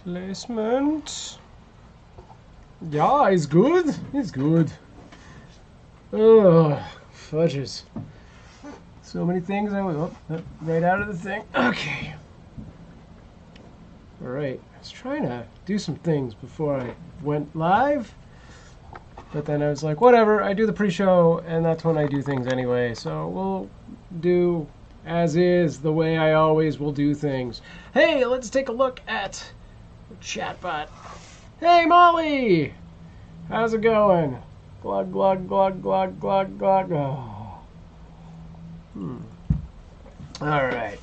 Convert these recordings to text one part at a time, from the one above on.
Placement. Yeah, it's good. It's good. Oh, fudges. So many things I went right out of the thing. Okay. Alright. I was trying to do some things before I went live. But then I was like, whatever, I do the pre-show, and that's when I do things anyway. So we'll do as is, the way I always will do things. Hey, let's take a look at the chatbot. Hey, Molly! How's it going? Glug, glug, glug, glug, glug, glug. Oh. All right.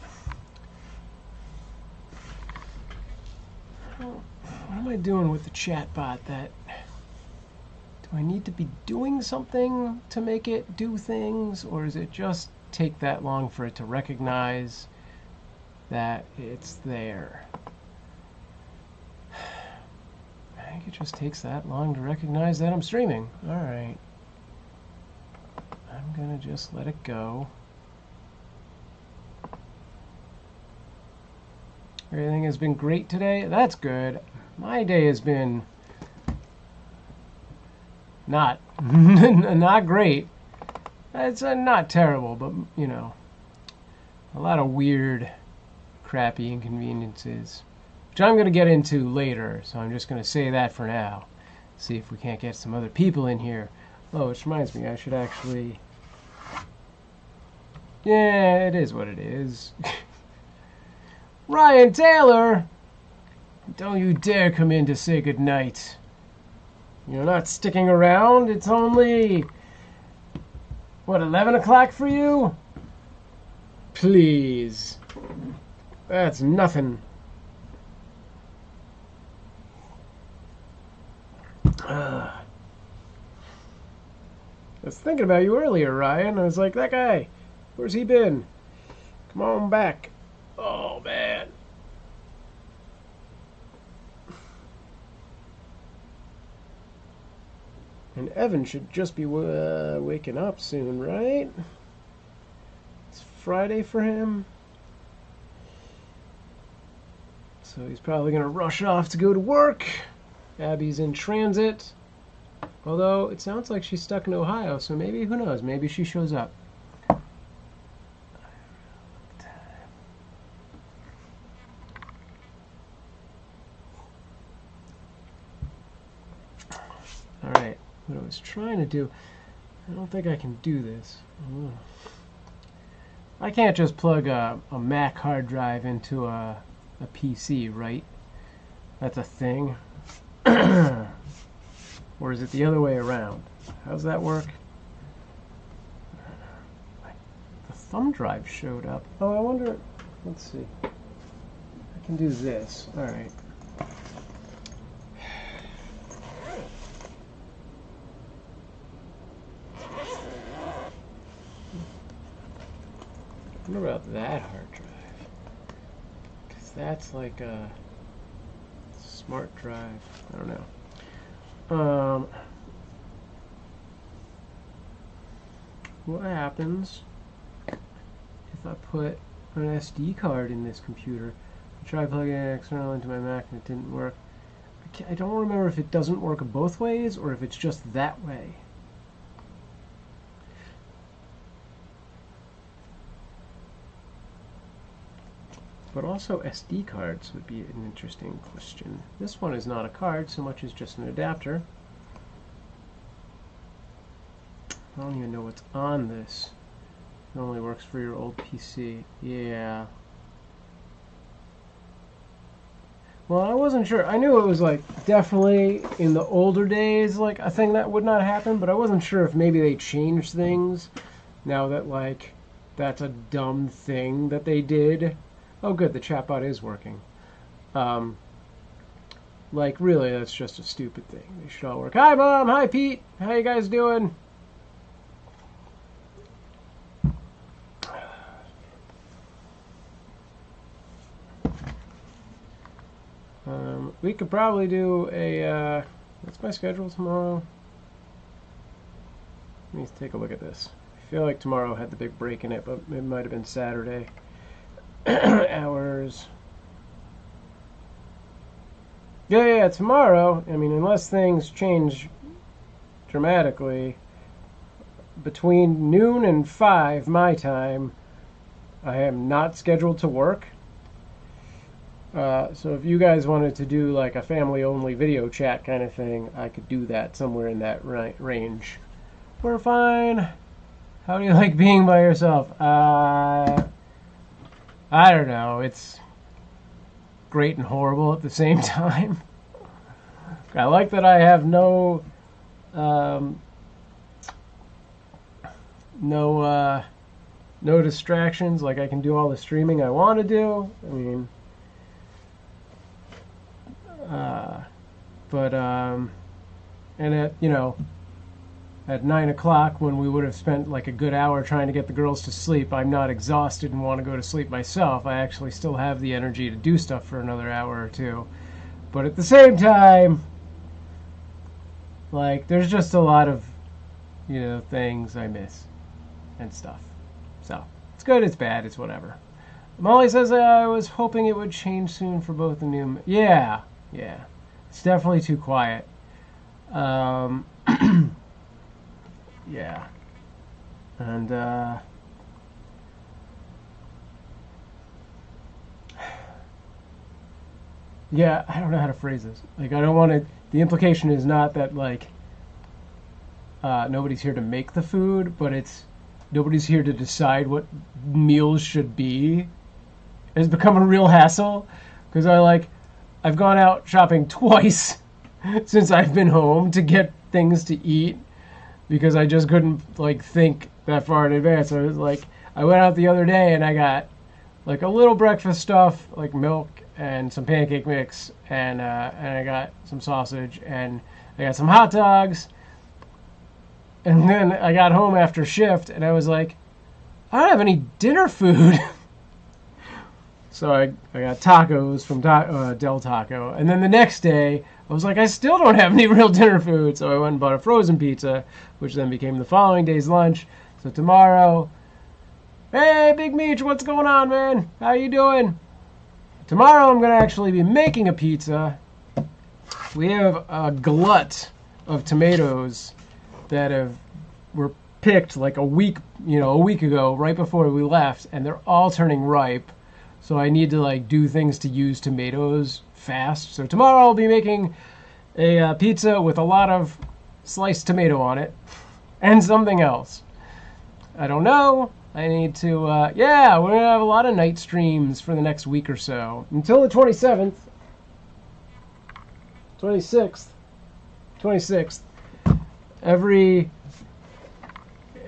What am I doing with the chatbot? Do I need to be doing something to make it do things, or is it just take that long for it to recognize that it's there? I think it just takes that long to recognize that I'm streaming. All right. I'm gonna just let it go. Everything has been great today. That's good. My day has been not not great. It's not terrible, but you know, a lot of weird, crappy inconveniences, which I'm going to get into later. So I'm just going to say that for now. See if we can't get some other people in here. Oh, which reminds me, I should actually. Yeah, it is what it is. Ryan Taylor, don't you dare come in to say goodnight. You're not sticking around. It's only, what, 11 o'clock for you? Please. That's nothing. I was thinking about you earlier, Ryan. I was like, that guy, where's he been? Come on back. Oh, man. And Evan should just be waking up soon, right? It's Friday for him. So he's probably going to rush off to go to work. Abby's in transit. Although, it sounds like she's stuck in Ohio, so maybe, who knows, maybe she shows up. Alright, what I was trying to do, I don't think I can do this. I can't just plug a Mac hard drive into a PC, right? That's a thing. Or is it the other way around? How's that work? The thumb drive showed up. Oh, I wonder. Let's see. I can do this. All right. I wonder about that hard drive. Because that's like a smart drive. I don't know. What happens if I put an SD card in this computer? I tried plugging it external into my Mac and it didn't work. I don't remember if it doesn't work both ways or if it's just that way. But also SD cards would be an interesting question. This one is not a card so much as just an adapter. I don't even know what's on this. It only works for your old PC. Yeah. Well, I wasn't sure. I knew it was like definitely in the older days like a thing that would not happen, but I wasn't sure if maybe they changed things now that like that's a dumb thing that they did. Oh good, the chatbot is working. Like really that's just a stupid thing. They should all work. Hi Mom, hi Pete, how you guys doing? We could probably do a, what's my schedule tomorrow? Let me take a look at this. I feel like tomorrow had the big break in it, but it might have been Saturday. Hours. Yeah, tomorrow, I mean, unless things change dramatically, between noon and 5 my time, I am not scheduled to work. So if you guys wanted to do like a family-only video chat kind of thing, I could do that somewhere in that range. We're fine. How do you like being by yourself? I don't know. It's great and horrible at the same time. I like that I have no distractions. Like I can do all the streaming I want to do. I mean, and at 9 o'clock when we would have spent like a good hour trying to get the girls to sleep, I'm not exhausted and want to go to sleep myself. I actually still have the energy to do stuff for another hour or two. But at the same time, like, there's just a lot of, things I miss and stuff. So, it's good, it's bad, it's whatever. Molly says I was hoping it would change soon for both the new... Yeah. It's definitely too quiet. Yeah. And, yeah, I don't know how to phrase this. Like, I don't want to... The implication is not that, like, nobody's here to make the food, but it's nobody's here to decide what meals should be. It's become a real hassle, because I've gone out shopping twice since I've been home to get things to eat, because I just couldn't, like, think that far in advance. I was like, I went out the other day and I got, like, a little breakfast stuff, like milk and some pancake mix, and I got some sausage, and I got some hot dogs. And then I got home after shift, and I was like, I don't have any dinner food. So I got tacos from Del Taco. And then the next day, I was like, I still don't have any real dinner food. So I went and bought a frozen pizza, which then became the following day's lunch. So tomorrow, hey, Big Meech, what's going on, man? How you doing? Tomorrow I'm going to actually be making a pizza. We have a glut of tomatoes that were picked like a week ago, right before we left, and they're all turning ripe. So I need to like do things to use tomatoes fast. So tomorrow I'll be making a pizza with a lot of sliced tomato on it and something else. I don't know. I need to, yeah, we're going to have a lot of night streams for the next week or so. Until the 26th.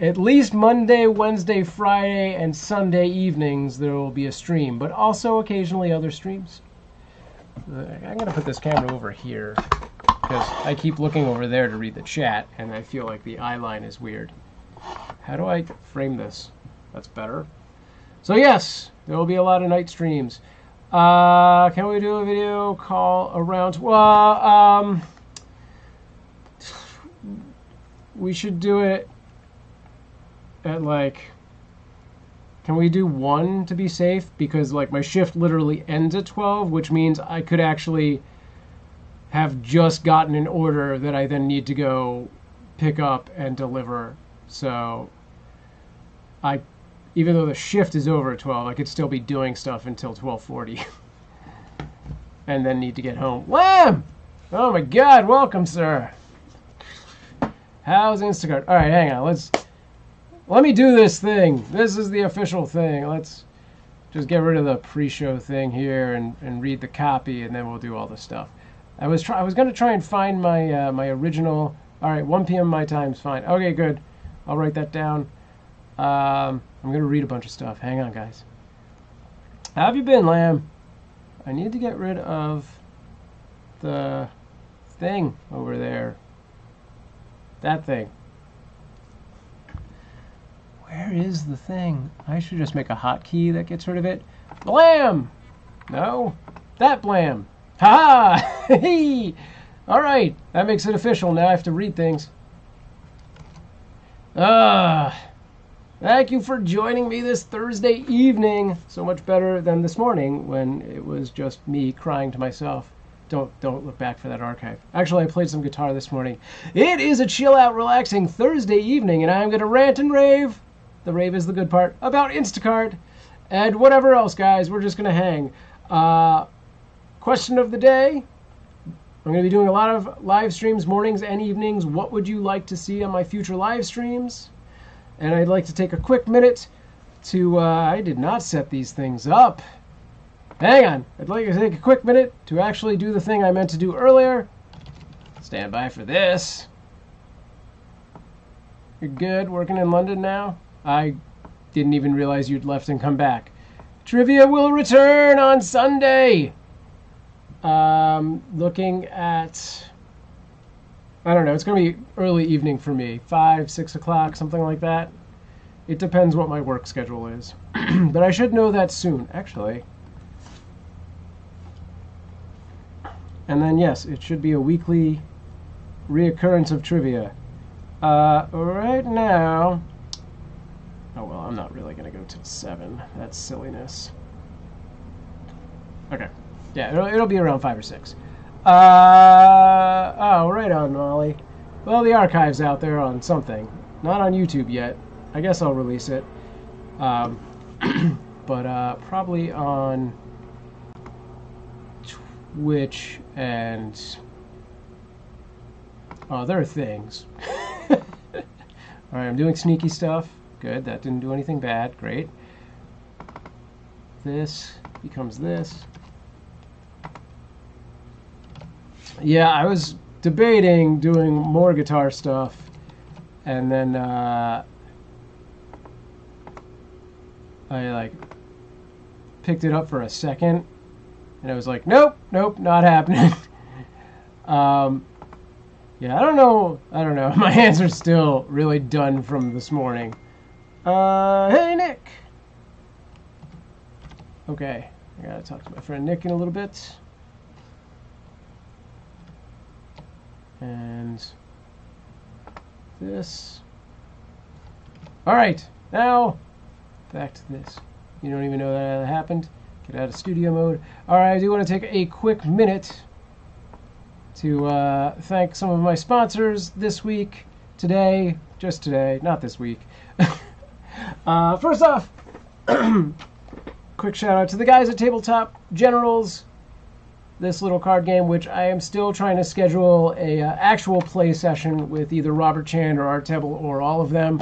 At least Monday, Wednesday, Friday, and Sunday evenings there will be a stream, but also occasionally other streams. I'm going to put this camera over here because I keep looking over there to read the chat, and I feel like the eye line is weird. How do I frame this? That's better. So yes, there will be a lot of night streams. Can we do a video call around? Well, we should do it at like, can we do 1 to be safe? Because like my shift literally ends at 12, which means I could actually have just gotten an order that I then need to go pick up and deliver. So even though the shift is over at 12, I could still be doing stuff until 12:40 and then need to get home. Lamb! Oh my God, welcome, sir. How's Instacart? All right, hang on. Let me do this thing. This is the official thing. Let's just get rid of the pre-show thing here and read the copy, and then we'll do all the stuff. I was going to try and find my my original. All right, 1 p.m. my time's fine. Okay, good. I'll write that down. I'm going to read a bunch of stuff. Hang on, guys. How have you been, Lamb? I need to get rid of the thing over there. That thing. Where is the thing? I should just make a hotkey that gets rid of it. Blam! No. That blam. Ha-ha! Hey! All right. That makes it official. Now I have to read things. Thank you for joining me this Thursday evening. So much better than this morning when it was just me crying to myself. don't look back for that archive. Actually, I played some guitar this morning. It is a chill out, relaxing Thursday evening, and I'm going to rant and rave. The rave is the good part about Instacart and whatever else, guys. We're just going to hang. Question of the day. I'm going to be doing a lot of live streams, mornings and evenings. What would you like to see on my future live streams? And I'd like to take a quick minute to... I did not set these things up. Hang on. I'd like to take a quick minute to actually do the thing I meant to do earlier. Stand by for this. You're good? Working in London now? I didn't even realize you'd left and come back. Trivia will return on Sunday. Looking at... I don't know. It's going to be early evening for me. 5, 6 o'clock, something like that. It depends what my work schedule is. But I should know that soon, actually. And then, yes, it should be a weekly reoccurrence of trivia. Right now... Oh, well, I'm not really going to go till 7. That's silliness. Okay. Yeah, it'll be around 5 or 6. Oh, right on, Molly. Well, the archive's out there on something. Not on YouTube yet. I guess I'll release it. But probably on Twitch and other things. Alright, I'm doing sneaky stuff. Good, that didn't do anything bad. Great. This becomes this. Yeah, I was debating doing more guitar stuff, and then I like picked it up for a second, and I was like, nope, not happening. Yeah, I don't know. My hands are still really done from this morning. Hey, Nick. Okay, I gotta talk to my friend Nick in a little bit. And this. Alright, now back to this. You don't even know that happened. Get out of studio mode. Alright, I do want to take a quick minute to thank some of my sponsors this week, today, just today, not this week. First off, quick shout out to the guys at TableTop Generals. This little card game, which I am still trying to schedule a actual play session with either Robert Chan or Art Tebble or all of them.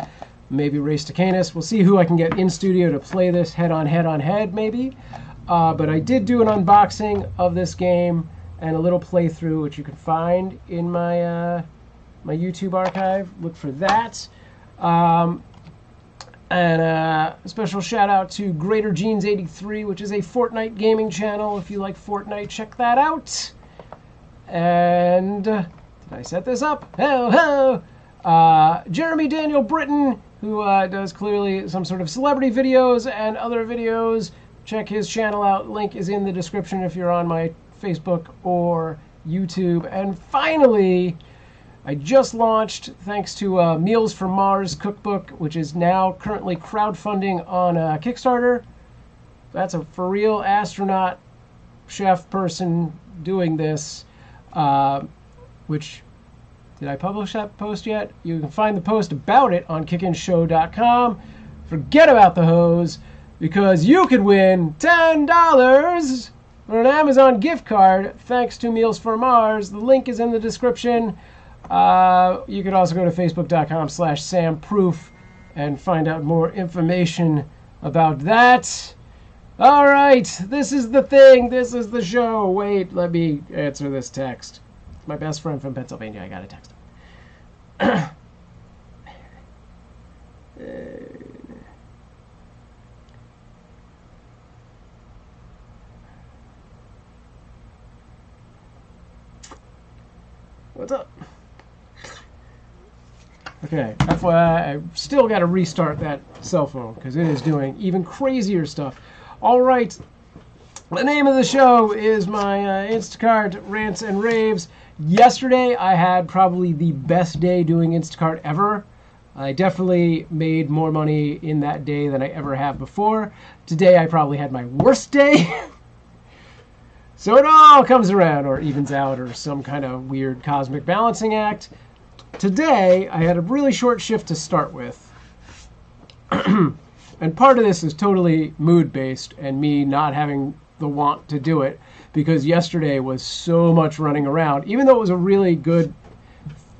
Maybe Race to Canis. We'll see who I can get in studio to play this head on head, maybe. But I did do an unboxing of this game and a little playthrough, which you can find in my my YouTube archive. Look for that. And a special shout out to Greater Genes 83, which is a Fortenite gaming channel. If you like Fortnite, check that out. And did I set this up? Ho ho! Jeremy Daniel Britton, who does clearly some sort of celebrity videos and other videos. Check his channel out. Link is in the description if you're on my Facebook or YouTube. And finally, I just launched, thanks to Meals from Mars cookbook, which is now currently crowdfunding on Kickstarter. That's a for real astronaut chef person doing this. Which, did I publish that post yet? You can find the post about it on kickinshow.com. Forget about the hose, because you could win $10 for an Amazon gift card thanks to Meals for Mars. The link is in the description. You could also go to facebook.com/SamProof and find out more information about that. All right, this is the thing. This is the show. Wait, let me answer this text. It's my best friend from Pennsylvania. I got to text him. What's up? Okay, FYI, I still got to restart that cell phone because it is doing even crazier stuff. All right, the name of the show is my Instacart Rants and Raves. Yesterday, I had probably the best day doing Instacart ever. I definitely made more money in that day than I ever have before. Today, I probably had my worst day. So it all comes around or evens out or some kind of weird cosmic balancing act. Today, I had a really short shift to start with. And part of this is totally mood-based and me not having the want to do it because yesterday was so much running around. Even though it was a really good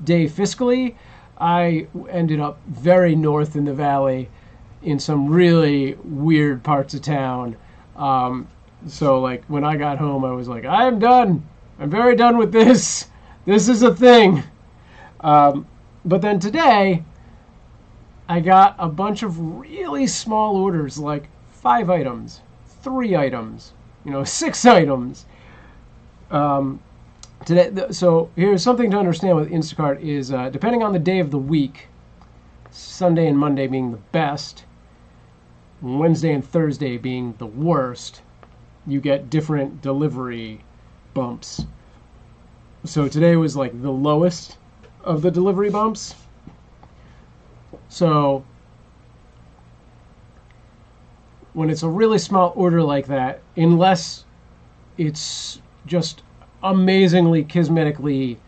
day fiscally, I ended up very north in the valley in some really weird parts of town. So like when I got home, I was like, I am done. I'm very done with this. This is a thing. But then today, I got a bunch of really small orders, like 5 items, 3 items, 6 items. Today, so here's something to understand with Instacart is depending on the day of the week, Sunday and Monday being the best, Wednesday and Thursday being the worst, you get different delivery bumps. So today was like the lowest of the delivery bumps. So when it's a really small order like that, unless it's just amazingly kismetically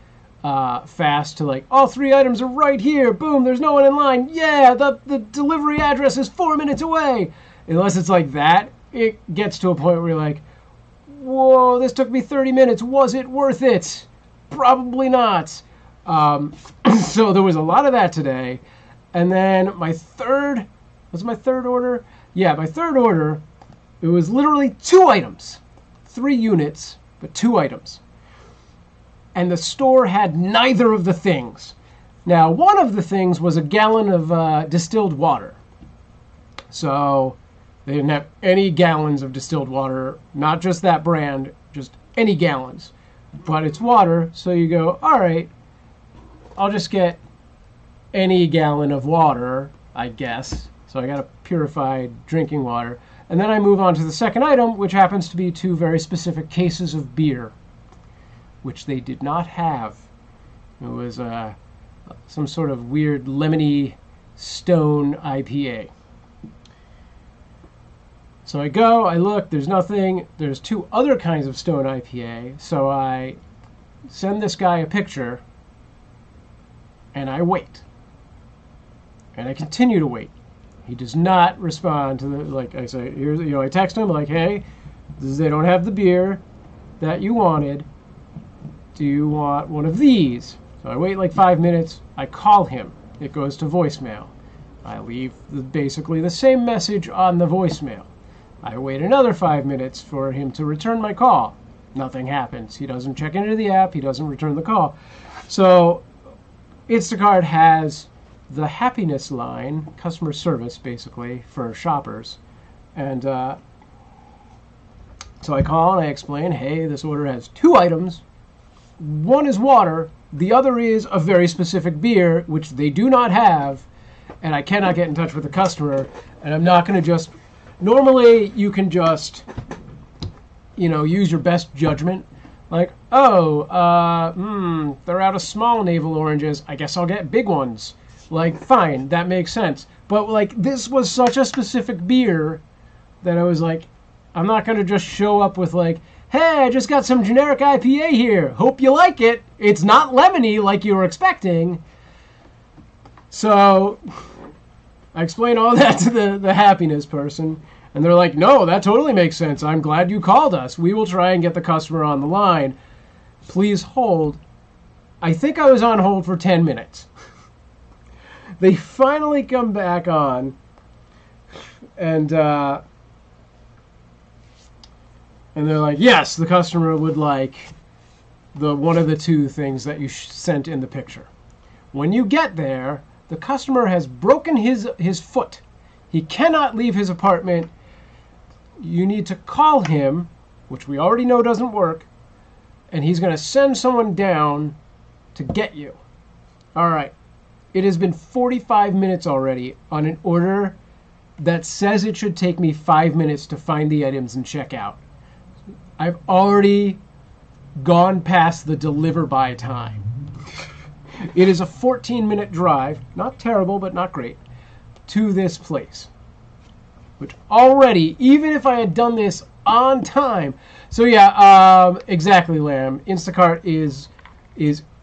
fast to like, all 3 items are right here, boom, there's no one in line, yeah, the delivery address is 4 minutes away. Unless it's like that, it gets to a point where you're like, whoa, this took me 30 minutes, was it worth it? Probably not. So there was a lot of that today. And then my third order? Yeah, my third order, it was literally 2 items. 3 units, but 2 items. And the store had neither of the things. Now, one of the things was a gallon of distilled water. So they didn't have any gallons of distilled water, not just that brand, just any gallons. But it's water, so you go, all right, I'll just get any gallon of water, I guess. So I got a purified drinking water. And then I move on to the second item, which happens to be 2 very specific cases of beer, which they did not have. It was some sort of weird lemony stone IPA. So I go, I look, there's nothing. There's 2 other kinds of stone IPA. So I send this guy a picture, and I wait. And I continue to wait. He does not respond to the, like I say, here's, I text him like, hey, they don't have the beer that you wanted. Do you want one of these? So I wait like 5 minutes. I call him. It goes to voicemail. I leave basically the same message on the voicemail. I wait another 5 minutes for him to return my call. Nothing happens. He doesn't check into the app. He doesn't return the call. So Instacart has the happiness line, customer service basically, for shoppers. And so I call and I explain, hey, this order has 2 items. One is water. The other is a very specific beer, which they do not have. And I cannot get in touch with the customer. And I'm not going to just... Normally, you can just, use your best judgment. Like, they're out of small navel oranges. I guess I'll get big ones. Like, fine, that makes sense. But, like, this was such a specific beer that I was like, I'm not going to just show up with, like, hey, I just got some generic IPA here. Hope you like it. It's not lemony like you were expecting. So I explain all that to the happiness person. And they're like, no, that totally makes sense. I'm glad you called us. We will try and get the customer on the line. Please hold. I think I was on hold for 10 minutes. They finally come back on. And they're like, yes, the customer would like one of the 2 things that you sent in the picture. When you get there, the customer has broken his foot. He cannot leave his apartment. You need to call him, which we already know doesn't work, and he's going to send someone down to get you. All right. It has been 45 minutes already on an order that says it should take me 5 minutes to find the items and check out. I've already gone past the deliver by time. It is a 14-minute drive, not terrible, but not great, to this place. Which already, even if I had done this on time. So yeah, exactly, Lamb. Instacart is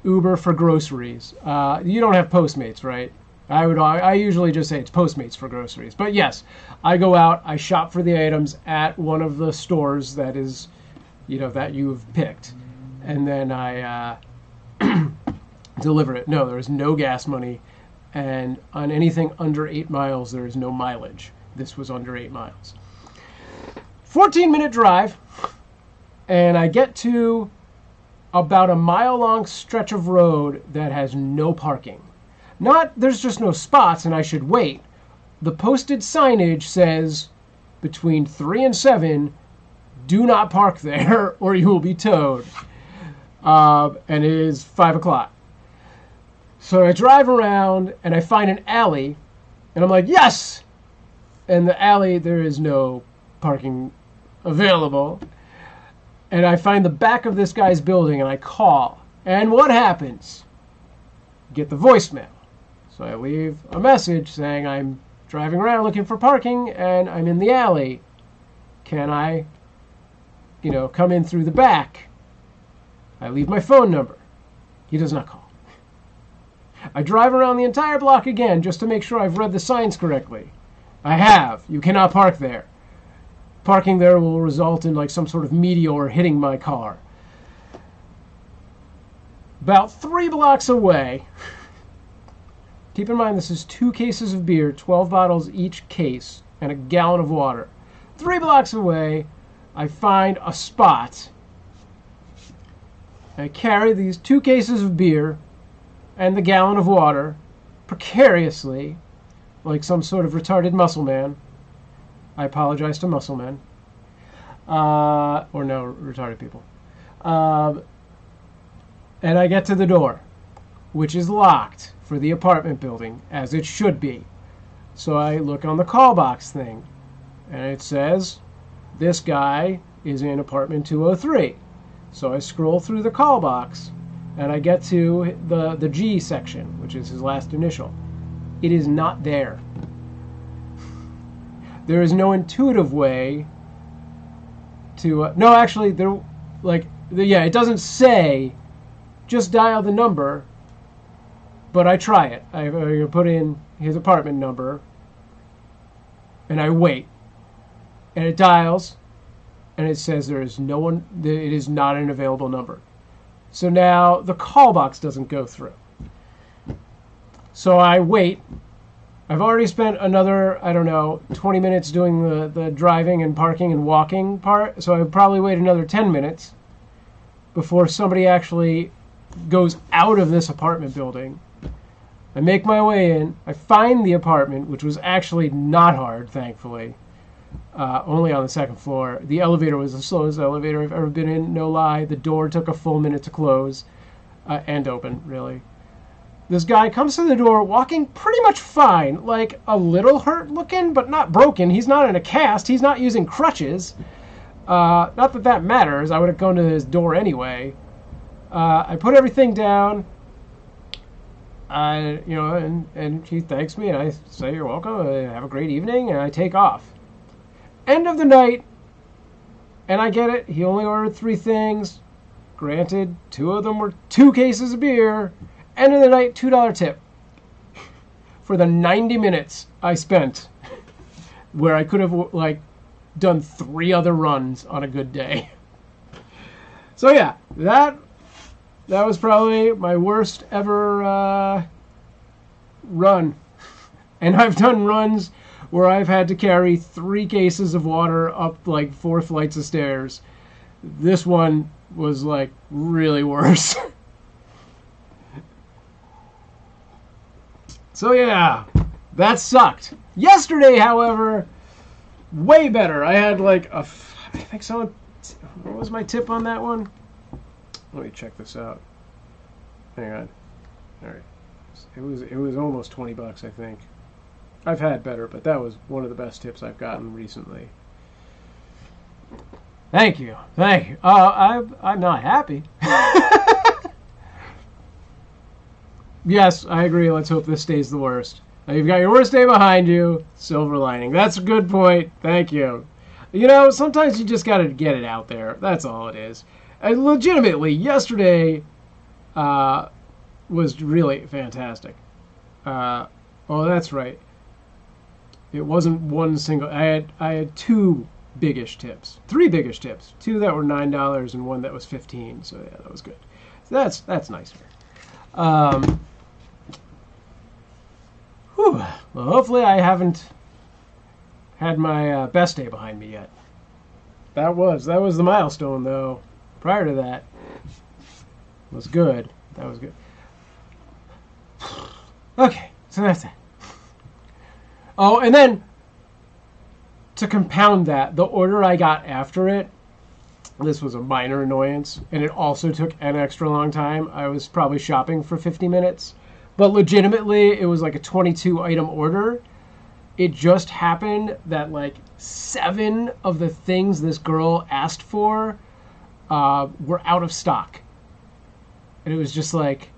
Uber for groceries. You don't have Postmates, right? I usually just say it's Postmates for groceries. But yes, I go out, I shop for the items at one of the stores that is, that you've picked, and then I deliver it. No, there is no gas money, and on anything under 8 miles, there is no mileage. This was under 8 miles. 14-minute drive, and I get to about a mile-long stretch of road that has no parking. There's just no spots and I should wait. The posted signage says between 3 and 7, do not park there or you will be towed. And it is 5 o'clock. So I drive around and I find an alley and I'm like, yes! And the alley, there is no parking available. And I find the back of this guy's building and I call. And what happens? Get the voicemail. So I leave a message saying I'm driving around looking for parking and I'm in the alley. Can I, come in through the back? I leave my phone number. He does not call. I drive around the entire block again just to make sure I've read the signs correctly. I have. You cannot park there. Parking there will result in some sort of meteor hitting my car. About 3 blocks away, keep in mind this is 2 cases of beer, 12 bottles each case, and a gallon of water. 3 blocks away, I find a spot. I carry these 2 cases of beer and the gallon of water precariously, like some sort of retarded muscle man. I apologize to muscle men. Or no, retarded people. And I get to the door, which is locked for the apartment building, as it should be. So I look on the call box thing, and it says, this guy is in apartment 203. So I scroll through the call box, and I get to the G section, which is his last initial. It is not there. There is no intuitive way to... no, actually, it doesn't say, just dial the number, but I try it. I put in his apartment number, and I wait. And it dials, and it says there is no one, it is not an available number. So now the call box doesn't go through. So I wait. I've already spent another, 20 minutes doing the driving and parking and walking part, so I would probably wait another 10 minutes before somebody actually goes out of this apartment building. I make my way in. I find the apartment, which was actually not hard, thankfully. Only on the 2nd floor. The elevator was the slowest elevator I've ever been in, no lie. The door took a full minute to close and open, really. This guy comes to the door walking pretty much fine, a little hurt looking, but not broken. He's not in a cast. He's not using crutches. Not that that matters. I would have gone to his door anyway. I put everything down. And he thanks me, and I say, you're welcome, have a great evening, and I take off. End of the night, and I get it. He only ordered 3 things. Granted, 2 of them were 2 cases of beer. End of the night, $2 tip for the 90 minutes I spent where I could have done 3 other runs on a good day. So yeah, that was probably my worst ever run. And I've done runs where I've had to carry 3 cases of water up 4 flights of stairs. This one was really worse. So yeah, that sucked. Yesterday, however, way better. I had I think someone, what was my tip on that one? Let me check this out. Hang on. All right. It was almost $20, I think. I've had better, but that was one of the best tips I've gotten recently. Thank you. I'm not happy. Yes, I agree. Let's hope this stays the worst. Now you've got your worst day behind you. Silver lining. That's a good point. Thank you. You know, sometimes you just got to get it out there. That's all it is. And legitimately, yesterday was really fantastic. Oh, that's right. It wasn't one single. I had two biggish tips, three biggish tips, two that were $9 and one that was $15. So yeah, that was good. So that's nicer. Whew. Well, hopefully I haven't had my best day behind me yet. That was the milestone though. Prior to that was good. That was good. Okay, so that's it. Oh, and then to compound that, the order I got after it, this was a minor annoyance, and it also took an extra long time. I was probably shopping for 50 minutes, but legitimately, it was like a 22-item order. It just happened that like 7 of the things this girl asked for were out of stock. And it was just like,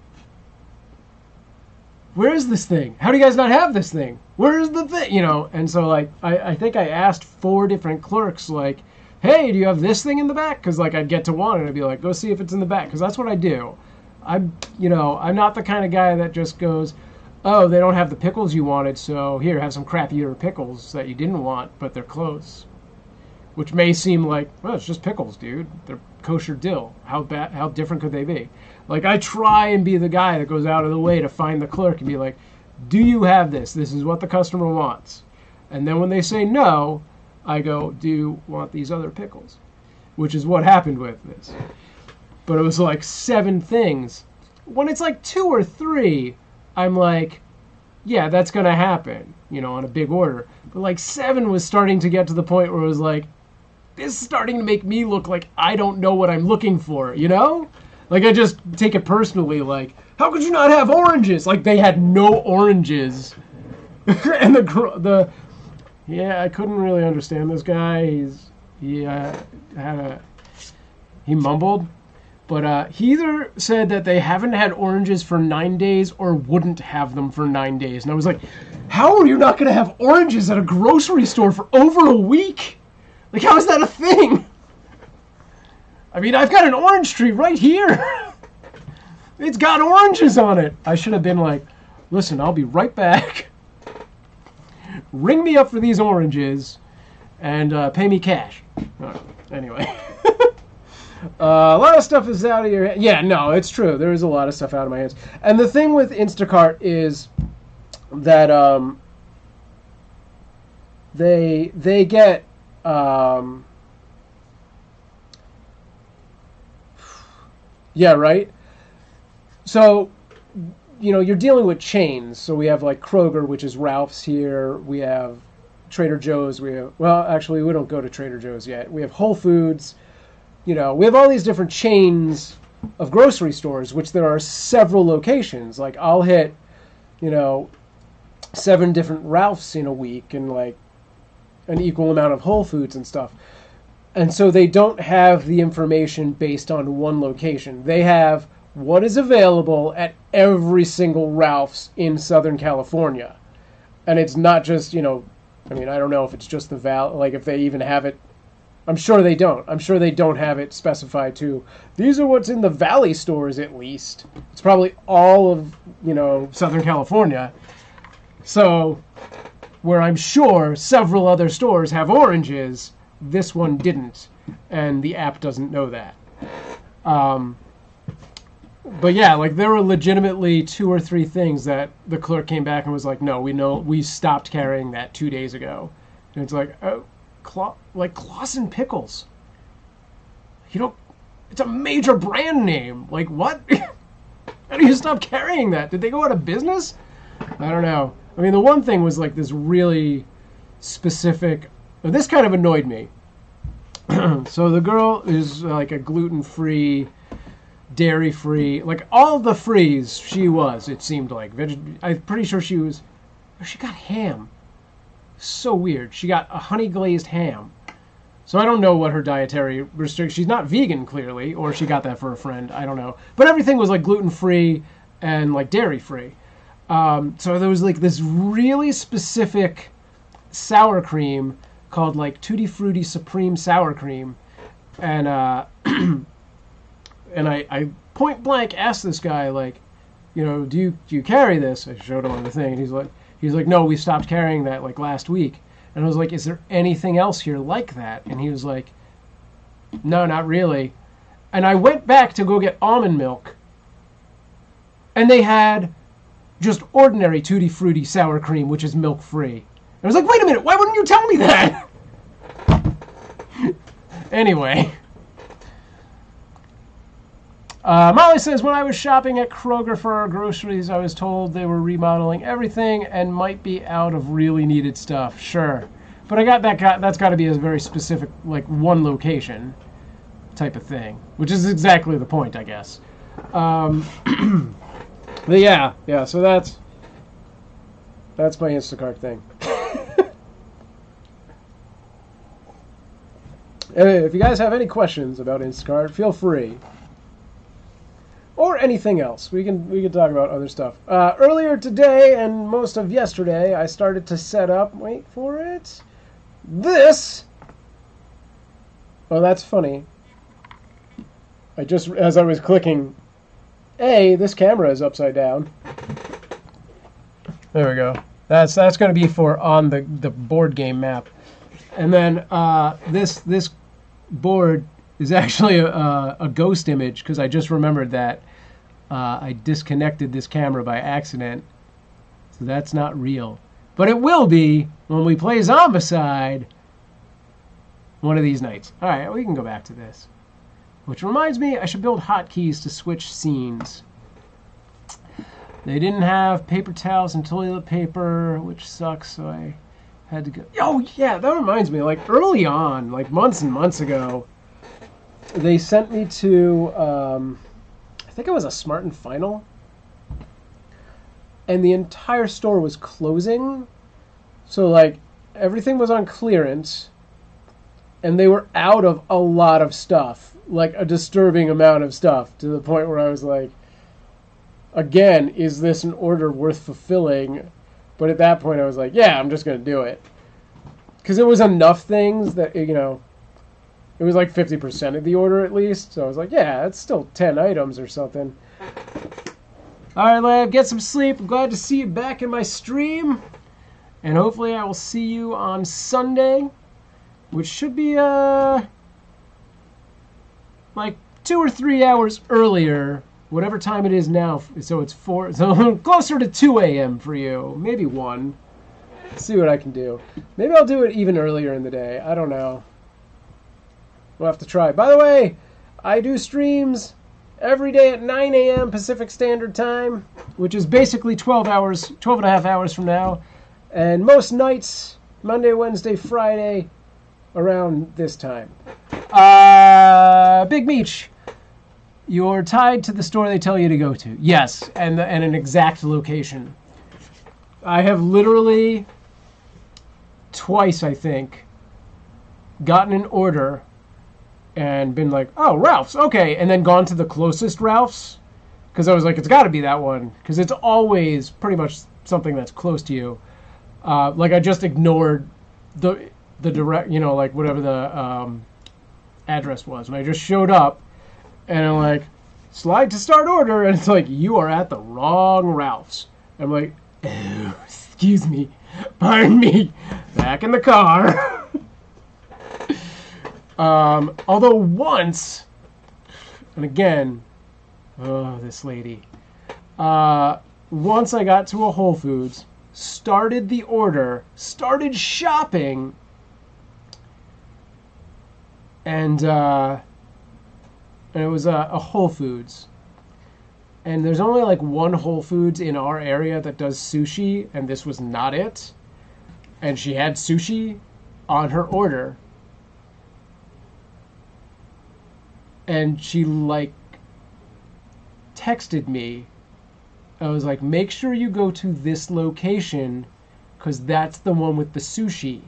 where is this thing? How do you guys not have this thing? Where is the thing? You know, and so like, I think I asked 4 different clerks, like, hey, do you have this thing in the back? Because like I'd get to one and I'd be like, go see if it's in the back. Because that's what I do. I'm not the kind of guy that just goes, oh, they don't have the pickles you wanted, so here, have some crappier pickles that you didn't want, but they're close. Which may seem like, well, it's just pickles, dude. They're kosher dill. How different could they be? Like, I try and be the guy that goes out of the way to find the clerk and be like, do you have this? This is what the customer wants. And then when they say no, I go, do you want these other pickles? Which is what happened with this. But it was like 7 things. When it's like 2 or 3, I'm like, yeah, that's going to happen, you know, on a big order. But like 7 was starting to get to the point where it was like, this is starting to make me look like I don't know what I'm looking for, you know? Like, I just take it personally, like, how could you not have oranges? Like, they had no oranges. And I couldn't really understand this guy. He mumbled. But he either said that they haven't had oranges for 9 days or wouldn't have them for 9 days. And I was like, how are you not going to have oranges at a grocery store for over a week? Like, how is that a thing? I mean, I've got an orange tree right here. It's got oranges on it. I should have been like, listen, I'll be right back. Ring me up for these oranges and pay me cash. Anyway. A lot of stuff is out of your hands. Yeah, no, it's true. There is a lot of stuff out of my hands. And the thing with Instacart is that they get yeah, right? So, you know, you're dealing with chains. So we have like Kroger, which is Ralph's here. We have Trader Joe's. Well, actually, we don't go to Trader Joe's yet. We have Whole Foods. You know, we have all these different chains of grocery stores, which there are several locations. Like, I'll hit, 7 different Ralphs in a week and, like, an equal amount of Whole Foods and stuff. And so they don't have the information based on one location. They have what is available at every single Ralph's in Southern California. And it's not just, I don't know if it's just the Valley, like if they even have it. I'm sure they don't. I'm sure they don't have it specified to, these are what's in the Valley stores at least. It's probably all of, Southern California. So, where I'm sure several other stores have oranges, this one didn't. And the app doesn't know that. But yeah, like there were legitimately 2 or 3 things that the clerk came back and was like, no, we stopped carrying that 2 days ago. And it's like, oh. Clausen Pickles. It's a major brand name. Like, what? How do you stop carrying that? Did they go out of business? I don't know. I mean, the one thing was like this really specific, this kind of annoyed me. So the girl is like a gluten-free, dairy-free, like all the frees she was, it seemed like. I'm pretty sure she got ham. So weird. She got a honey glazed ham. So I don't know what her dietary restriction. She's not vegan, clearly, or she got that for a friend. I don't know. But everything was like gluten free and like dairy free. So there was like this really specific sour cream called like Tutti Frutti Supreme Sour Cream, and and I point blank asked this guy, like, you know, do you carry this? I showed him on the thing, and he's like, no, we stopped carrying that like last week. And I was like, is there anything else here like that? And he was like, no, not really. And I went back to go get almond milk, and they had just ordinary Tutti Frutti sour cream, which is milk free. I was like, wait a minute, why wouldn't you tell me that? Anyway. Molly says, when I was shopping at Kroger for our groceries, I was told they were remodeling everything and might be out of really needed stuff. Sure. But that's got to be a very specific, like, one location type of thing, which is exactly the point, I guess. But yeah, so that's my Instacart thing. If you guys have any questions about Instacart, feel free. Or anything else. We can talk about other stuff. Earlier today and most of yesterday, I started to set up, wait for it, this. Oh, that's funny. As I was clicking, this camera is upside down. There we go. That's going to be for on the board game map. And then this board is actually a ghost image, because I just remembered that I disconnected this camera by accident. So that's not real. But it will be when we play Zombicide one of these nights. All right, we can go back to this. Which reminds me, I should build hotkeys to switch scenes. They didn't have paper towels and toilet paper, which sucks, so I had to go. Oh, yeah, that reminds me. Like, early on, like months and months ago, they sent me to, I think it was a Smart & Final, and the entire store was closing. So, like, everything was on clearance, and they were out of a lot of stuff, like a disturbing amount of stuff, to the point where I was like, again, is this an order worth fulfilling? But at that point, I was like, yeah, I'm just going to do it. Because it was enough things that, you know, it was like 50% of the order at least. So I was like, yeah, it's still 10 items or something. All right, Lab, get some sleep. I'm glad to see you back in my stream. And hopefully I will see you on Sunday, which should be like 2 or 3 hours earlier, whatever time it is now. So it's 4, so closer to 2 a.m. for you, maybe 1. Let's see what I can do. Maybe I'll do it even earlier in the day. I don't know. We'll have to try. By the way, I do streams every day at 9 a.m. Pacific Standard Time, which is basically 12 and a half hours from now. And most nights, Monday, Wednesday, Friday, around this time. Big Meech, you're tied to the store they tell you to go to. Yes, and an exact location. I have literally twice, I think, gotten an order and been like, oh, Ralph's, okay, and then gone to the closest Ralph's, because I was like, it's got to be that one, because it's always pretty much something that's close to you. Like, I just ignored the direct, you know, like, whatever the address was, and I just showed up, and I'm like, slide to start order, and it's like, you are at the wrong Ralph's. I'm like, oh, excuse me, pardon me, back in the car. Although once, and again, oh, this lady, once I got to a Whole Foods, started the order, started shopping, and it was a Whole Foods. And there's only like one Whole Foods in our area that does sushi, and this was not it. And she had sushi on her order. And she, like, texted me. I was like, make sure you go to this location, because that's the one with the sushi.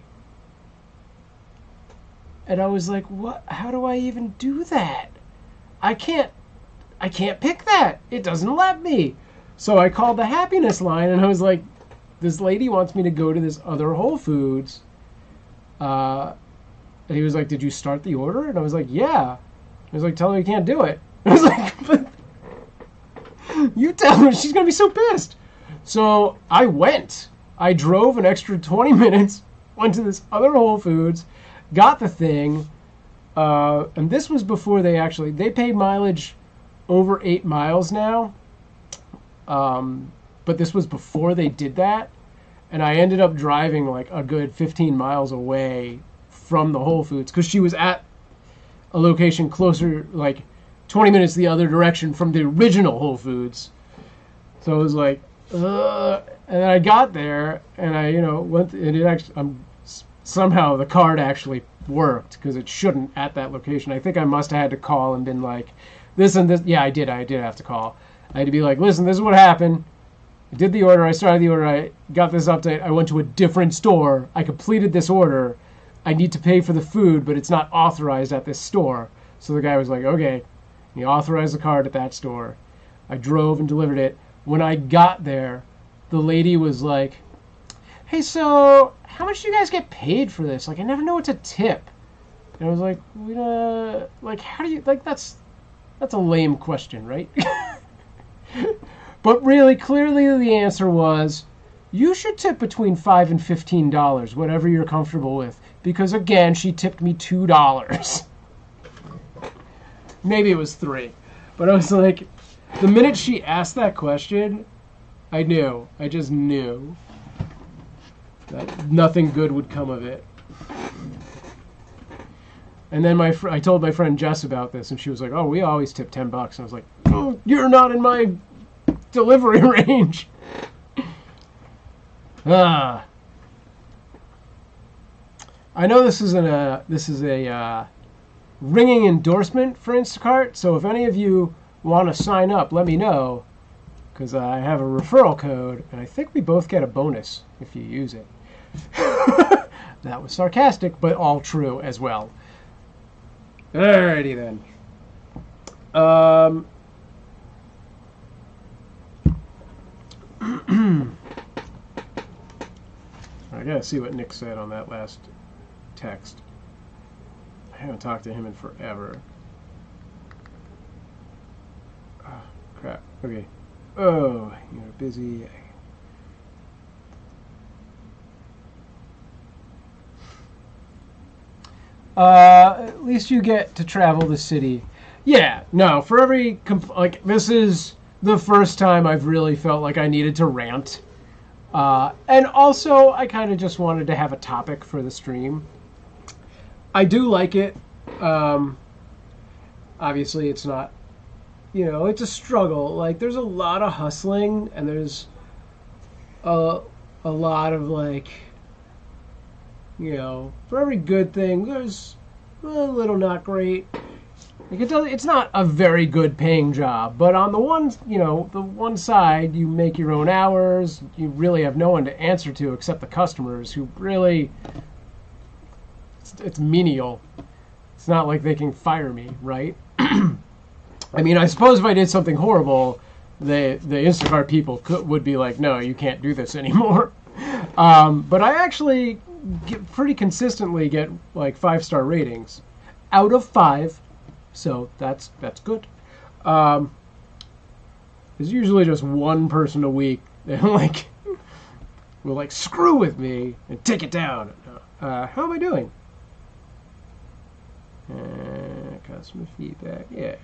And I was like, what? How do I even do that? I can't pick that. It doesn't let me. So I called the happiness line, and I was like, this lady wants me to go to this other Whole Foods. And he was like, did you start the order? And I was like, yeah. He was like, tell her you can't do it. I was like, but you tell her, she's going to be so pissed. So I went. I drove an extra 20 minutes, went to this other Whole Foods, got the thing, and this was before they pay mileage over 8 miles now, but this was before they did that, and I ended up driving like a good 15 miles away from the Whole Foods, because she was at a location closer, like 20 minutes the other direction from the original Whole Foods. So it was like, and then I got there, and I, went, and it actually, somehow the card actually worked, because it shouldn't at that location. I think I must have had to call and been like, this and this. Yeah, I did have to call. I had to be like, listen, this is what happened. I did the order, I started the order, I got this update, I went to a different store, I completed this order, I need to pay for the food, but it's not authorized at this store. So the guy was like, okay. He authorized the card at that store. I drove and delivered it. When I got there, the lady was like, hey, so how much do you guys get paid for this? Like, I never know what to tip. And I was like, like, how do you, like, that's a lame question, right? But really, clearly the answer was, you should tip between $5 and $15, whatever you're comfortable with. Because, again, she tipped me $2. Maybe it was $3. But I was like, the minute she asked that question, I knew. I just knew that nothing good would come of it. And then I told my friend Jess about this, and she was like, oh, we always tip $10. And I was like, oh, you're not in my delivery range. I know this is a ringing endorsement for Instacart, so if any of you want to sign up, let me know, because I have a referral code, and I think we both get a bonus if you use it. That was sarcastic, but all true as well. Alrighty then. I gotta see what Nick said on that last text. I haven't talked to him in forever. Oh, crap. Okay. Oh, you're busy. At least you get to travel the city. Yeah, no, for every... like, this is the first time I've really felt like I needed to rant. And also, I kind of just wanted to have a topic for the stream. I do like it. Obviously, it's not, it's a struggle. Like, there's a lot of hustling, and there's a lot of, like, for every good thing, there's a little not great. Like, it's not a very good paying job, but on the one side, you make your own hours. You really have no one to answer to except the customers, who really, it's menial. It's not like they can fire me, right? I mean, I suppose if I did something horrible, the Instacart people would be like, no, you can't do this anymore. But I actually pretty consistently get like 5-star ratings out of 5. So that's good. There's usually just one person a week that will like screw with me and take it down. How am I doing? Customer feedback. Yeah.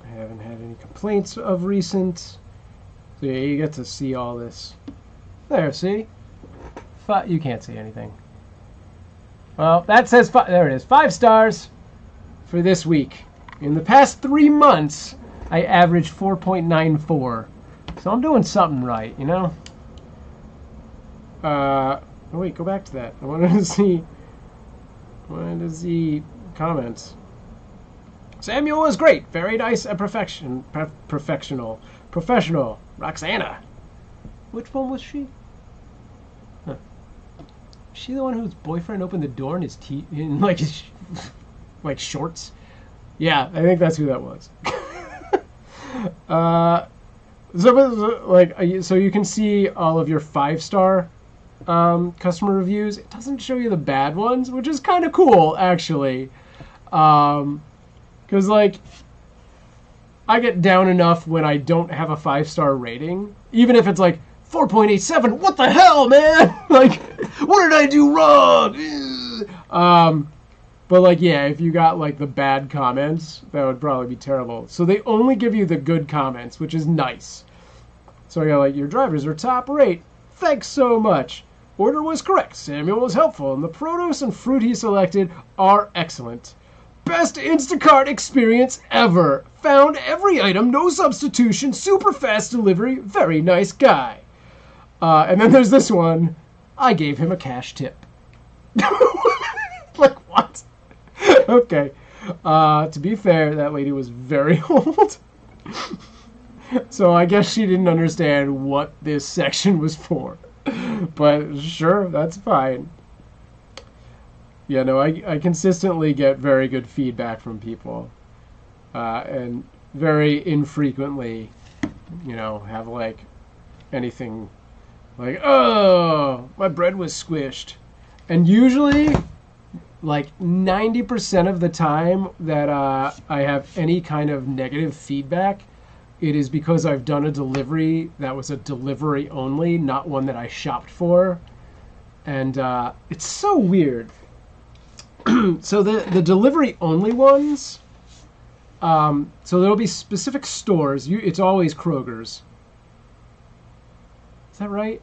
I haven't had any complaints of recent. So yeah, you get to see all this. There, see? You can't see anything. Well, that says there it is. 5 stars. For this week. In the past 3 months, I averaged 4.94. So I'm doing something right, Oh wait, go back to that. I wanted to see comments. Samuel was great. Very nice and professional. Roxana. Which one was she? Huh. Was she the one whose boyfriend opened the door in his like shorts? Yeah, I think that's who that was. So you can see all of your 5-star customer reviews. It doesn't show you the bad ones, which is kind of cool, actually. Because, like, I get down enough when I don't have a 5-star rating. Even if it's, like, 4.87, what the hell, man? Like, what did I do wrong? But, like, yeah, if you got, like, the bad comments, that would probably be terrible. So they only give you the good comments, which is nice. So I got, like, your drivers are top rate. Thanks so much. Order was correct. Samuel was helpful. And the produce and fruit he selected are excellent. Best Instacart experience ever. Found every item, no substitution, super fast delivery, very nice guy. And then there's this one. I gave him a cash tip. Like, what? Okay. To be fair, that lady was very old. So I guess she didn't understand what this section was for. But sure, that's fine. Yeah, no, I consistently get very good feedback from people. And very infrequently, you know, have, like, anything like, oh, my bread was squished. And usually, like, 90% of the time that I have any kind of negative feedback, it is because I've done a delivery that was a delivery only, not one that I shopped for. And it's so weird. So the delivery only ones, so there'll be specific stores. It's always Kroger's. Is that right?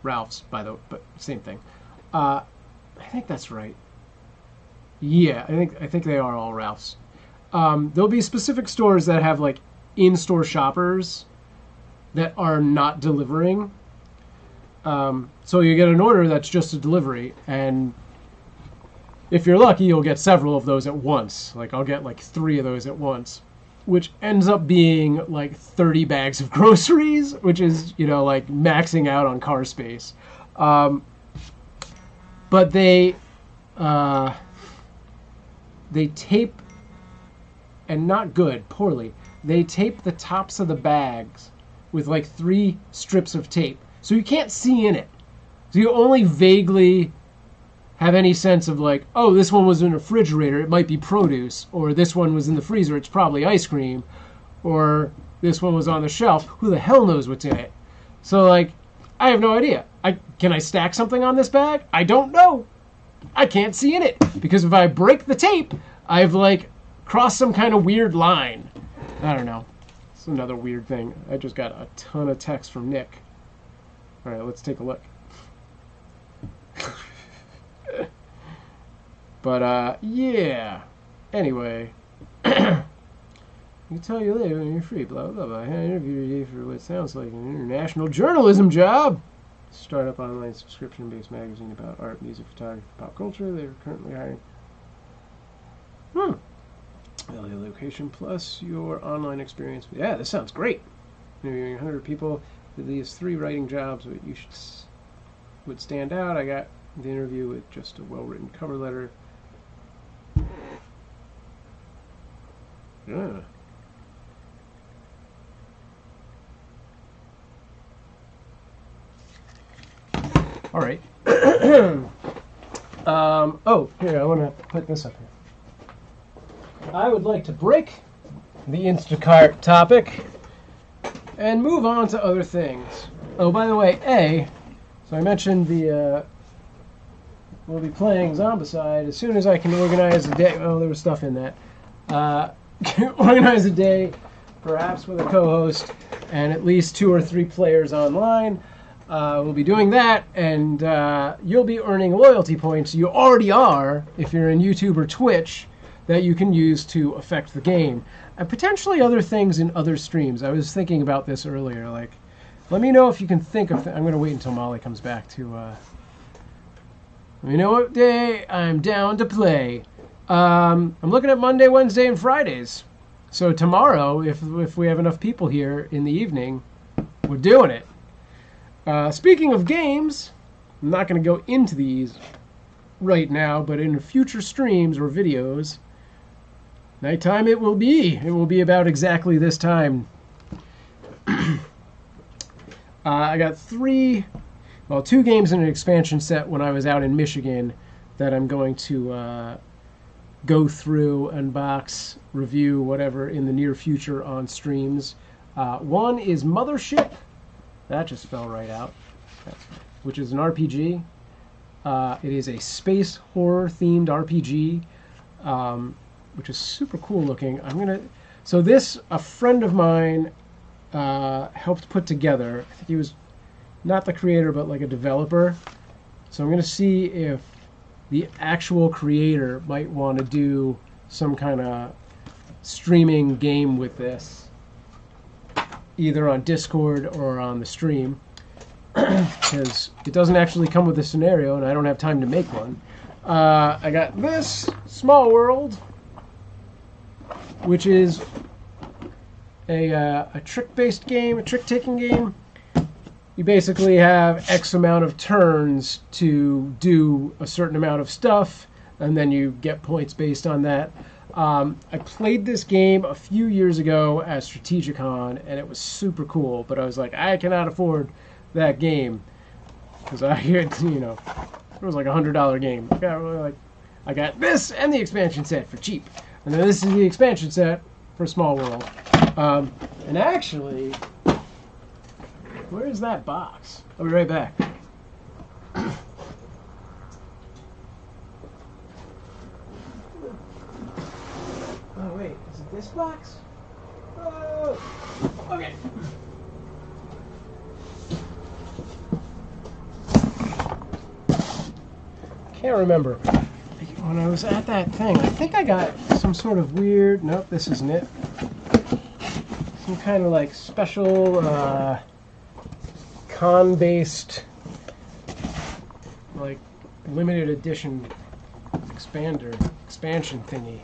Ralph's, by the way, but same thing. I think that's right. Yeah, I think they are all Ralph's. There'll be specific stores that have, like, in-store shoppers that are not delivering. So you get an order that's just a delivery, and if you're lucky, you'll get several of those at once. Like, I'll get, like, 3 of those at once, which ends up being, like, 30 bags of groceries, which is, you know, like, maxing out on car space. But they tape, and not good, poorly, they tape the tops of the bags with, like, 3 strips of tape. So you can't see in it. So you only vaguely have any sense of, like, oh, this one was in a refrigerator, it might be produce, or this one was in the freezer, it's probably ice cream, or this one was on the shelf, who the hell knows what's in it? So, like, I have no idea. Can I stack something on this bag? I don't know. I can't see in it, because if I break the tape, I've, like, crossed some kind of weird line. I don't know. It's another weird thing. I just got a ton of text from Nick. All right, let's take a look. But, yeah. Anyway. You tell you later when you're free, blah, blah, blah. I had an interview today for what sounds like an international journalism job. Startup online subscription-based magazine about art, music, photography, pop culture. They're currently hiring. LA location plus your online experience. Yeah, this sounds great. Interviewing 100 people with these 3 writing jobs, but you would stand out. I got the interview with just a well-written cover letter. Yeah. All right. Oh, here, I want to put this up here. I would like to break the Instacart topic and move on to other things. Oh, by the way, so I mentioned we'll be playing Zombicide as soon as I can organize a day. Oh, there was stuff in that. Organize a day, perhaps with a co-host, and at least 2 or 3 players online. We'll be doing that, and you'll be earning loyalty points. You already are, if you're in YouTube or Twitch, that you can use to affect the game. And potentially other things in other streams. I was thinking about this earlier. Like, let me know if you can think of... I'm going to wait until Molly comes back to... let me know what day I'm down to play. I'm looking at Monday, Wednesday, and Fridays. So tomorrow, if we have enough people here in the evening, we're doing it. Speaking of games, I'm not going to go into these right now, but in future streams or videos, nighttime it will be. It will be about exactly this time. I got 3 well, 2 games in an expansion set when I was out in Michigan that I'm going to go through, unbox, review, whatever, in the near future on streams. One is Mothership. That just fell right out. Which is an RPG. It is a space horror themed RPG, which is super cool looking. So this, a friend of mine helped put together. I think he was not the creator, but like a developer. So I'm going to see if the actual creator might want to do some kind of streaming game with this, either on Discord or on the stream, because it doesn't actually come with a scenario and I don't have time to make one. I got this Small World, which is a trick-based game, a trick-taking game. You basically have X amount of turns to do a certain amount of stuff, and then you get points based on that. I played this game a few years ago at Strategicon, and it was super cool, but I was like, I cannot afford that game, because I heard, you know, it was like $100 game. I got this and the expansion set for cheap, and then this is the expansion set for Small World. And actually, where is that box? I'll be right back. Oh wait, is it this box? Oh, okay. Can't remember. When I was at that thing, I think I got some sort of weird... Nope, this isn't it. Some kind of like special con-based, like limited edition expansion thingy.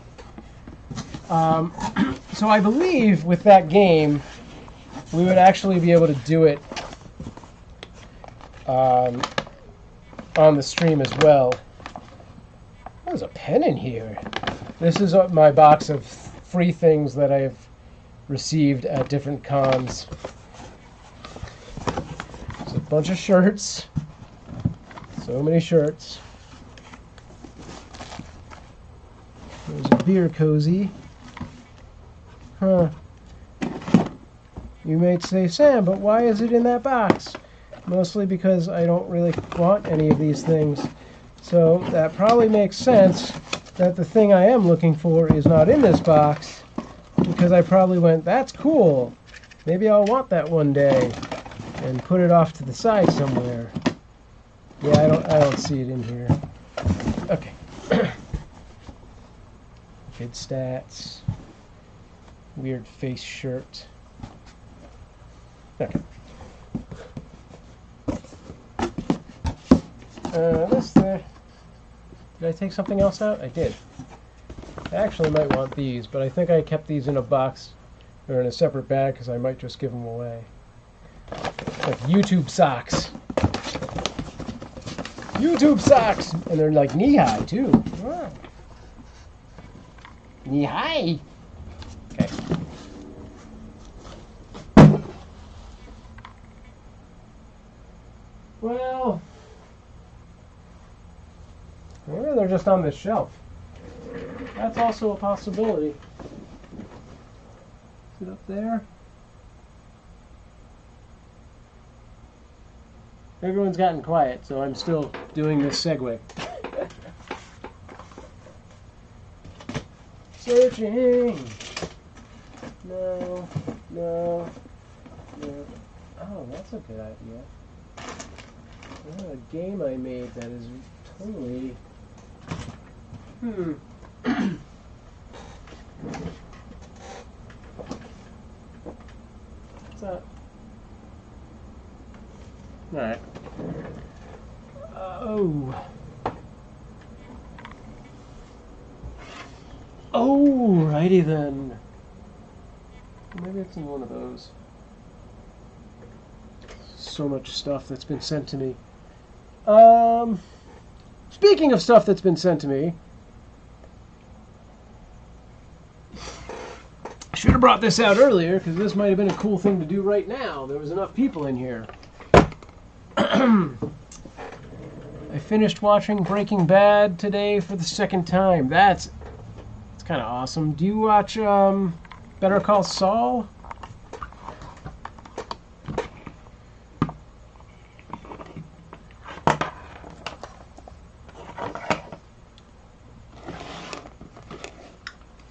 So I believe with that game, we would actually be able to do it on the stream as well. There's a pen in here. This is my box of free things that I've received at different cons. There's a bunch of shirts. So many shirts. There's a beer cozy. Huh. You might say, Sam, but why is it in that box? Mostly because I don't really want any of these things. So that probably makes sense that the thing I am looking for is not in this box, because I probably went, that's cool. Maybe I'll want that one day, and put it off to the side somewhere. Yeah, I don't see it in here. Okay. Good stats. Weird face shirt. Okay. This there. Did I take something else out? I did. I actually might want these, but I think I kept these in a box or in a separate bag because I might just give them away. Like YouTube socks. YouTube socks! And they're like knee-high, too. Wow. Knee-high! Okay. Well, maybe they're just on this shelf. That's also a possibility. Is it up there? Everyone's gotten quiet, so I'm still doing this segue. Searching! No, no, no. Oh, that's a good idea. There's a game I made that is totally... What's that? Alright. Oh. Oh, righty then. Maybe it's in one of those. So much stuff that's been sent to me. Speaking of stuff that's been sent to me, I should have brought this out earlier because this might have been a cool thing to do right now. There was enough people in here. I finished watching Breaking Bad today for the second time. That's kind of awesome. Do you watch Better Call Saul?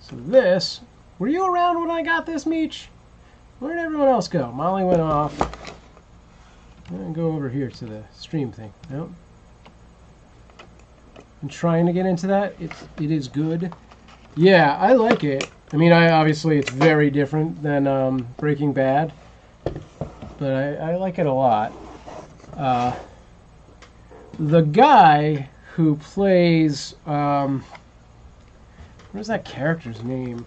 So this, were you around when I got this, Meech? Where did everyone else go? Molly went off. I'm going to go over here to the stream thing. Nope. I'm trying to get into that. It is good. Yeah, I like it. I mean, obviously it's very different than Breaking Bad, but I like it a lot. The guy who plays what is that character's name?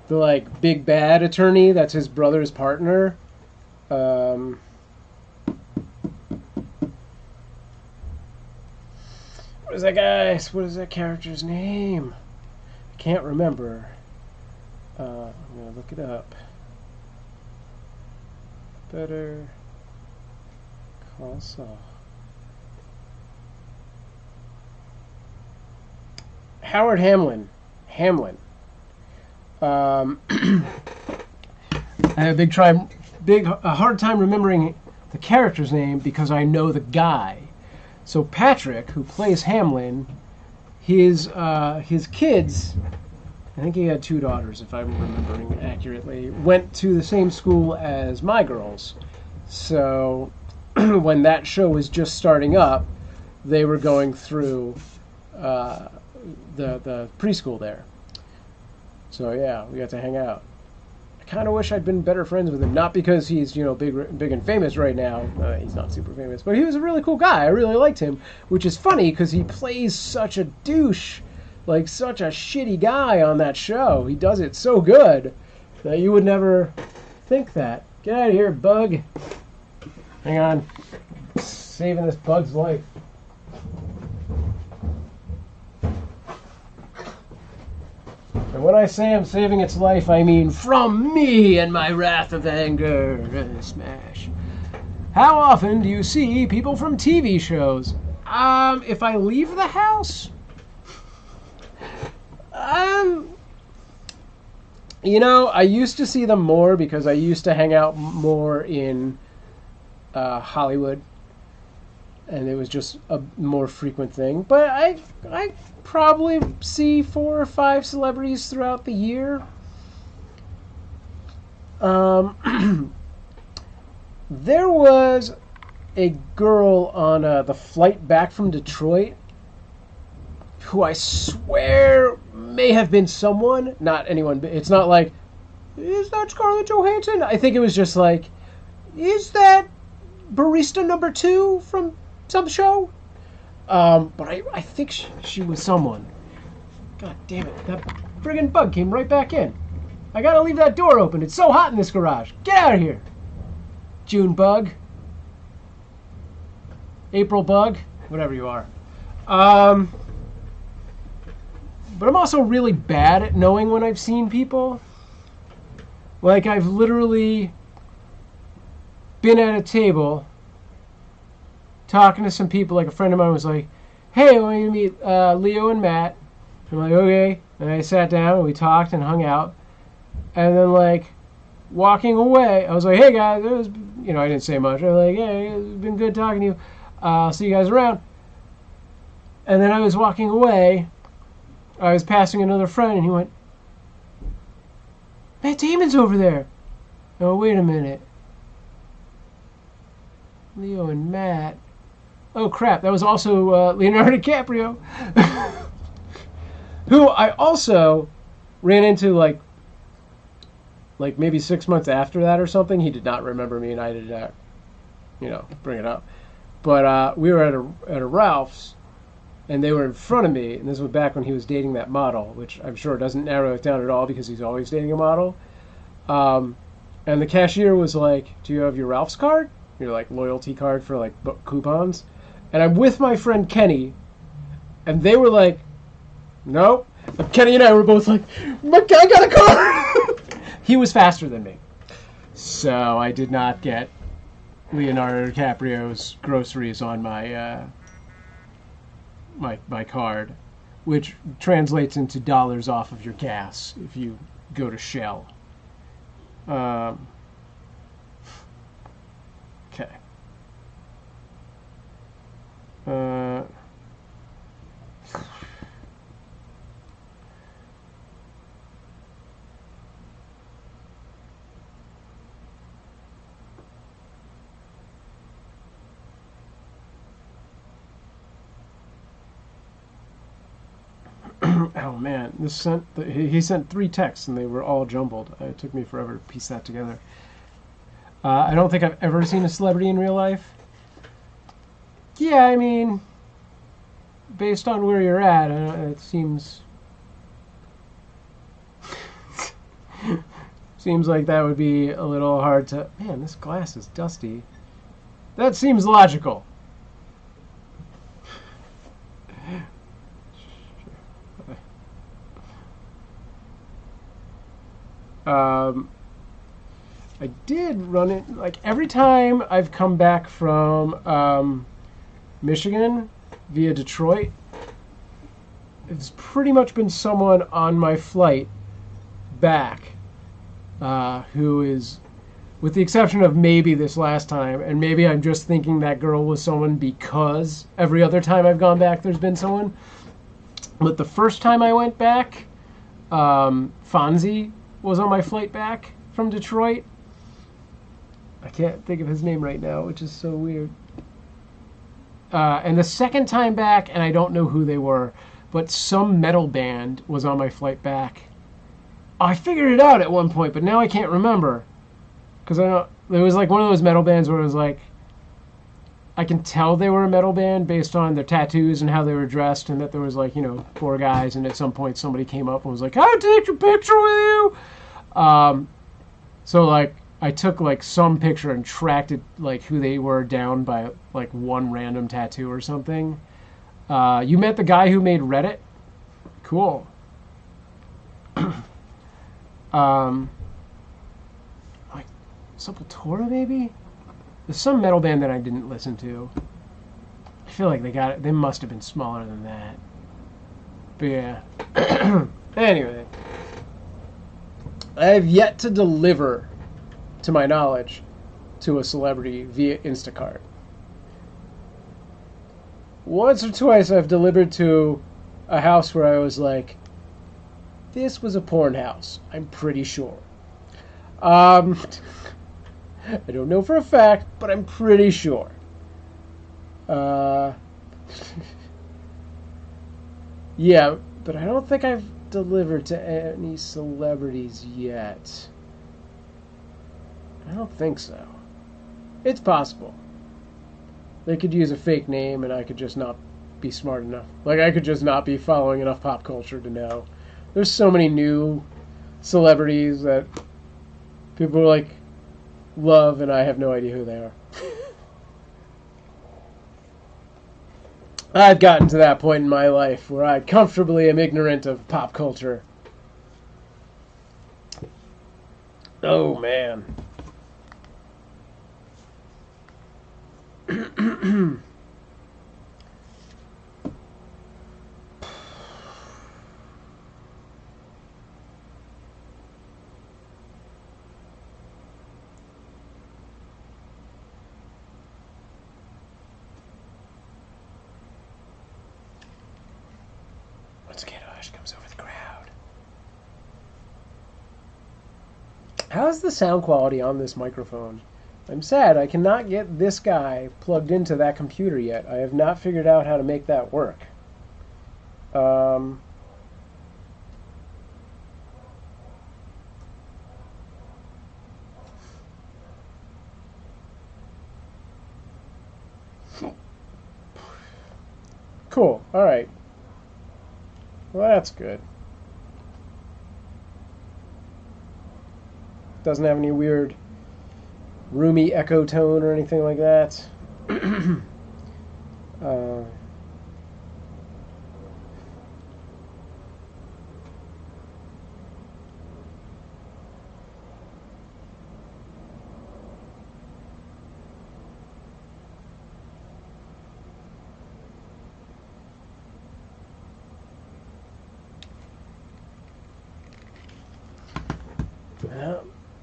The like big bad attorney that's his brother's partner. What is that guy? What is that character's name? I can't remember. I'm gonna look it up. Better Call Saul. Howard Hamlin. I have a hard time remembering the character's name because I know the guy. So Patrick, who plays Hamlin, his kids, I think he had 2 daughters, if I'm remembering accurately, went to the same school as my girls. So when that show was just starting up, they were going through the preschool there. So yeah, we got to hang out. I kind of wish I'd been better friends with him, not because he's big and famous right now. He's not super famous, but he was a really cool guy. I really liked him, which is funny because he plays such a douche, like such a shitty guy on that show. He does it so good that you would never think that. Get out of here, bug. Hang on, saving this bug's life. And when I say I'm saving its life, I mean from me and my wrath of anger. Smash. How often do you see people from TV shows? If I leave the house, I used to see them more because I used to hang out more in Hollywood, and it was just a more frequent thing. But I probably see 4 or 5 celebrities throughout the year. There was a girl on the flight back from Detroit who I swear may have been someone, not anyone. It's not like, is that Scarlett Johansson? I think it was just like, is that barista number 2 from some show? But I think she was someone. God damn it, that friggin' bug came right back in. I gotta leave that door open. It's so hot in this garage. Get out of here. June bug. April bug. Whatever you are. But I'm also really bad at knowing when I've seen people. Like, I've literally been at a table talking to some people. Like, a friend of mine was like, hey, I want you to meet Leo and Matt. I'm like, okay. And I sat down and we talked and hung out. And then, like, walking away, I was like, hey, guys, it was, I didn't say much. I was like, hey, it's been good talking to you. I'll see you guys around. And then I was walking away. I was passing another friend, and he went, Matt Damon's over there. Oh, wait a minute. Leo and Matt. Oh, crap. That was also Leonardo DiCaprio. Who I also ran into, like maybe 6 months after that or something. He did not remember me, and I did not, bring it up. But we were at a Ralph's, and they were in front of me, and this was back when he was dating that model, which I'm sure doesn't narrow it down at all because he's always dating a model. And the cashier was like, do you have your Ralph's card? Your, like, loyalty card for, like, coupons? And I'm with my friend Kenny, and they were like, nope. And Kenny and I were both like, my guy got a card! He was faster than me. So I did not get Leonardo DiCaprio's groceries on my my card, which translates into dollars off of your gas if you go to Shell. Okay. Oh man, he sent 3 texts and they were all jumbled. It took me forever to piece that together. I don't think I've ever seen a celebrity in real life. Yeah, I mean, based on where you're at, it seems seems like that would be a little hard to. Man, this glass is dusty. That seems logical. I did run it, like, every time I've come back from Michigan via Detroit, it's pretty much been someone on my flight back who is, with the exception of maybe this last time, and maybe I'm just thinking that girl was someone because every other time I've gone back there's been someone. But the first time I went back, Fonzie was on my flight back from Detroit. I can't think of his name right now, which is so weird. And the second time back, and I don't know who they were, but some metal band was on my flight back. I figured it out at one point, but now I can't remember. Because it was like one of those metal bands where it was like, I can tell they were a metal band based on their tattoos and how they were dressed, and that there was like, 4 guys, and at some point somebody came up and was like, "I'll take a picture with you." So like I took like some picture and tracked it, like who they were, down by like one random tattoo or something. You met the guy who made Reddit? Cool. Like Sepultura maybe? There's some metal band that I didn't listen to. I feel like they must have been smaller than that. But yeah. Anyway. I have yet to deliver, to my knowledge, to a celebrity via Instacart. Once or twice I've delivered to a house where I was like, this was a porn house, I'm pretty sure. I don't know for a fact, but I'm pretty sure. Yeah, but I don't think I've delivered to any celebrities yet. I don't think so. It's possible. They could use a fake name and I could just not be smart enough. Like, I could just not be following enough pop culture to know. There's so many new celebrities that people like love and I have no idea who they are. I've gotten to that point in my life where I comfortably am ignorant of pop culture. Oh, man. Once again, a hush comes over the crowd. How's the sound quality on this microphone? I'm sad I cannot get this guy plugged into that computer yet. I have not figured out how to make that work. Cool. All right. Well, that's good. Doesn't have any weird roomy echo tone or anything like that.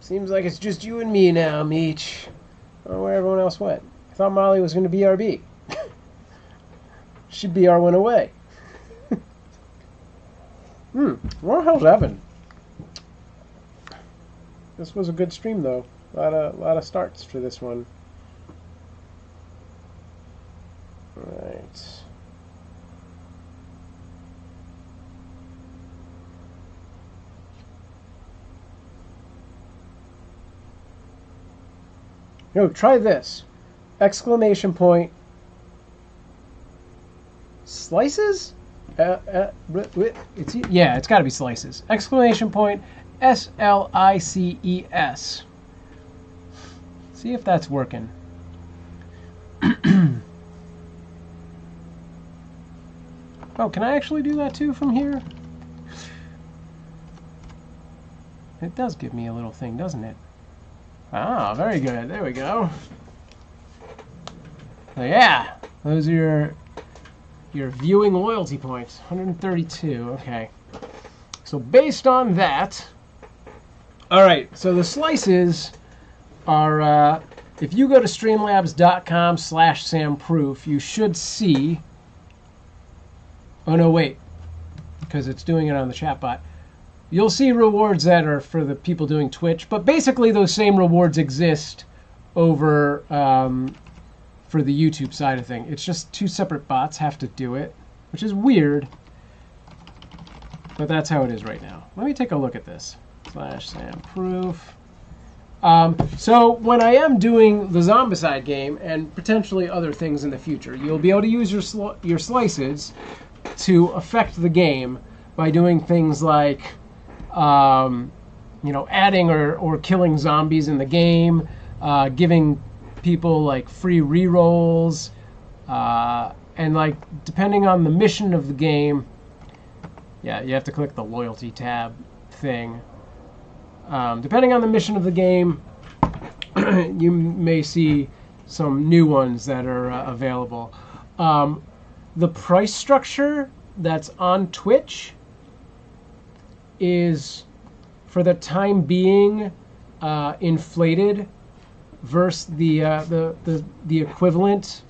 Seems like it's just you and me now, Meech. Oh, where everyone else went. I thought Molly was going to BRB. She BR went away. Where the hell's Evan? This was a good stream, though. A lot of starts for this one. Right. No, try this. Exclamation point. Slices? It's got to be slices. Exclamation point. SLICES. See if that's working. Oh, can I actually do that too from here? It does give me a little thing, doesn't it? Ah, very good. There we go. So yeah, those are your viewing loyalty points. 132. Okay. So based on that, all right. So the slices are if you go to streamlabs.com/SamProof, you should see. Oh no, wait, because it's doing it on the chat bot. You'll see rewards that are for the people doing Twitch, but basically those same rewards exist over for the YouTube side of thing. It's just two separate bots have to do it, which is weird, but that's how it is right now. Let me take a look at this. /SamProof. So when I am doing the Zombicide game and potentially other things in the future, you'll be able to use your slices to affect the game by doing things like adding or killing zombies in the game, giving people like free rerolls, and like depending on the mission of the game, yeah, you have to click the loyalty tab thing. Depending on the mission of the game, you may see some new ones that are available. The price structure that's on Twitch is, for the time being, inflated versus the equivalent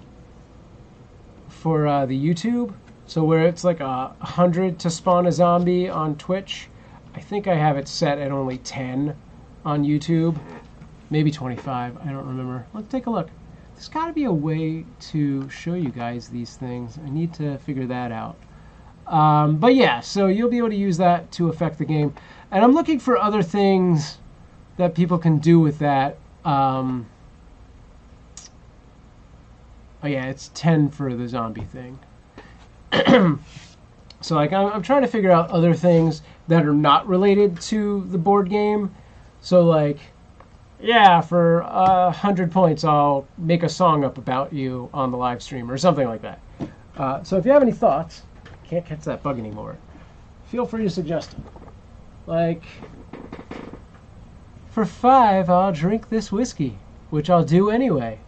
for the YouTube. So where it's like 100 to spawn a zombie on Twitch, I think I have it set at only 10 on YouTube, maybe 25. I don't remember. Let's take a look. There's got to be a way to show you guys these things. I need to figure that out. But yeah, so you'll be able to use that to affect the game. And I'm looking for other things that people can do with that. Oh yeah, it's 10 for the zombie thing. So like I'm trying to figure out other things that are not related to the board game. So like, yeah, for 100 points, I'll make a song up about you on the live stream or something like that. So if you have any thoughts, can't catch that bug anymore, feel free to suggest them. Like, for 5, I'll drink this whiskey, which I'll do anyway.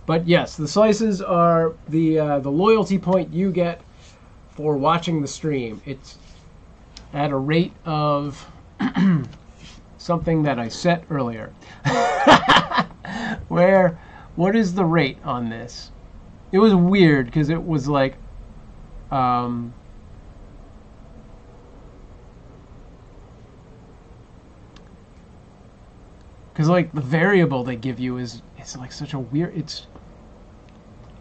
But yes, the slices are the loyalty point you get for watching the stream. It's at a rate of something that I set earlier. What is the rate on this? It was weird because it was like because like the variable they give you is, it's like such a weird, it's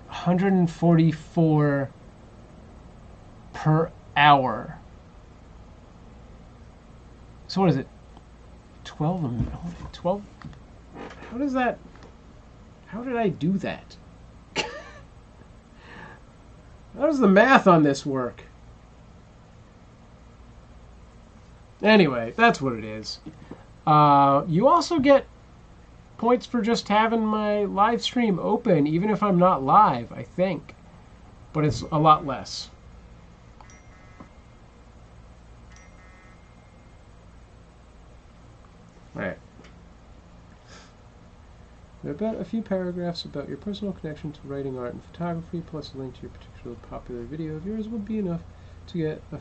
144 per hour. So what is it? 12 a minute? 12? How does that? How did I do that? How does the math on this work? Anyway, that's what it is. You also get points for just having my live stream open, even if I'm not live, I think. But it's a lot less. Alright. There are about a few paragraphs about your personal connection to writing, art, and photography, plus a link to your particular popular video of yours would be enough to get a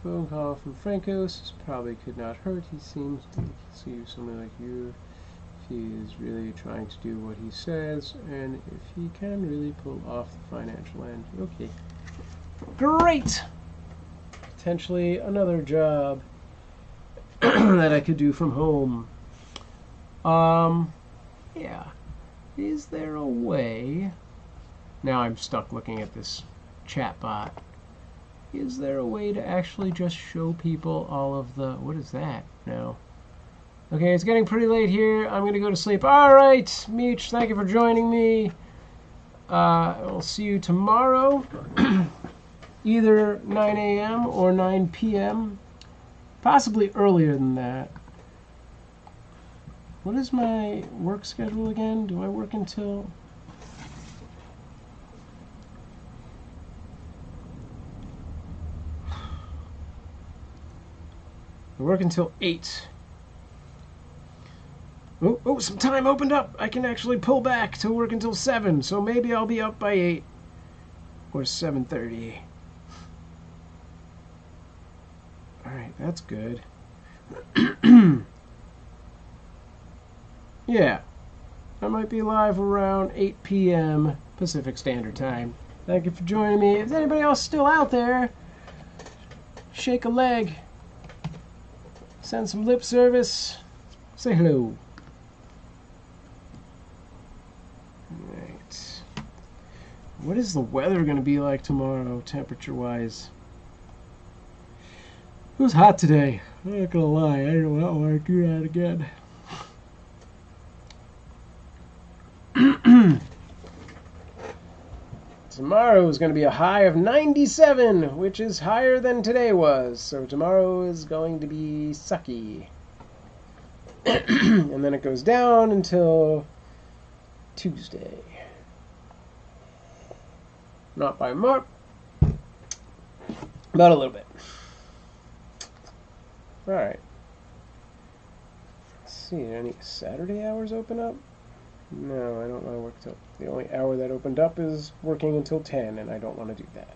Phone call from Francos probably could not hurt. He seems to see someone like you. If he is really trying to do what he says, and if he can really pull off the financial end. Okay. Great! Potentially another job that I could do from home. Yeah. Is there a way... Now I'm stuck looking at this chat bot. Is there a way to actually just show people all of the... What is that? No. Okay, it's getting pretty late here. I'm going to go to sleep. All right, Meech, thank you for joining me. I'll see you tomorrow, either 9 a.m. or 9 p.m., possibly earlier than that. What is my work schedule again? Do I work until... I work until 8. Oh, some time opened up. I can actually pull back to work until 7, so maybe I'll be up by 8 or 7:30. All right, that's good. Yeah, I might be live around 8 p.m. Pacific Standard Time. Thank you for joining me. Is anybody else still out there? Shake a leg. Send some lip service. Say hello. Right. What is the weather going to be like tomorrow, temperature-wise? It was hot today. I'm not going to lie. I don't want to do that again. Tomorrow is going to be a high of 97, which is higher than today was. So tomorrow is going to be sucky. And then it goes down until Tuesday. Not by much, but a little bit. All right. Let's see, any Saturday hours open up? No, I don't want to work till... The only hour that opened up is working until 10, and I don't want to do that.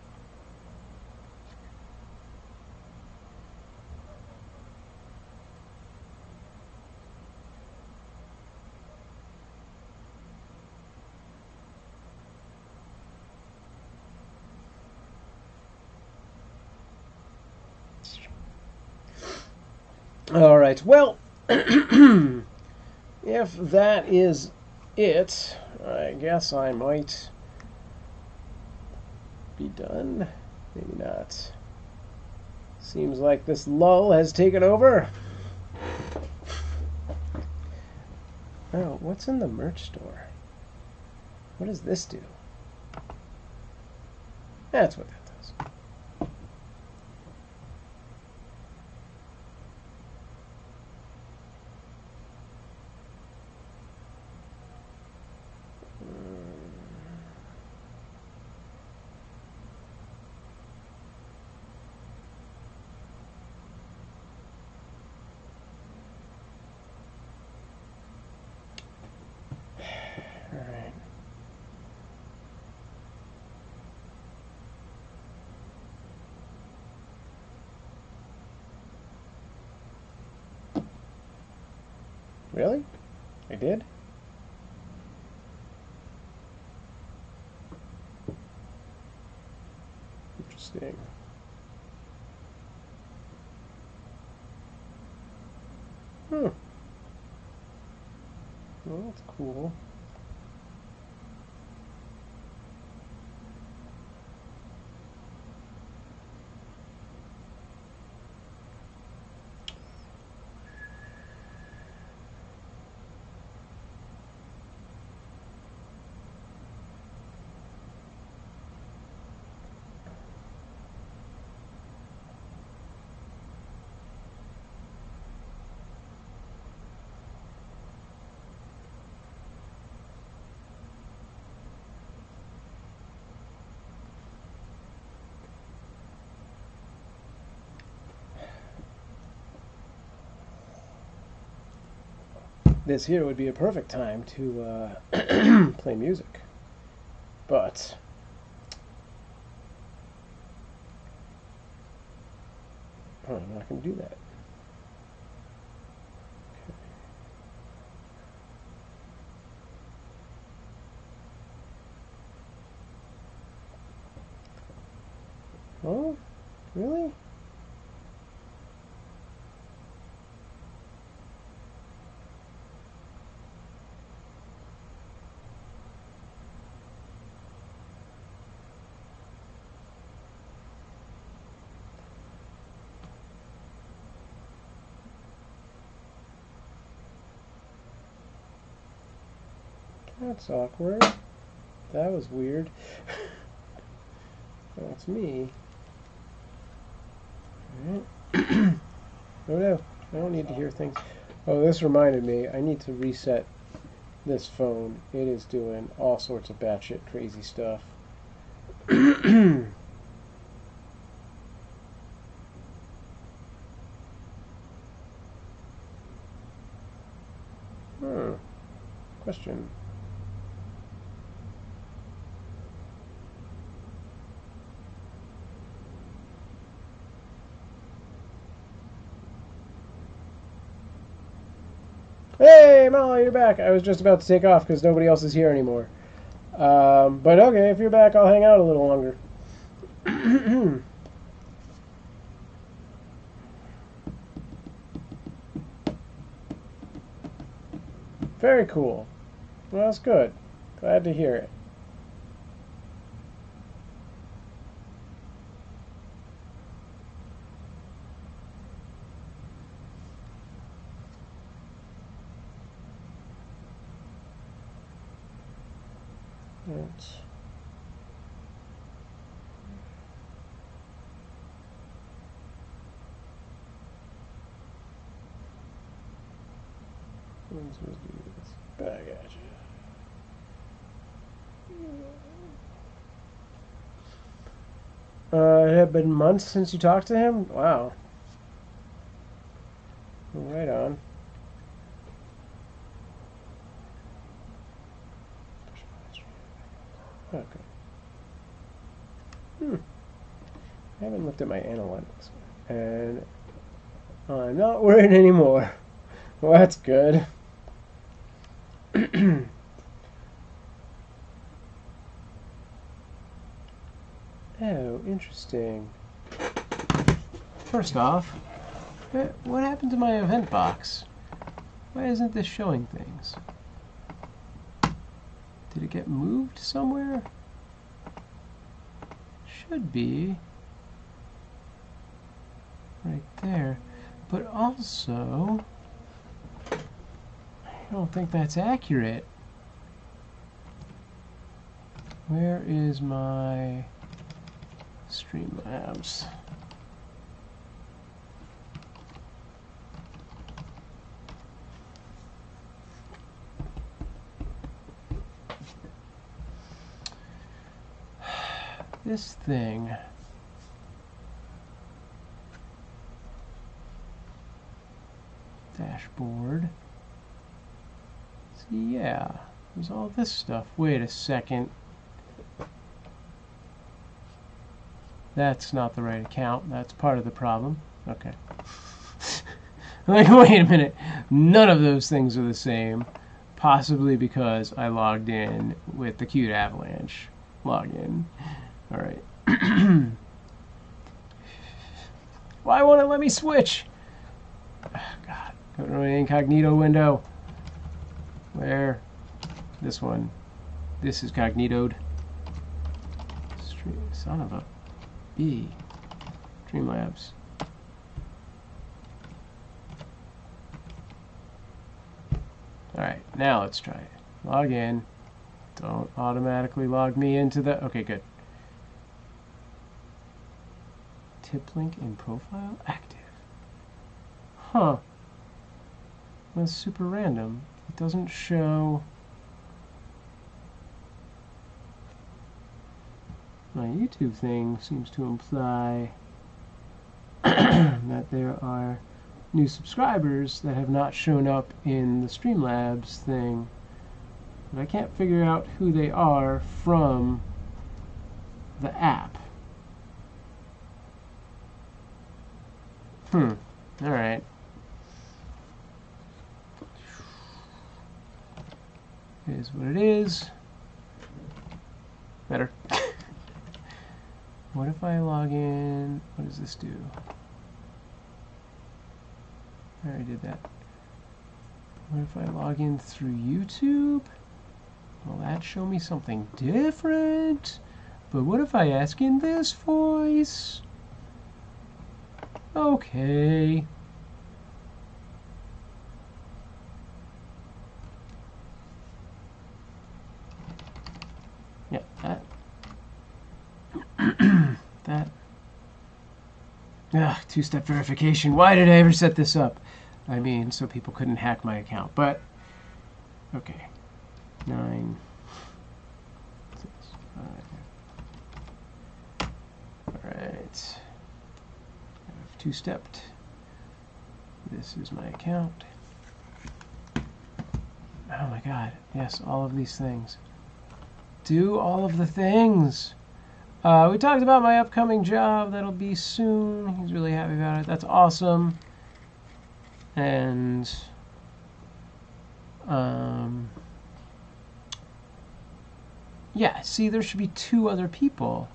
All right, well, if that is it, I guess I might be done. Maybe not. Seems like this lull has taken over. Oh, what's in the merch store? What does this do? That's what that does. Really? I did? Interesting. Well, that's cool. This here would be a perfect time to play music, but Oh, I'm not going to do that. Oh, really? That's awkward. That was weird. That's me. Alright. Oh no, I don't need to hear things. Oh, this reminded me, I need to reset this phone. It is doing all sorts of batshit crazy stuff. Question. Hey, Molly, you're back. I was just about to take off because nobody else is here anymore. But okay, if you're back, I'll hang out a little longer. Very cool. Well, that's good. Glad to hear it. Let's do this. I got you. It had been months since you talked to him? Wow. Right on. Okay. I haven't looked at my analytics. And I'm not worried anymore. Well, that's good. Oh, interesting. First off, what happened to my event box? Why isn't this showing things? Did it get moved somewhere? Should be right there. But also, I don't think that's accurate. Where is my Streamlabs? This thing. Dashboard. See, yeah, there's all this stuff. Wait a second. That's not the right account. That's part of the problem. Okay. Like, wait a minute. None of those things are the same. Possibly because I logged in with the Qt Avalanche login. Alright. Why won't it let me switch? Oh, God. Go to my incognito window. Where? This one. This is cognitoed. Son of a B. Streamlabs. Alright, now let's try it. Log in. Don't automatically log me into the... Okay, good. Tip link in profile? Active. Huh. That's super random. It doesn't show... My YouTube thing seems to imply that there are new subscribers that have not shown up in the Streamlabs thing. But I can't figure out who they are from the app. Alright. It is what it is. Better. What if I log in? What does this do? I already did that. What if I log in through YouTube? Will that show me something different? But what if I ask in this voice? Okay. Yeah, that. That. Ugh, two-step verification. Why did I ever set this up? I mean, so people couldn't hack my account. But, okay. 9, 6, 5. Alright. I've two-stepped. This is my account. Oh my god. Yes, all of these things. Do all of the things. We talked about my upcoming job. That'll be soon. He's really happy about it. That's awesome. And yeah, see, there should be 2 other people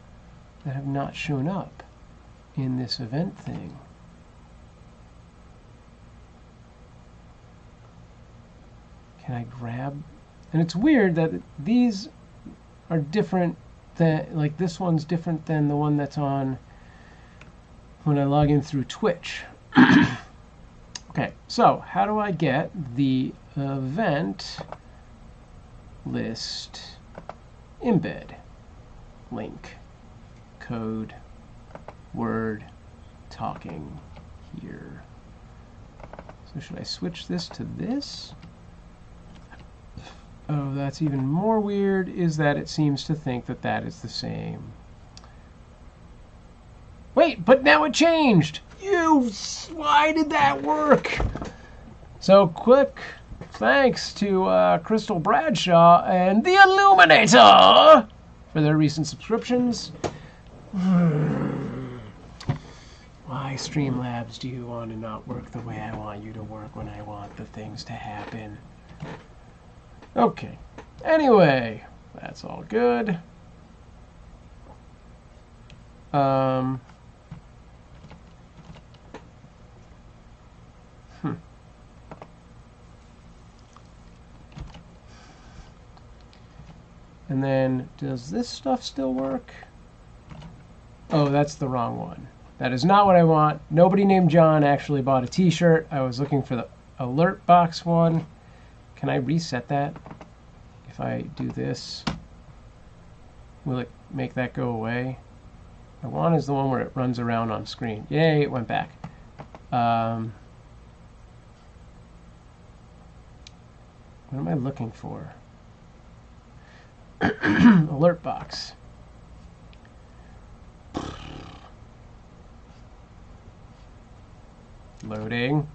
that have not shown up in this event thing. Can I grab? And it's weird that these are different. That, like, this one's different than the one that's on when I log in through Twitch. Okay, so how do I get the event list embed? Link, code, word, talking here. So should I switch this to this? Oh, that's even more weird, is that it seems to think that that is the same. Wait, but now it changed! Why did that work? So quick thanks to Crystal Bradshaw and the Illuminator for their recent subscriptions. Why, Streamlabs, do you want to not work the way I want you to work when I want the things to happen? Okay. Anyway, that's all good. And then, does this stuff still work? Oh, that's the wrong one. That is not what I want. Nobody named John actually bought a t-shirt. I was looking for the alert box one. Can I reset that? If I do this, will it make that go away? I want is the one where it runs around on screen. Yay, it went back. What am I looking for? Alert box. Loading.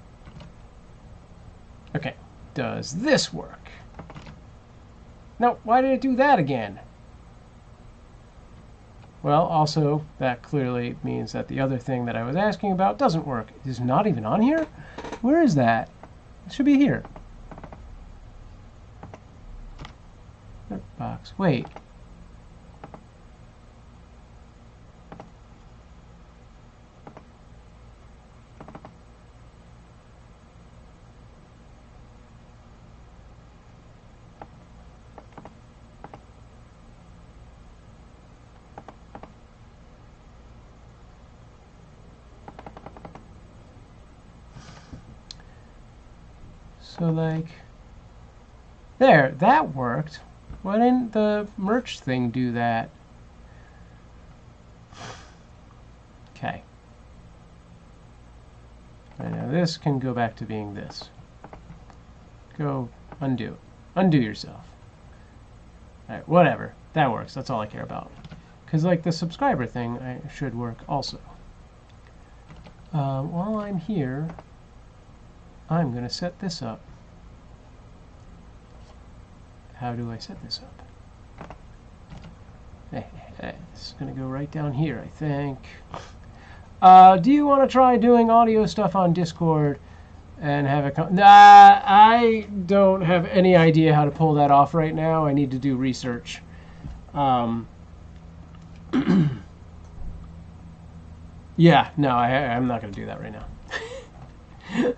Okay. Does this work? No, why did it do that again? Well, also, that clearly means that the other thing that I was asking about doesn't work. It is not even on here? Where is that? It should be here. Box. Wait. So, like, there, that worked. Why didn't the merch thing do that? Okay. Right, now this can go back to being this. Go undo. Undo yourself. Alright, whatever. That works. That's all I care about. Because, like, the subscriber thing should work also. While I'm here, I'm going to set this up. How do I set this up? Hey, it's going to go right down here, I think. Do you want to try doing audio stuff on Discord and have a... I don't have any idea how to pull that off right now. I need to do research. Yeah, no, I'm not going to do that right now.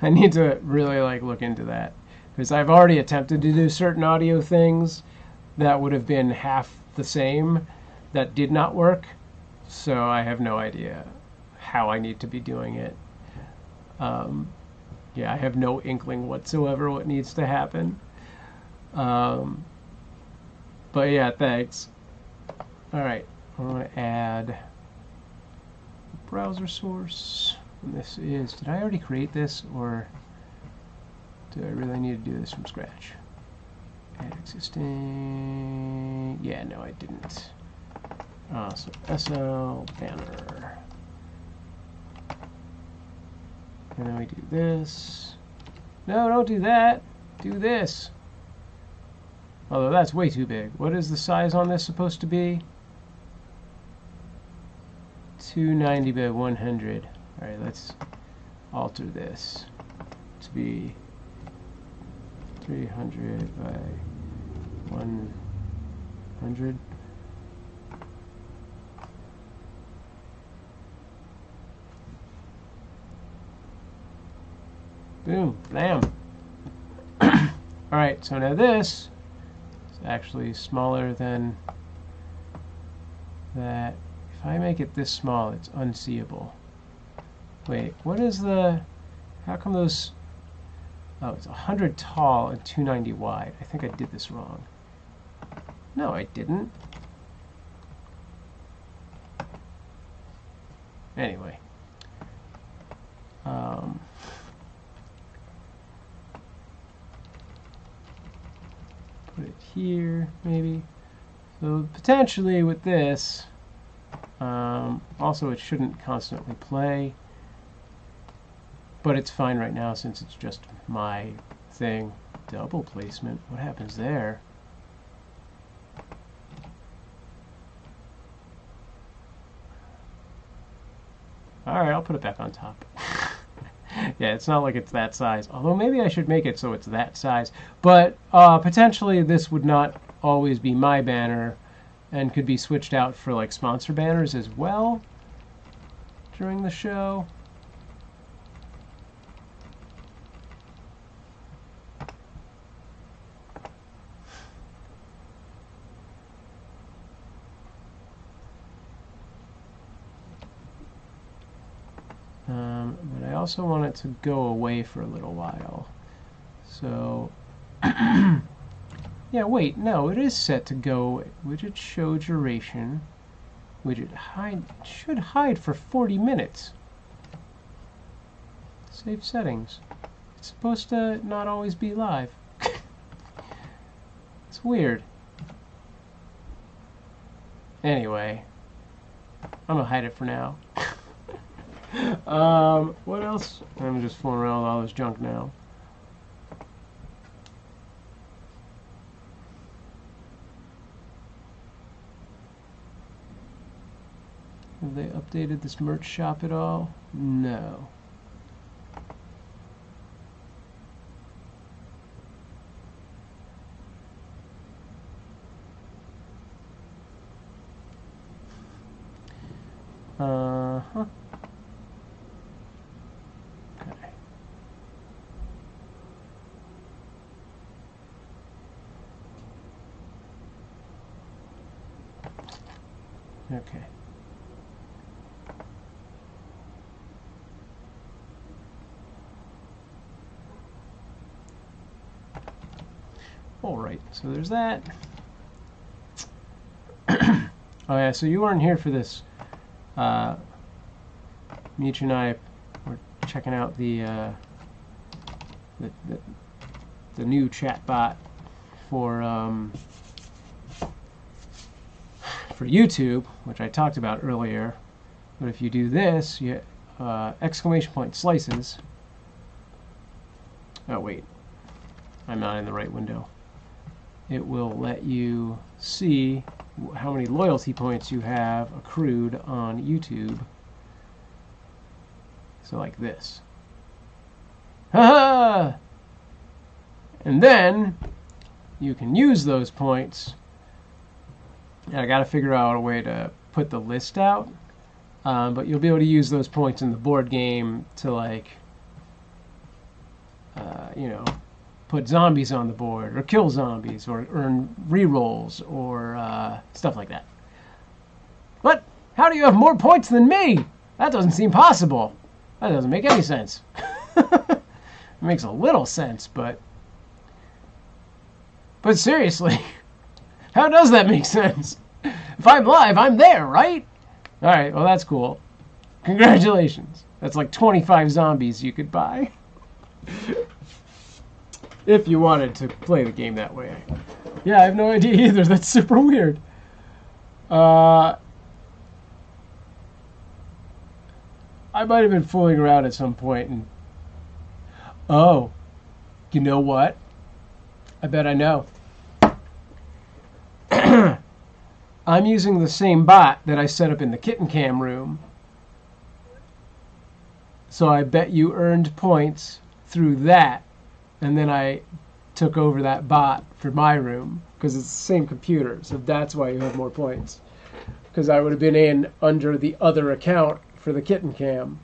I need to really look into that, because I've already attempted to do certain audio things that would have been half the same that did not work, so I have no idea how I need to be doing it. Yeah, I have no inkling whatsoever what needs to happen. But yeah, thanks. Alright, I want to add browser source. And this is, did I already create this, or do I really need to do this from scratch? Add existing. Yeah, no, I didn't. So SL banner. And then we do this. No, don't do that. Do this. Although that's way too big. What is the size on this supposed to be? 290 by 100. Alright, let's alter this to be 300 by 100. Boom, bam. Alright, so now this is actually smaller than that. If I make it this small, it's unseeable. Wait, what is the... How come those... Oh, it's 100 tall and 290 wide. I think I did this wrong. No, I didn't. Anyway. Put it here, maybe. So potentially with this... also, it shouldn't constantly play. But it's fine right now since it's just my thing. Double placement. What happens there? Alright, I'll put it back on top. Yeah, it's not like it's that size. Although maybe I should make it so it's that size. But potentially this would not always be my banner and could be switched out for like sponsor banners as well during the show. But I also want it to go away for a little while. So, yeah, wait, no, it is set to go. Widget show duration. Widget hide should hide for 40 minutes. Save settings. It's supposed to not always be live. It's weird. Anyway, I'm gonna hide it for now. What else? I'm just fooling around with all this junk now. Have they updated this merch shop at all? No. Uh-huh. Okay. Okay. All right, so there's that. Oh yeah, so you weren't here for this. Meech and I were checking out the new chat bot for YouTube, which I talked about earlier. But if you do this, you exclamation point slices. Oh wait, I'm not in the right window. It will let you see how many loyalty points you have accrued on YouTube. So like this. Ha! And then you can use those points. And I got to figure out a way to put the list out. But you'll be able to use those points in the board game to, like, you know, put zombies on the board, or kill zombies, or earn rerolls, or stuff like that. But how do you have more points than me? That doesn't seem possible. That doesn't make any sense. It makes a little sense, but seriously, how does that make sense? If I'm live, I'm there, right? All right, well, that's cool. Congratulations. That's like 25 zombies you could buy. If you wanted to play the game that way. Yeah, I have no idea either. That's super weird. I might have been fooling around at some point and... Oh, you know what? I bet I know. I'm using the same bot that I set up in the kitten cam room. So I bet you earned points through that. And then I took over that bot for my room. Because it's the same computer. So that's why you have more points. Because I would have been in under the other account for the kitten cam.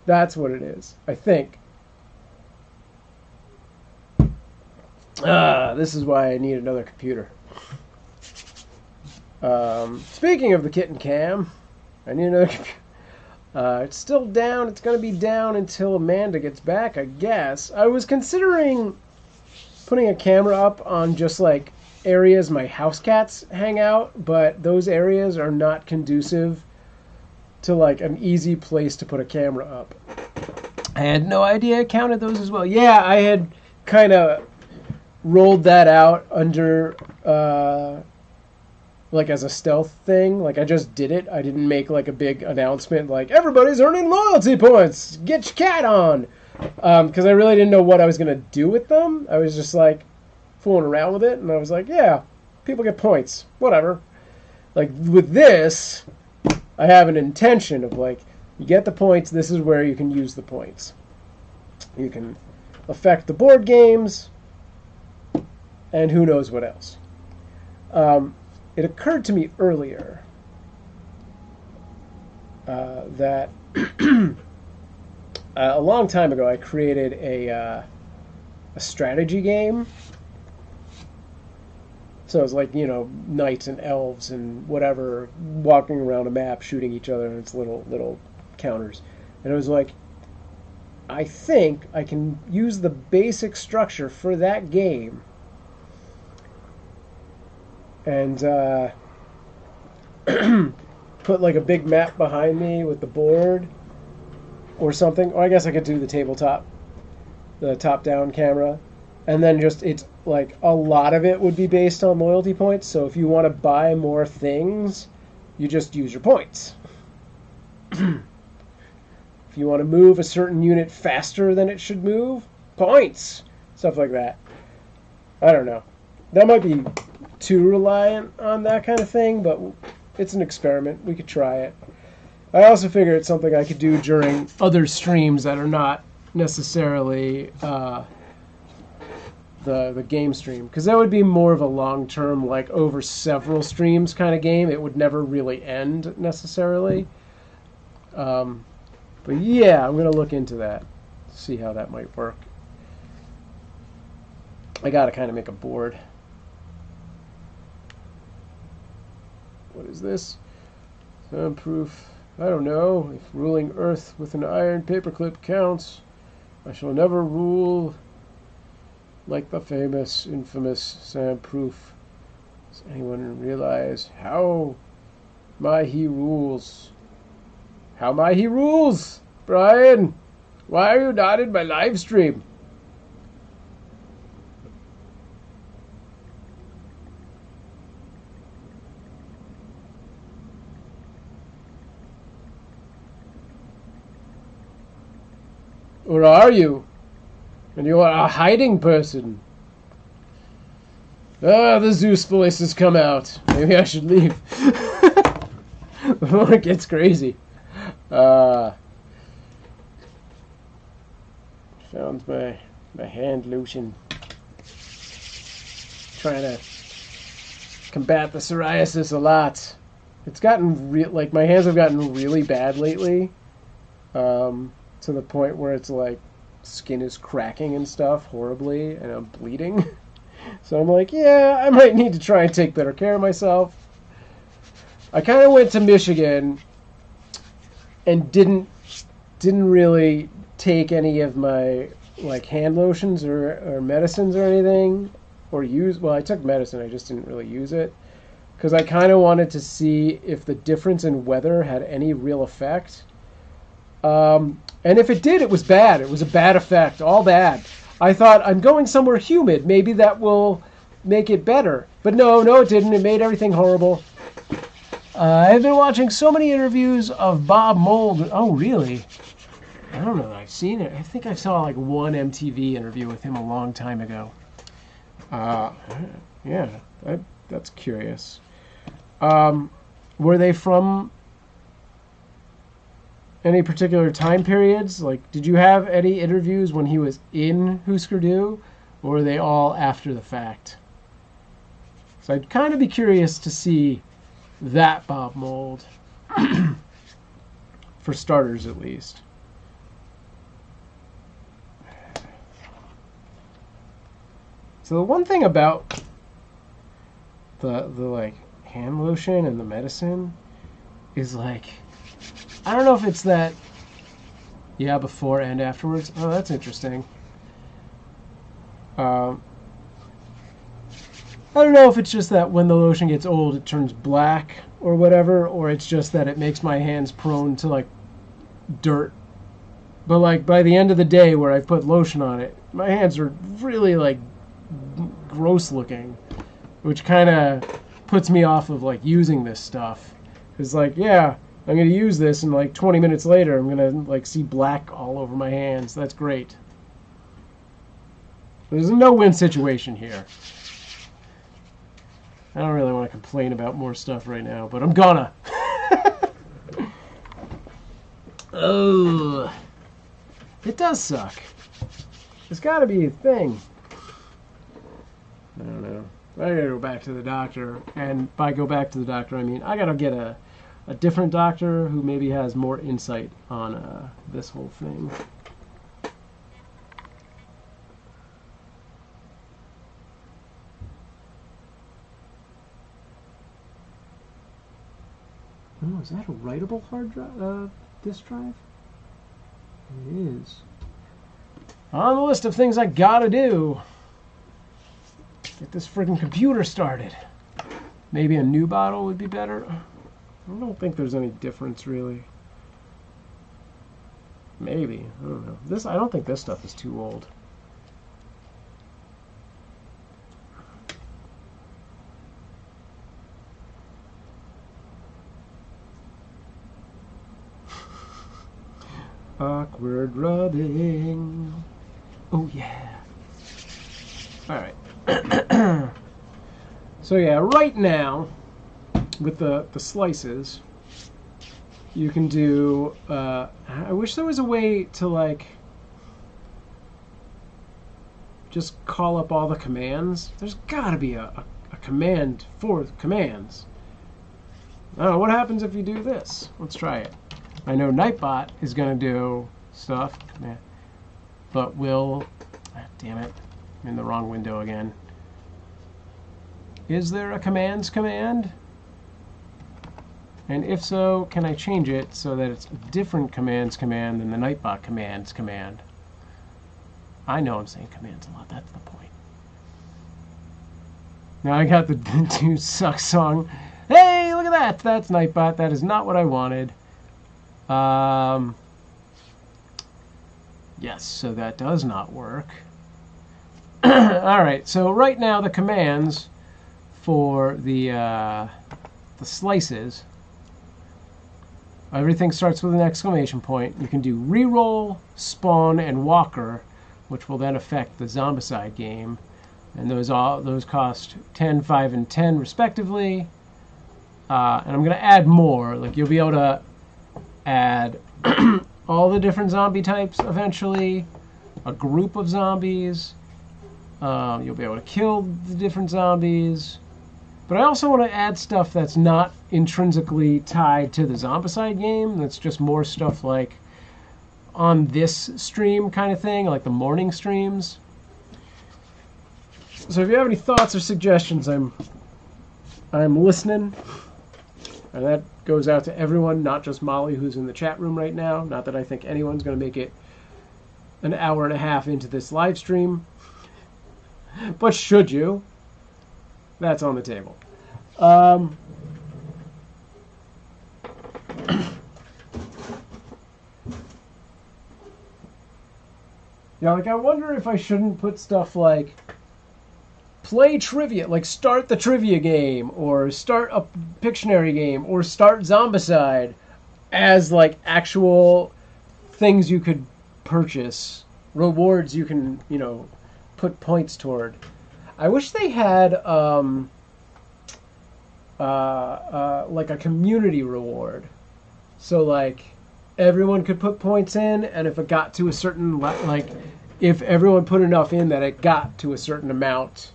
That's what it is, I think. This is why I need another computer. Speaking of the kitten cam, I need another computer. It's still down. It's going to be down until Amanda gets back, I guess. I was considering putting a camera up on just like areas my house cats hang out, but those areas are not conducive to like an easy place to put a camera up. I had no idea I counted those as well. Yeah, I had kind of rolled that out under like as a stealth thing. Like I just did it. I didn't make like a big announcement like everybody's earning loyalty points, get your cat on, because I really didn't know what I was gonna do with them. I was just like fooling around with it, and I was like, yeah, people get points, whatever. Like with this, I have an intention of like, you get the points, this is where you can use the points. You can affect the board games, and who knows what else. It occurred to me earlier that a long time ago I created a strategy game. So it's like, you know, knights and elves and whatever, walking around a map, shooting each other, and it's little counters. And it was like, I think I can use the basic structure for that game and put like a big map behind me with the board or something. Or I guess I could do the tabletop, the top-down camera. And then just, it's like a lot of it would be based on loyalty points. So if you want to buy more things, you just use your points. If you want to move a certain unit faster than it should move, points. Stuff like that. I don't know. That might be too reliant on that kind of thing, but it's an experiment. We could try it. I also figure it's something I could do during other streams that are not necessarily the game stream, because that would be more of a long-term, like over several streams kind of game. It would never really end necessarily. But yeah, I'm going to look into that, see how that might work. I got to kind of make a board. What is this? SamProof. I don't know if ruling Earth with an iron paperclip counts. I shall never rule like the famous, infamous SamProof. Does anyone realize how he rules? How he rules? Brian, why are you not in my live stream? Or are you? And you are a hiding person. Ah, the Zeus voice has come out. Maybe I should leave before it gets crazy. Found my hand lotion. Trying to combat the psoriasis a lot. It's gotten like my hands have gotten really bad lately, to the point where it's like skin is cracking and stuff horribly, and I'm bleeding. So I'm like, yeah, I might need to try and take better care of myself. I kind of went to Michigan and didn't really take any of my like hand lotions or medicines or anything, or use. Well, I took medicine, I just didn't really use it because I kind of wanted to see if the difference in weather had any real effect. And if it did, it was bad. It was a bad effect, all bad. I thought, I'm going somewhere humid. Maybe that will make it better. But no, it didn't. It made everything horrible. I've been watching so many interviews of Bob Mould. Oh, really? I don't know that I've seen it. I think I saw like one MTV interview with him a long time ago. Yeah, that's curious. Were they from any particular time periods? Like, did you have any interviews when he was in Husker Du, or were they all after the fact? So I'd kind of be curious to see that Bob Mould, for starters at least. So the one thing about the like hand lotion and the medicine is like, I don't know if it's that, yeah, before and afterwards. Oh, that's interesting. I don't know if it's just that when the lotion gets old it turns black or whatever, or it's just that it makes my hands prone to like dirt. But like by the end of the day where I've put lotion on it, my hands are really like gross looking, which kind of puts me off of like using this stuff. It's like, yeah, I'm going to use this, and like 20 minutes later, I'm going to like see black all over my hands. That's great. There's a no-win situation here. I don't really want to complain about more stuff right now, but I'm gonna. Oh, it does suck. There's got to be a thing. I don't know. I gotta go back to the doctor, and by go back to the doctor, I mean I gotta get a different doctor who maybe has more insight on this whole thing. Oh, is that a writable hard drive? Disk drive? It is. On the list of things I gotta do. Get this freaking computer started. Maybe a new bottle would be better. I don't think there's any difference really. Maybe. I don't know. I don't think this stuff is too old. Awkward rubbing. Oh yeah. Alright. So yeah, right now with the slices you can do I wish there was a way to like just call up all the commands. There's gotta be a command for commands. I don't know, what happens if you do this? Let's try it. I know Nightbot is going to do stuff, but will... damn it, I'm in the wrong window again. Is there a commands command? And if so, can I change it so that it's a different commands command than the Nightbot commands command? I know I'm saying commands a lot, that's the point. Now I got the Dude Sucks song. Hey, look at that! That's Nightbot. That is not what I wanted. Yes, so that does not work. Alright, so right now the commands for the slices, everything starts with an exclamation point. You can do reroll, spawn, and walker, which will then affect the zombicide game. And those cost 10, 5, and 10 respectively. And I'm going to add more. Like you'll be able to add all the different zombie types eventually. a group of zombies. You'll be able to kill the different zombies. But I also want to add stuff that's not intrinsically tied to the Zombicide game. That's just more stuff like on this stream kind of thing, like the morning streams. So if you have any thoughts or suggestions, I'm listening. And that goes out to everyone, not just Molly, who's in the chat room right now. Not that I think anyone's going to make it an hour and a half into this live stream. But should you? That's on the table. Yeah, like I wonder if I shouldn't put stuff like play trivia, like start the trivia game, or start a Pictionary game, or start Zombicide as like actual things you could purchase, rewards you can, you know, put points toward. I wish they had like a community reward. So like everyone could put points in, and if it got to a certain, like if everyone put enough in that it got to a certain amount,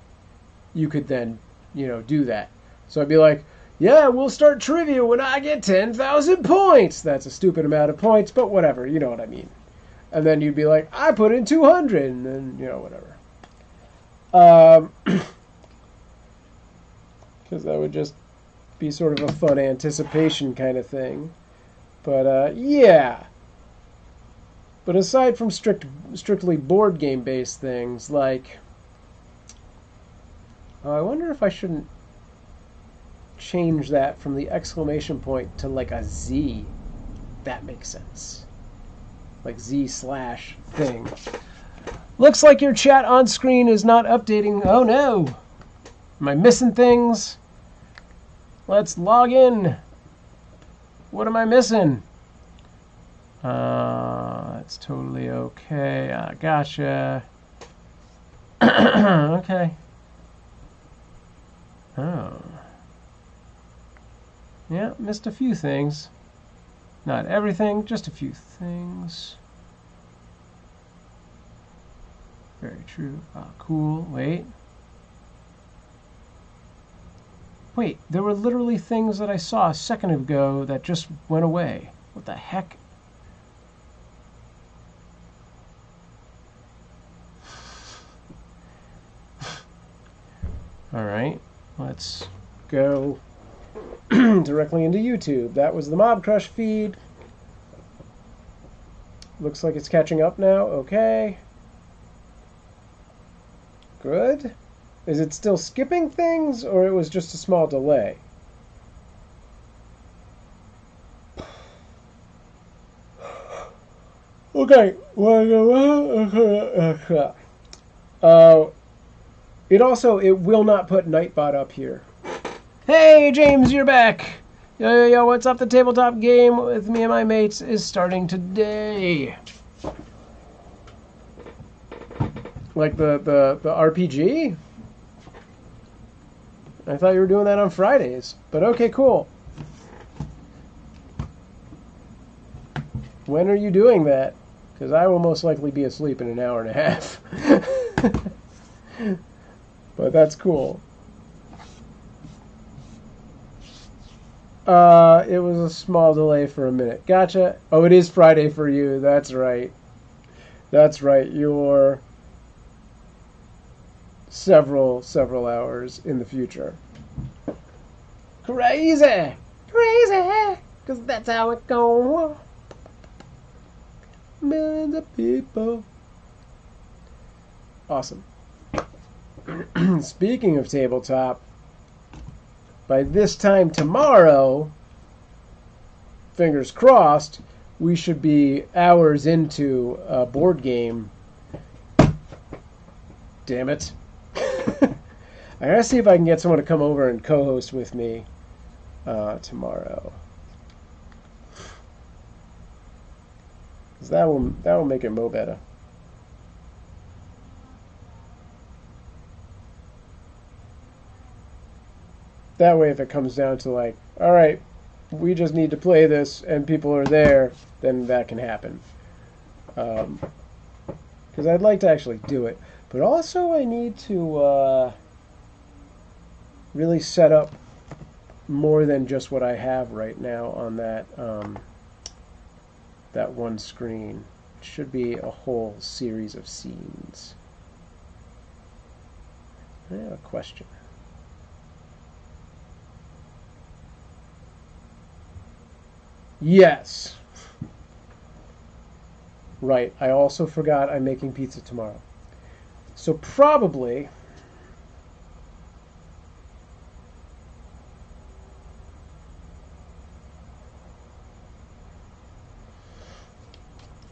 you could then, you know, do that. So I'd be like, yeah, we'll start trivia when I get 10,000 points. That's a stupid amount of points, but whatever, you know what I mean. And then you'd be like, I put in 200, and then, you know, whatever. Because that would just be sort of a fun anticipation kind of thing. But, yeah. But aside from strictly board game based things, like, I wonder if I shouldn't change that from the exclamation point to like a Z. That makes sense. Like Z/thing. Looks like your chat on screen is not updating. Oh no! Am I missing things? Let's log in. What am I missing? That's totally okay. I gotcha. Okay. Oh. Yeah, missed a few things. Not everything, just a few things. Very true. Ah, cool. Wait. Wait, there were literally things that I saw a second ago that just went away. What the heck? All right, let's go directly into YouTube. That was the Mob Crush feed. Looks like it's catching up now. Okay. Good. Is it still skipping things, or it was just a small delay? Okay. It will not put Nightbot up here. Hey, James, you're back. Yo, what's up? The tabletop game with me and my mates is starting today. Like the RPG? I thought you were doing that on Fridays, but okay, cool. When are you doing that? Because I will most likely be asleep in an hour and a half. But that's cool. It was a small delay for a minute. Gotcha. Oh, it is Friday for you. That's right. That's right. You're several hours in the future. Crazy! Crazy! Because that's how it goes. Millions of people. Awesome. Speaking of tabletop, by this time tomorrow, fingers crossed, we should be hours into a board game. Damn it. I gotta see if I can get someone to come over and co-host with me tomorrow. Because that will make it mo better. That way, if it comes down to like, all right, we just need to play this and people are there, then that can happen. because I'd like to actually do it. But also I need to really set up more than just what I have right now on that that one screen. It should be a whole series of scenes. I have a question. Yes. Right, I also forgot I'm making pizza tomorrow. So probably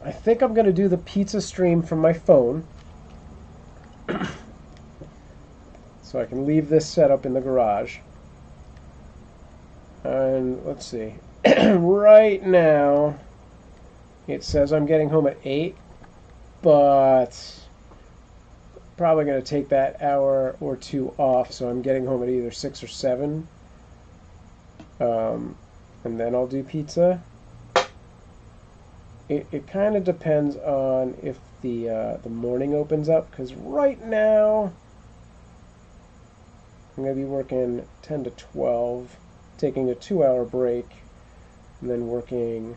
I think I'm going to do the pizza stream from my phone. So I can leave this set up in the garage. And let's see. Right now it says I'm getting home at 8, but probably going to take that hour or two off, so I'm getting home at either 6 or 7. And then I'll do pizza. It kind of depends on if the morning opens up, because right now I'm going to be working 10 to 12, taking a 2-hour break, and then working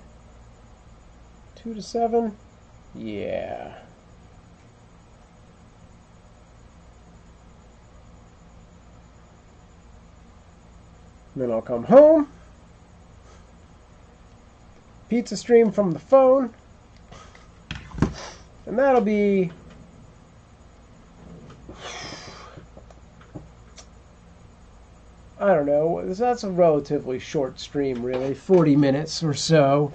2 to 7. Yeah. And then I'll come home, pizza stream from the phone, and that'll be I don't know, that's a relatively short stream, really, 40 minutes or so,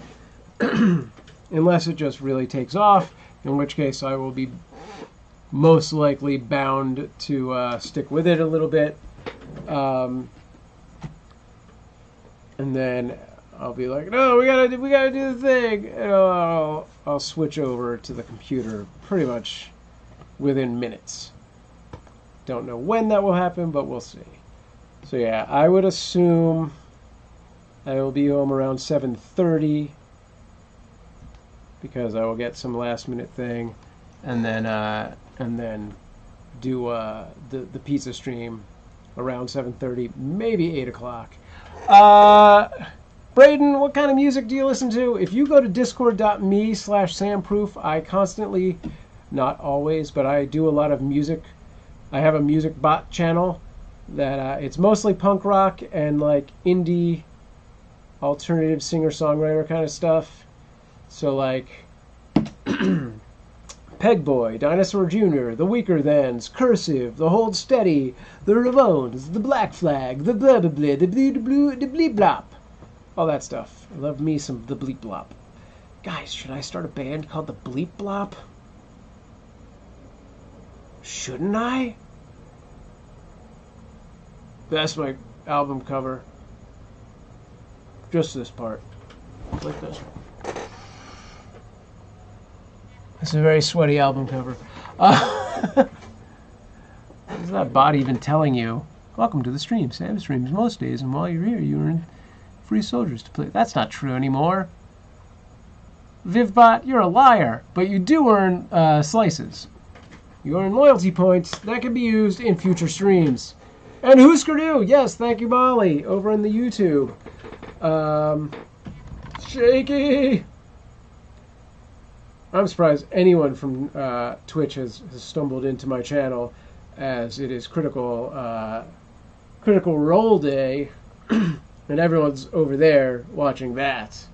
unless it just really takes off, in which case I will be most likely bound to stick with it a little bit, and then I'll be like, no, we gotta do the thing, and I'll switch over to the computer pretty much within minutes. Don't know when that will happen, but we'll see. So yeah, I would assume I will be home around 7:30 because I will get some last minute thing, and then do the pizza stream around 7:30, maybe 8 o'clock. Braden, what kind of music do you listen to? If you go to discord.me/SamProof, I constantly, not always, but I do a lot of music. I have a music bot channel that it's mostly punk rock and like indie alternative singer-songwriter kind of stuff. So like Pegboy, Dinosaur Jr., The Weaker Thans, Cursive, The Hold Steady, The Ramones, The Black Flag, The Blah Blah Blah, The Bleep Blue, The Bleep Blop. All that stuff. I love me some The Bleep Blop. Guys, should I start a band called The Bleep Blop? Shouldn't I? That's my album cover. Just this part. Like this. It's a very sweaty album cover. What is that bot even telling you? Welcome to the stream. Sam streams most days, and while you're here, you earn free soldiers to play. That's not true anymore. Vivbot, you're a liar, but you do earn slices. You earn loyalty points that can be used in future streams. And Husker Du, yes, thank you, Molly, over in the YouTube. Shaky. I'm surprised anyone from Twitch has stumbled into my channel, as it is Critical Role Day, and everyone's over there watching that.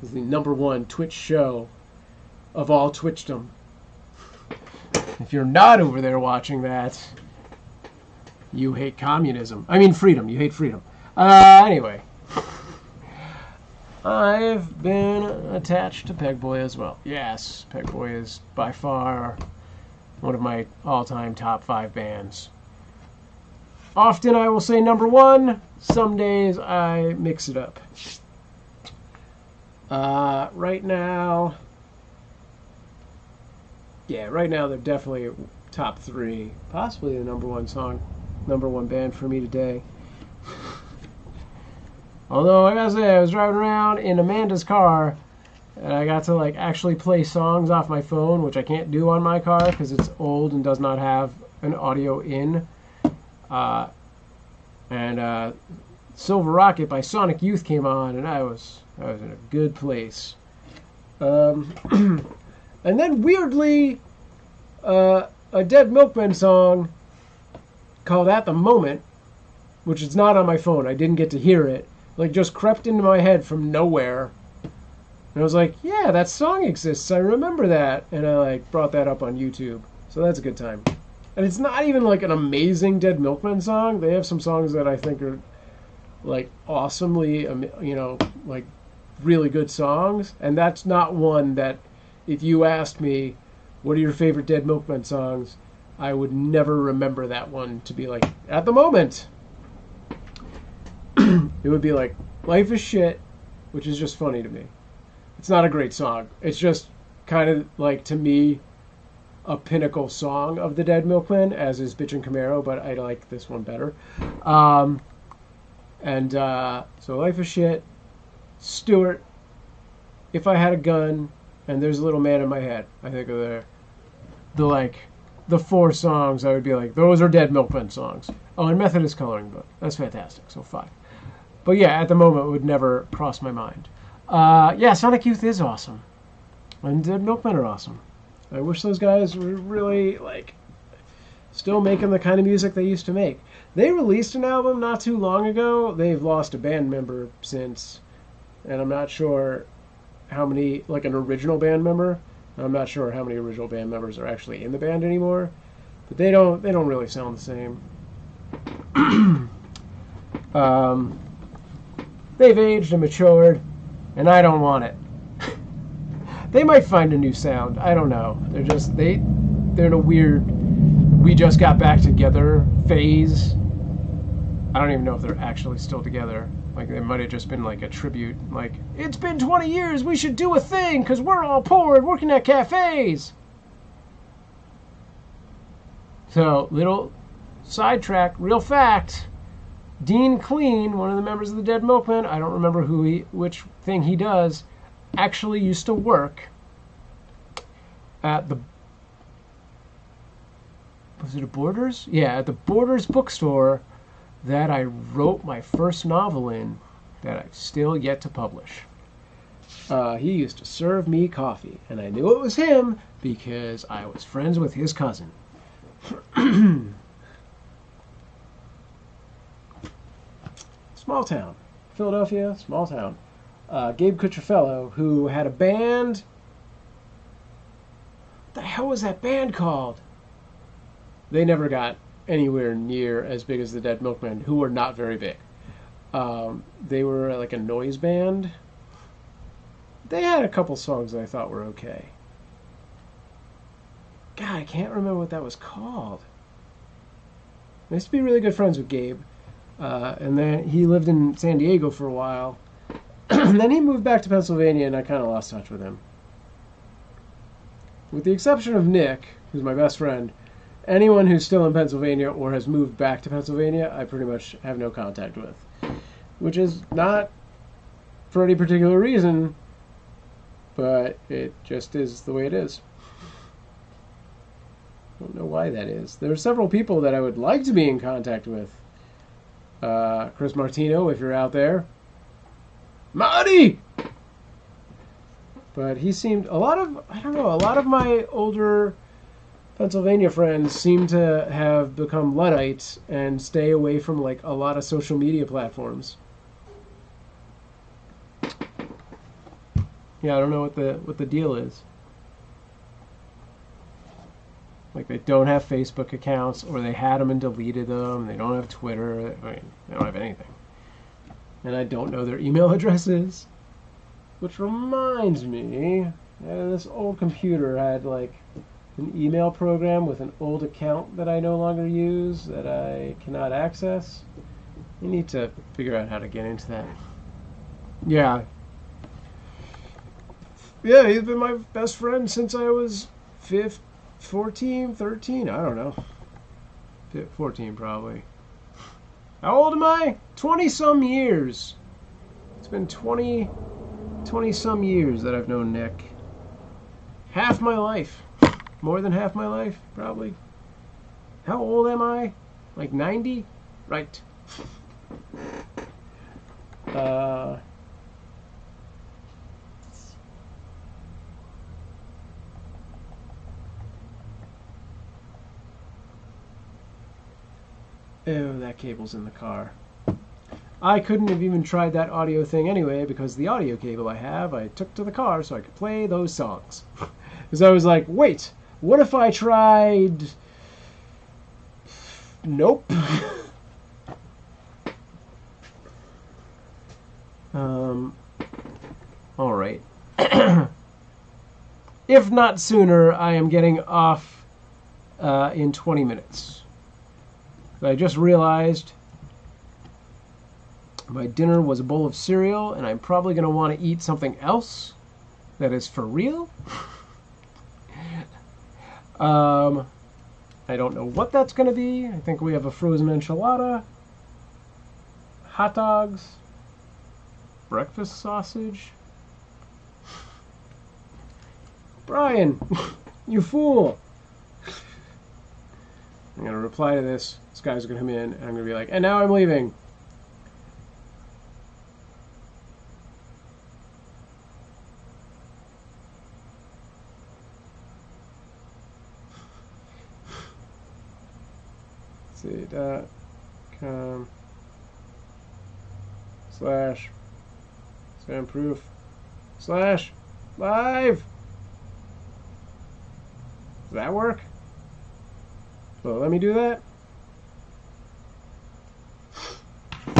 It's the #1 Twitch show of all Twitchdom. If you're not over there watching that, you hate communism. I mean freedom. You hate freedom. Anyway. I've been attached to Pegboy as well. Yes, Pegboy is by far one of my all-time top 5 bands. Often I will say #1. Some days I mix it up. Right now... Yeah, right now they're definitely top 3. Possibly the #1 song. #1 band for me today. Although, I gotta say, I was driving around in Amanda's car And I got to like actually play songs off my phone, which I can't do on my car because it's old and does not have an audio in. And Silver Rocket by Sonic Youth came on, and I was in a good place. And then weirdly, a Dead Milkmen song called "At the Moment," which is not on my phone. I didn't get to hear it. Like just crept into my head from nowhere. And I was like, yeah, that song exists. I remember that. And I like brought that up on YouTube. So that's a good time. And it's not even like an amazing Dead Milkmen song. They have some songs that I think are like awesomely, like really good songs. And that's not one that if you asked me, what are your favorite Dead Milkmen songs? I would never remember that one to be like, at the moment. It would be like, Life is Shit, which is just funny to me. It's not a great song. It's just kind of like, to me, a pinnacle song of the Dead Milkmen, as is Bitchin' Camaro, but I like this one better. So Life is Shit, Stewart, If I Had a Gun, and There's a Little Man in My Head. I think are the four songs I would be like, those are Dead Milkmen songs. Oh, and Methodist Coloring Book. That's fantastic. So 5. But yeah, at the moment, it would never cross my mind. Yeah, Sonic Youth is awesome. And Dead Milkmen are awesome. I wish those guys were really, like, still making the kind of music they used to make. They released an album not too long ago. They've lost a band member since. And I'm not sure how many, like an original band member. I'm not sure how many original band members are actually in the band anymore. But they don't really sound the same. They've aged and matured, and I don't want it. They might find a new sound. I don't know. They're in a weird, we just got back together phase. I don't even know if they're actually still together. Like, they might have just been like a tribute. Like, it's been 20 years, we should do a thing, because we're all poor and working at cafes. So, little sidetrack, real fact. Dean Clean, one of the members of the Dead Milkmen, I don't remember which thing he does, actually used to work at the, was it a Borders? Yeah, at the Borders bookstore that I wrote my first novel in that I've still yet to publish. He used to serve me coffee, and I knew it was him because I was friends with his cousin. Small town. Philadelphia, small town. Gabe Cucciafello, who had a band. What the hell was that band called? They never got anywhere near as big as the Dead Milkmen, who were not very big. They were like a noise band. They had a couple songs that I thought were okay. God, I can't remember what that was called. I used to be really good friends with Gabe. And then he lived in San Diego for a while. And then he moved back to Pennsylvania, and I kind of lost touch with him. With the exception of Nick, who's my best friend, anyone who's still in Pennsylvania or has moved back to Pennsylvania, I pretty much have no contact with. Which is not for any particular reason, but it just is the way it is. I don't know why that is. There are several people that I would like to be in contact with. Chris Martino, if you're out there. Marty! But he seemed, a lot of my older Pennsylvania friends seem to have become Luddites and stay away from like a lot of social media platforms. Yeah, I don't know what the deal is. Like, they don't have Facebook accounts, or they had them and deleted them. They don't have Twitter. I mean, they don't have anything. And I don't know their email addresses. Which reminds me, this old computer had, like, an email program with an old account that I no longer use, that I cannot access. I need to figure out how to get into that. Yeah. Yeah, he's been my best friend since I was 14, 13, I don't know. 14 probably. How old am I? 20 some years. It's been 20 20-some years that I've known Nick. Half my life. More than half my life, probably. How old am I? Like 90? Right. Oh, that cable's in the car. I couldn't have even tried that audio thing anyway because the audio cable I took to the car so I could play those songs. Because I was like, wait, what if I tried... Nope. Alright. If not sooner, I am getting off in 20 minutes. I just realized my dinner was a bowl of cereal, and I'm probably going to want to eat something else that is for real. I don't know what that's going to be. I think we have a frozen enchilada, hot dogs, breakfast sausage. Brian, you fool. I'm going to reply to this. This guy's going to come in, and I'm going to be like, and now I'm leaving. .com / SamProof / live. Does that work? Well, let me do that.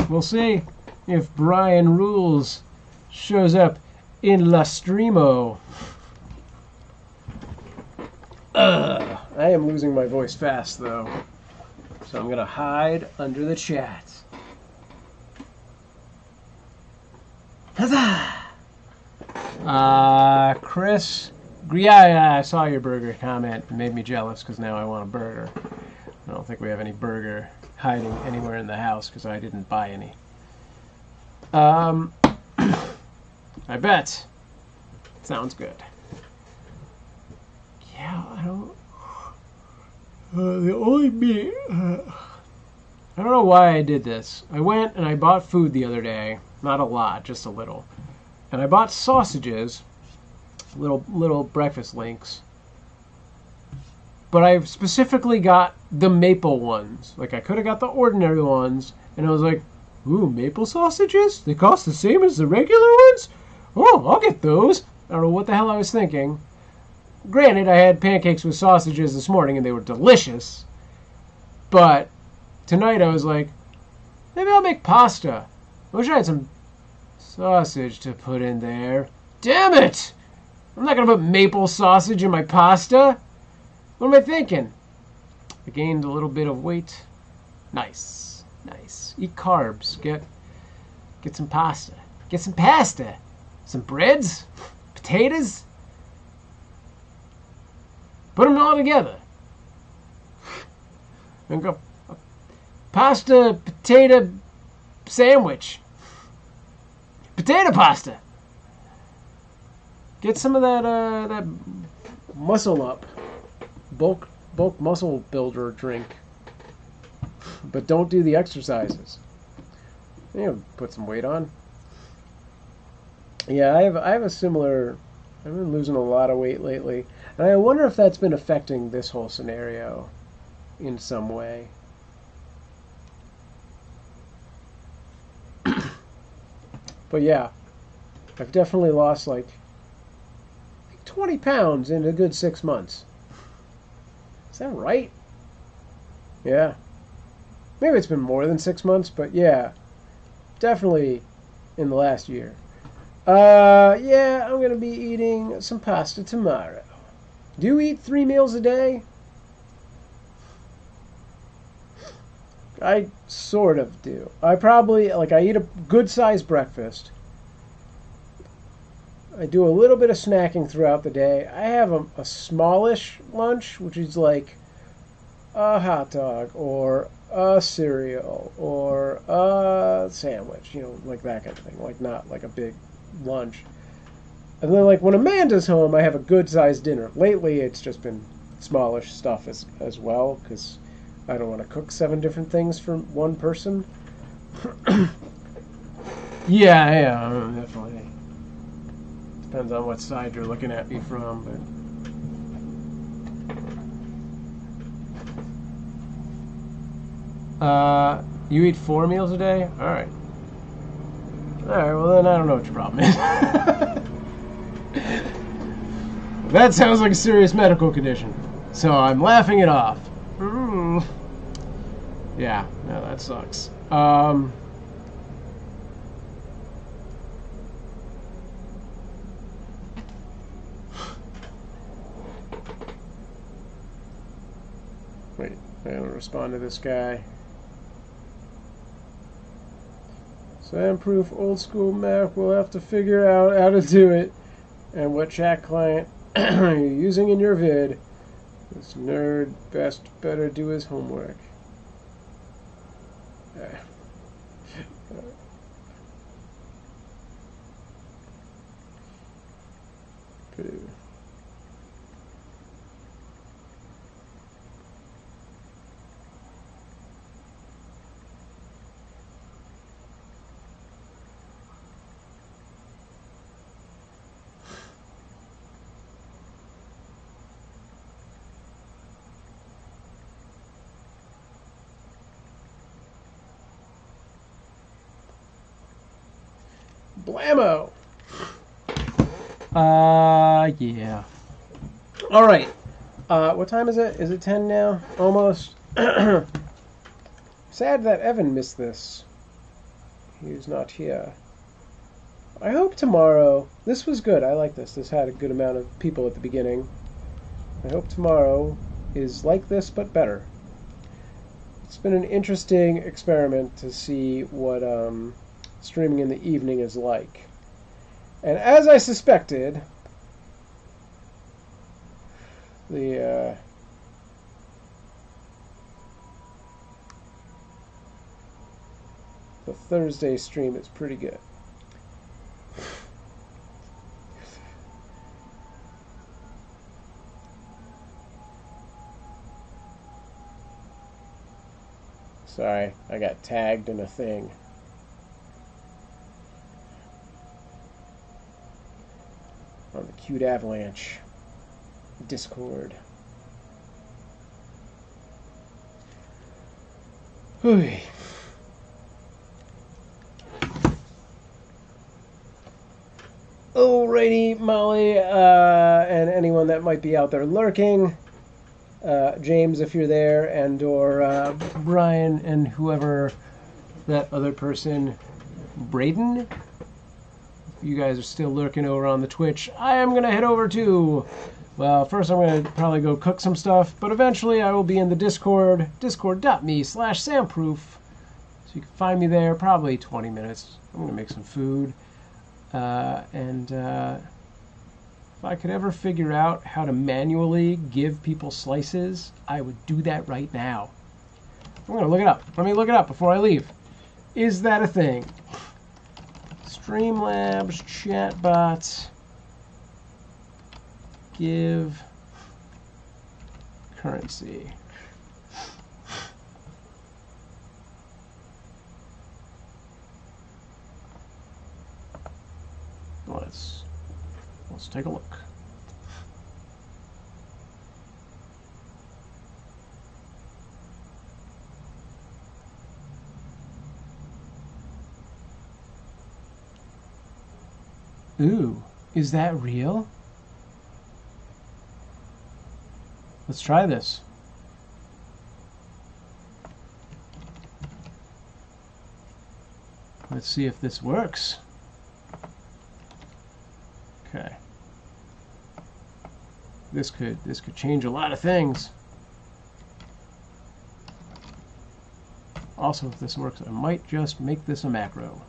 We'll see if Brian Rules shows up in Livestreamo. I am losing my voice fast, though. So I'm going to hide under the chat. Huzzah! Chris, yeah, I saw your burger comment. It made me jealous because now I want a burger. I don't think we have any burger hiding anywhere in the house because I didn't buy any. I bet. Sounds good. Yeah, I don't... the only me... I don't know why I did this. I went and I bought food the other day. Not a lot, just a little. And I bought sausages, little breakfast links. But I specifically got the maple ones. Like, I could have got the ordinary ones. And I was like, ooh, maple sausages? They cost the same as the regular ones? Oh, I'll get those. I don't know what the hell I was thinking. Granted, I had pancakes with sausages this morning, and they were delicious. But tonight I was like, maybe I'll make pasta. I wish I had some sausage to put in there. Damn it! I'm not going to put maple sausage in my pasta. What am I thinking? I gained a little bit of weight. Nice. Nice. Eat carbs. Get some pasta. Get some pasta. Some breads. Potatoes. Put them all together. And go pasta potato sandwich. Potato pasta. Get some of that muscle up. Bulk muscle builder drink. But don't do the exercises. You know, put some weight on. Yeah, I have a similar... I've been losing a lot of weight lately. And I wonder if that's been affecting this whole scenario in some way. But yeah, I've definitely lost like 20 pounds in a good 6 months. Is that right? Yeah. Maybe it's been more than 6 months, but yeah. Definitely in the last year. Yeah, I'm going to be eating some pasta tomorrow. Do you eat 3 meals a day? I sort of do. I probably, like, I eat a good-sized breakfast. I do a little bit of snacking throughout the day. I have a smallish lunch, which is like a hot dog or a cereal or a sandwich, you know, like that kind of thing. Like, not like a big lunch. And then, like, when Amanda's home, I have a good-sized dinner. Lately, it's just been smallish stuff as well, because I don't want to cook 7 different things for one person. Yeah, definitely. Depends on what side you're looking at me from, but... you eat 4 meals a day? Alright. Alright, well then I don't know what your problem is. That sounds like a serious medical condition. So I'm laughing it off. Yeah, no, that sucks. Wait, I gotta respond to this guy. SamProof old school Mac will have to figure out how to do it and what chat client you're using in your vid. This nerd better do his homework. Blammo! Yeah. Alright. What time is it? Is it 10 now? Almost. Sad that Evan missed this. He's not here. I hope tomorrow... This was good. I like this. This had a good amount of people at the beginning. I hope tomorrow is like this, but better. It's been an interesting experiment to see what, streaming in the evening is like. And as I suspected, the Thursday stream is pretty good. Sorry, I got tagged in a thing. On the Cute Avalanche Discord. Alrighty, Molly, and anyone that might be out there lurking. James, if you're there, and or Brian and whoever that other person, Braden. You guys are still lurking over on the Twitch. I am going to head over to... Well, first I'm going to probably go cook some stuff, but eventually I will be in the Discord, discord.me/SamProof. So you can find me there, probably 20 minutes. I'm going to make some food. And if I could ever figure out how to manually give people slices, I would do that right now. I'm going to look it up. Let me look it up before I leave. Is that a thing? Streamlabs chatbots give currency. Let's take a look. Ooh, is that real? Let's try this. Let's see if this works. Okay. This could change a lot of things. Also, if this works, I might just make this a macro.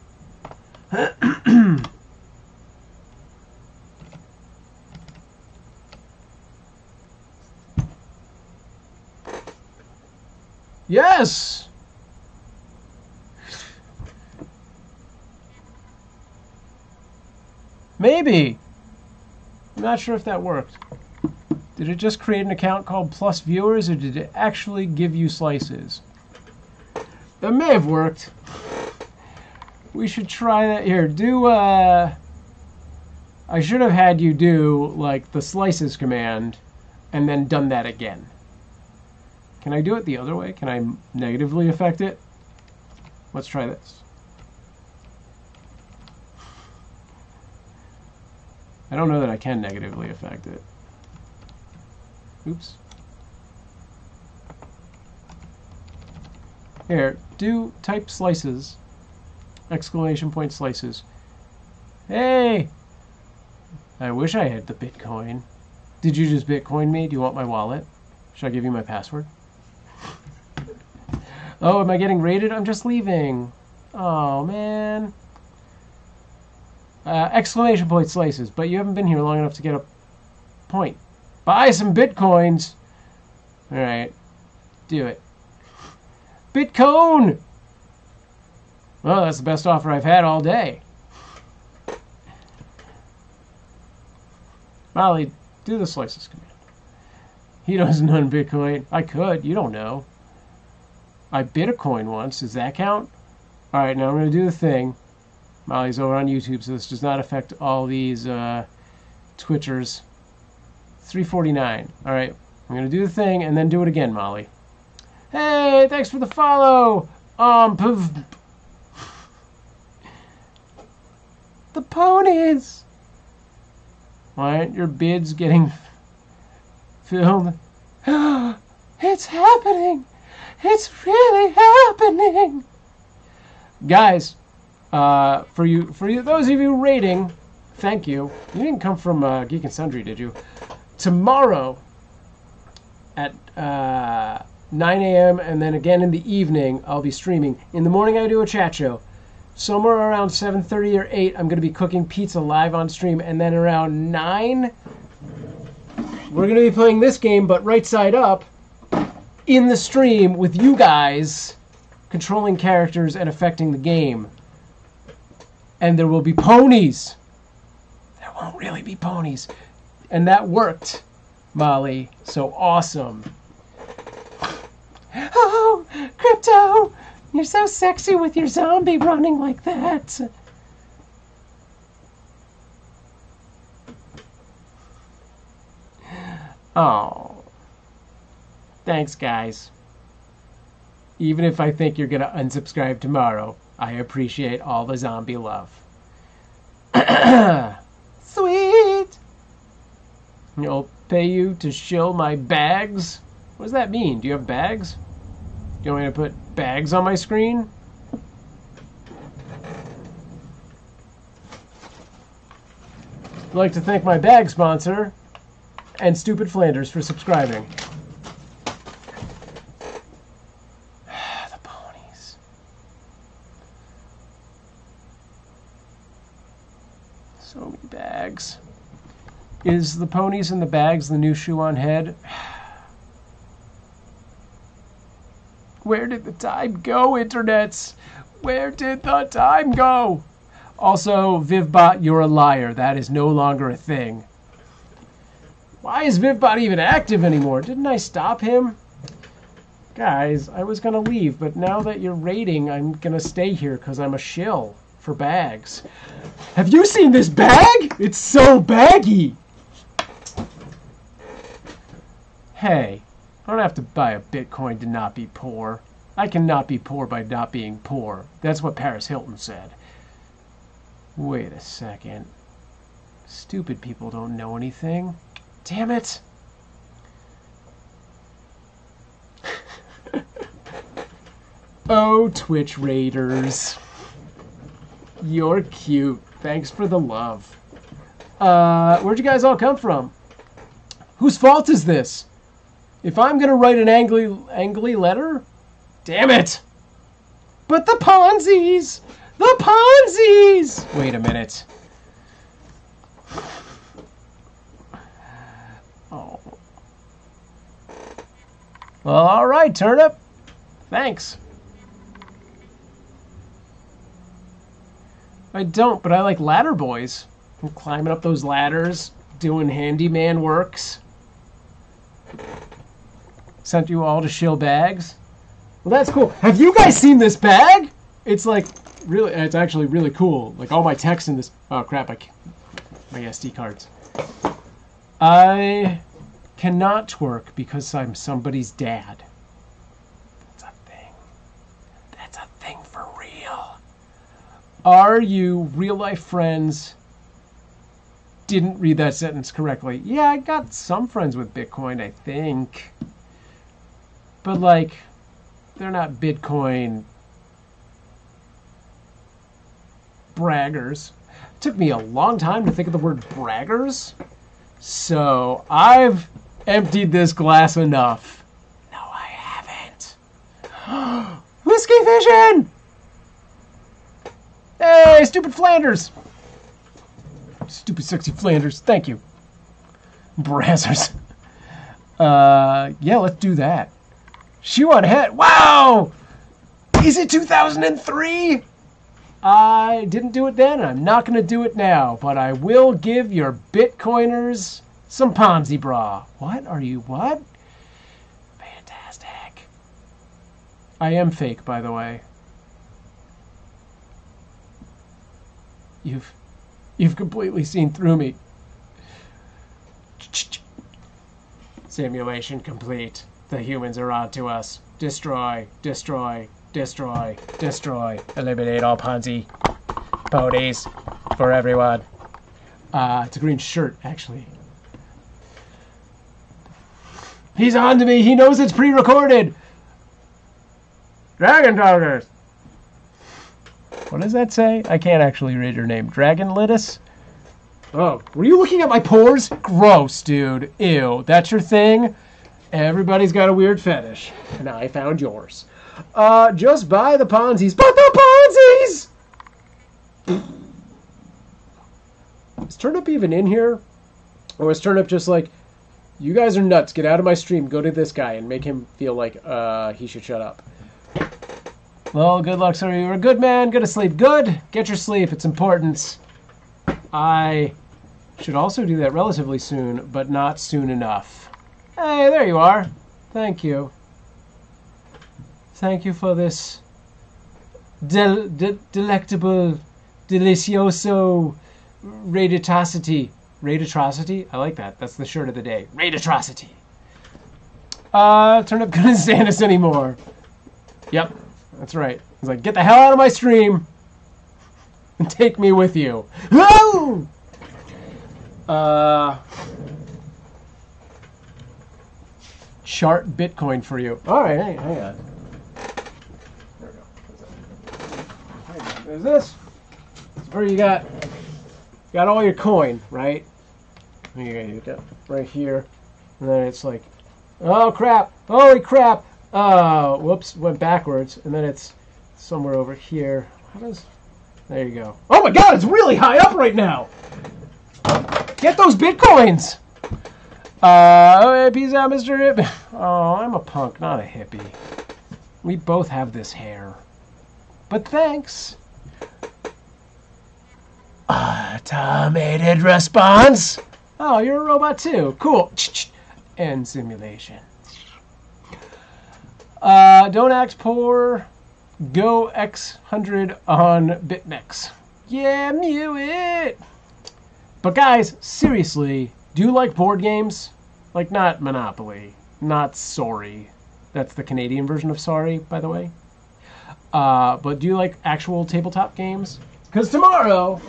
Yes! Maybe. I'm not sure if that worked. Did it just create an account called Plus Viewers, or did it actually give you slices? That may have worked. We should try that. Here, do, I should have had you do, like, the slices command, and then done that again. Can I do it the other way? Can I negatively affect it? Let's try this. I don't know that I can negatively affect it. Oops. Here, type slices. Exclamation point slices. Hey! I wish I had the Bitcoin. Did you just Bitcoin me? Do you want my wallet? Should I give you my password? Oh, am I getting raided? I'm just leaving. Oh, man. Exclamation point slices. But you haven't been here long enough to get a point. Buy some Bitcoins. Alright. Do it. Bitcoin! Well, that's the best offer I've had all day. Molly, do the slices command. He doesn't own Bitcoin. I could. You don't know. I bid a coin once. Does that count? Alright, now I'm going to do the thing. Molly's over on YouTube, so this does not affect all these Twitchers. 349. Alright, I'm going to do the thing and then do it again, Molly. Hey, thanks for the follow! The ponies! Why aren't your bids getting filled? It's happening! It's really happening! Guys, for you, those of you rating, thank you. You didn't come from Geek and Sundry, did you? Tomorrow at 9 a.m. and then again in the evening, I'll be streaming. In the morning, I do a chat show. Somewhere around 7:30 or 8, I'm going to be cooking pizza live on stream. And then around 9, we're going to be playing this game, but right side up, in the stream with you guys, controlling characters and affecting the game. And there will be ponies. There won't really be ponies. And that worked, Molly. So awesome. Oh, Crypto! You're so sexy with your zombie running like that. Oh. Thanks, guys. Even if I think you're going to unsubscribe tomorrow, I appreciate all the zombie love. Sweet! I'll pay you to shill my bags? What does that mean? Do you have bags? You want me to put bags on my screen? I'd like to thank my bag sponsor and Stupid Flanders for subscribing. The ponies. So many bags. Is the ponies and the bags the new shoe on head? Where did the time go, internets? Where did the time go? Also, Vivbot, you're a liar. That is no longer a thing. Why is Vivbot even active anymore? Didn't I stop him? Guys, I was going to leave, but now that you're raiding, I'm going to stay here because I'm a shill for bags. Have you seen this bag? It's so baggy. Hey. I don't have to buy a Bitcoin to not be poor. I cannot be poor by not being poor. That's what Paris Hilton said. Wait a second. Stupid people don't know anything. Damn it! Oh, Twitch Raiders. You're cute. Thanks for the love. Where'd you guys all come from? Whose fault is this? If I'm going to write an angry letter? Damn it! But the Ponzies! The Ponzies! Wait a minute. Oh. Well, alright, Turnip. Thanks. I don't, but I like ladder boys. I'm climbing up those ladders, doing handyman works. Sent you all to shill bags. Well, that's cool. Have you guys seen this bag? It's like really. It's actually really cool. Like all my text in this. Oh crap! My SD cards. I cannot twerk because I'm somebody's dad. That's a thing. That's a thing for real. Are you real life friends? Didn't read that sentence correctly. Yeah, I got some friends with Bitcoin, I think. But like, they're not Bitcoin braggers. It took me a long time to think of the word braggers. So I've emptied this glass enough. No, I haven't. Whiskey vision! Hey, stupid Flanders! Stupid sexy Flanders. Thank you. Brazzers. Yeah, let's do that. Shoe on head. Wow! Is it 2003? I didn't do it then, and I'm not going to do it now, but I will give your Bitcoiners some Ponzi bra. What are you, what? Fantastic. I am fake, by the way. You've completely seen through me. Simulation complete. The humans are on to us. Destroy, destroy, destroy, destroy. Eliminate all Ponzi ponies for everyone. It's a green shirt, actually. He's on to me. He knows it's pre-recorded. Dragon Talkers. What does that say? I can't actually read your name. Dragon Litus? Oh, were you looking at my pores? Gross, dude. Ew. That's your thing? Everybody's got a weird fetish. And I found yours. Just buy the Ponzies. But the Ponzies! Is Turnip even in here? Or is Turnip just like, you guys are nuts. Get out of my stream. Go to this guy and make him feel like he should shut up. Well, good luck, sir. You're a good man. Go to sleep. Good. Get your sleep. It's important. I should also do that relatively soon, but not soon enough. Hey, there you are. Thank you. Thank you for this delectable, delicioso raditrosity. Raditrosity? I like that. That's the shirt of the day. Raditrosity. Turnip couldn't stand us anymore. Yep. That's right. He's like, get the hell out of my stream and take me with you. Woo! Chart Bitcoin for you. All right, hang on. There we go. There's this. It's where you got all your coin, right? You got right here, and then it's like, oh crap! Holy crap! Whoops, went backwards, and then it's somewhere over here. There you go. Oh my god, it's really high up right now! Get those Bitcoins! Peace out, Mr. Hippie. Oh, I'm a punk, not a hippie. We both have this hair. But thanks. Automated response. Oh, you're a robot too. Cool. End simulation. Don't act poor. Go X100 on BitMEX. Yeah, mew it. But guys, seriously, do you like board games? Like, not Monopoly, not Sorry. That's the Canadian version of Sorry, by the way. But do you like actual tabletop games? Because tomorrow,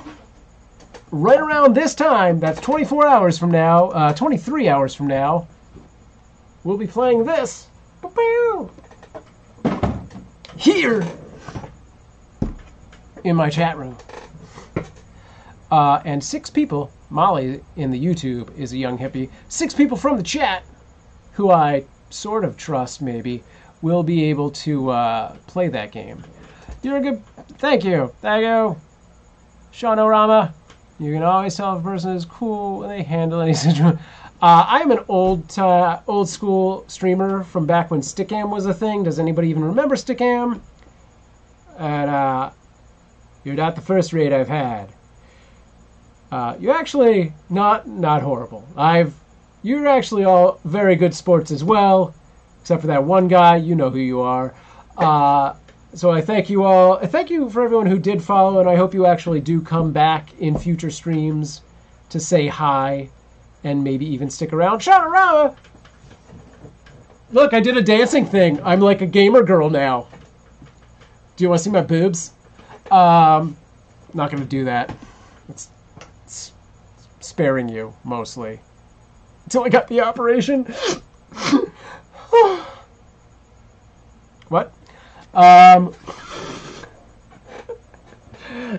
right around this time, that's 24 hours from now, 23 hours from now, we'll be playing this. Here in my chat room. And 6 people, Molly in the YouTube is a young hippie, 6 people from the chat, who I sort of trust maybe, will be able to play that game. You're a good... Thank you. Thank you. Sean Orama. You can always tell if a person is cool when they handle any situation. I'm an old school streamer from back when Stickam was a thing. Does anybody even remember Stickam? And you're not the first raid I've had. You're actually not horrible. You're actually all very good sports as well, except for that one guy. You know who you are. So I thank you all. I thank you for everyone who did follow, and I hope you actually do come back in future streams to say hi and maybe even stick around. Shout-a-rama! Look, I did a dancing thing. I'm like a gamer girl now. Do you want to see my boobs? Not going to do that. It's sparing you, mostly. Until I got the operation. What?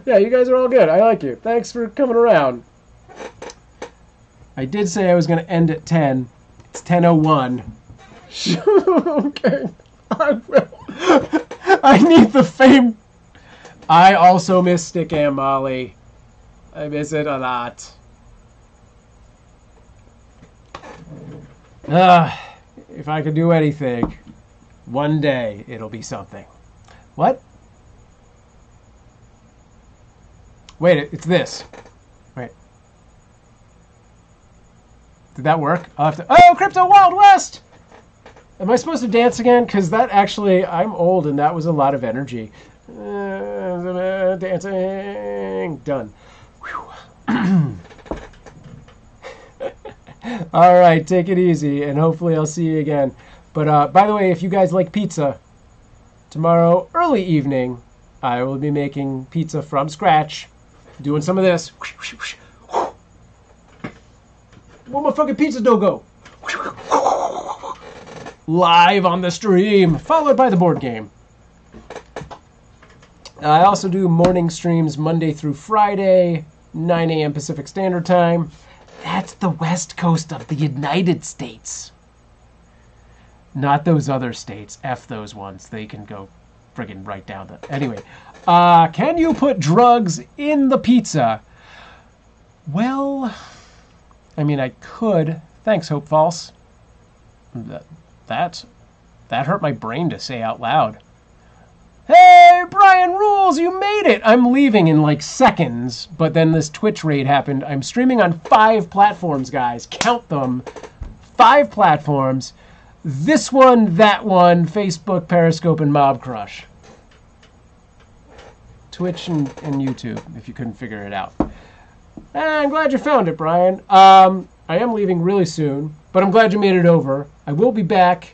Yeah, you guys are all good. I like you. Thanks for coming around. I did say I was going to end at 10. It's 10:01. Okay. I will. I need the fame. I also miss Stick and Molly. I miss it a lot. If I could do anything, one day it'll be something. What? Wait, it's this. Wait. Did that work? I'll have to... Oh, Crypto Wild West! Am I supposed to dance again? Because that actually... I'm old and that was a lot of energy. Dancing. Done. All right, take it easy, and hopefully I'll see you again. But by the way, if you guys like pizza, tomorrow early evening, I will be making pizza from scratch, doing some of this. Where my fucking pizza dough go? Live on the stream, followed by the board game. I also do morning streams Monday through Friday, 9 a.m. Pacific Standard Time. That's the west coast of the United States. Not those other states. F those ones. They can go friggin' right down the... Anyway. Can you put drugs in the pizza? Well, I mean, I could. Thanks, Hope False. That hurt my brain to say out loud. Hey, Brian Rules, you made it! I'm leaving in like seconds, but then this Twitch raid happened. I'm streaming on 5 platforms, guys. Count them. 5 platforms. This one, that one, Facebook, Periscope, and Mob Crush. Twitch and YouTube, if you couldn't figure it out. I'm glad you found it, Brian. I am leaving really soon, but I'm glad you made it over. I will be back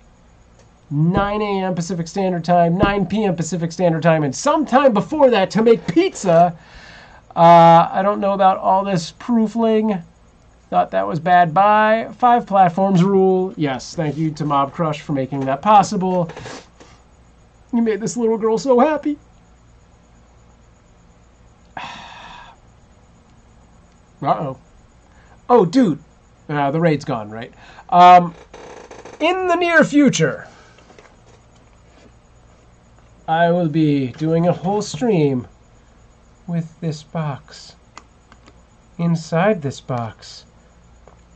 9 a.m. Pacific Standard Time, 9 p.m. Pacific Standard Time, and sometime before that to make pizza. I don't know about all this proofling. Thought that was bad. Bye. 5 platforms rule. Yes, thank you to Mob Crush for making that possible. You made this little girl so happy. Uh-oh. Oh, dude. The raid's gone, right? In the near future, I will be doing a whole stream with this box. Inside this box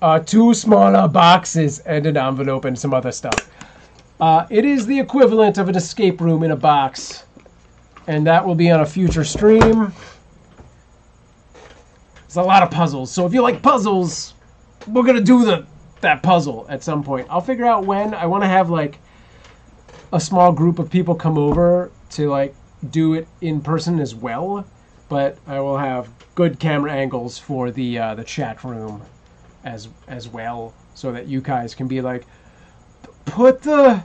are 2 smaller boxes and an envelope and some other stuff. It is the equivalent of an escape room in a box, and that will be on a future stream. There's a lot of puzzles, so if you like puzzles, we're gonna do that puzzle at some point. I'll figure out when. I want to have like a small group of people come over to like do it in person as well, but I will have good camera angles for the chat room as well, so that you guys can be like, put the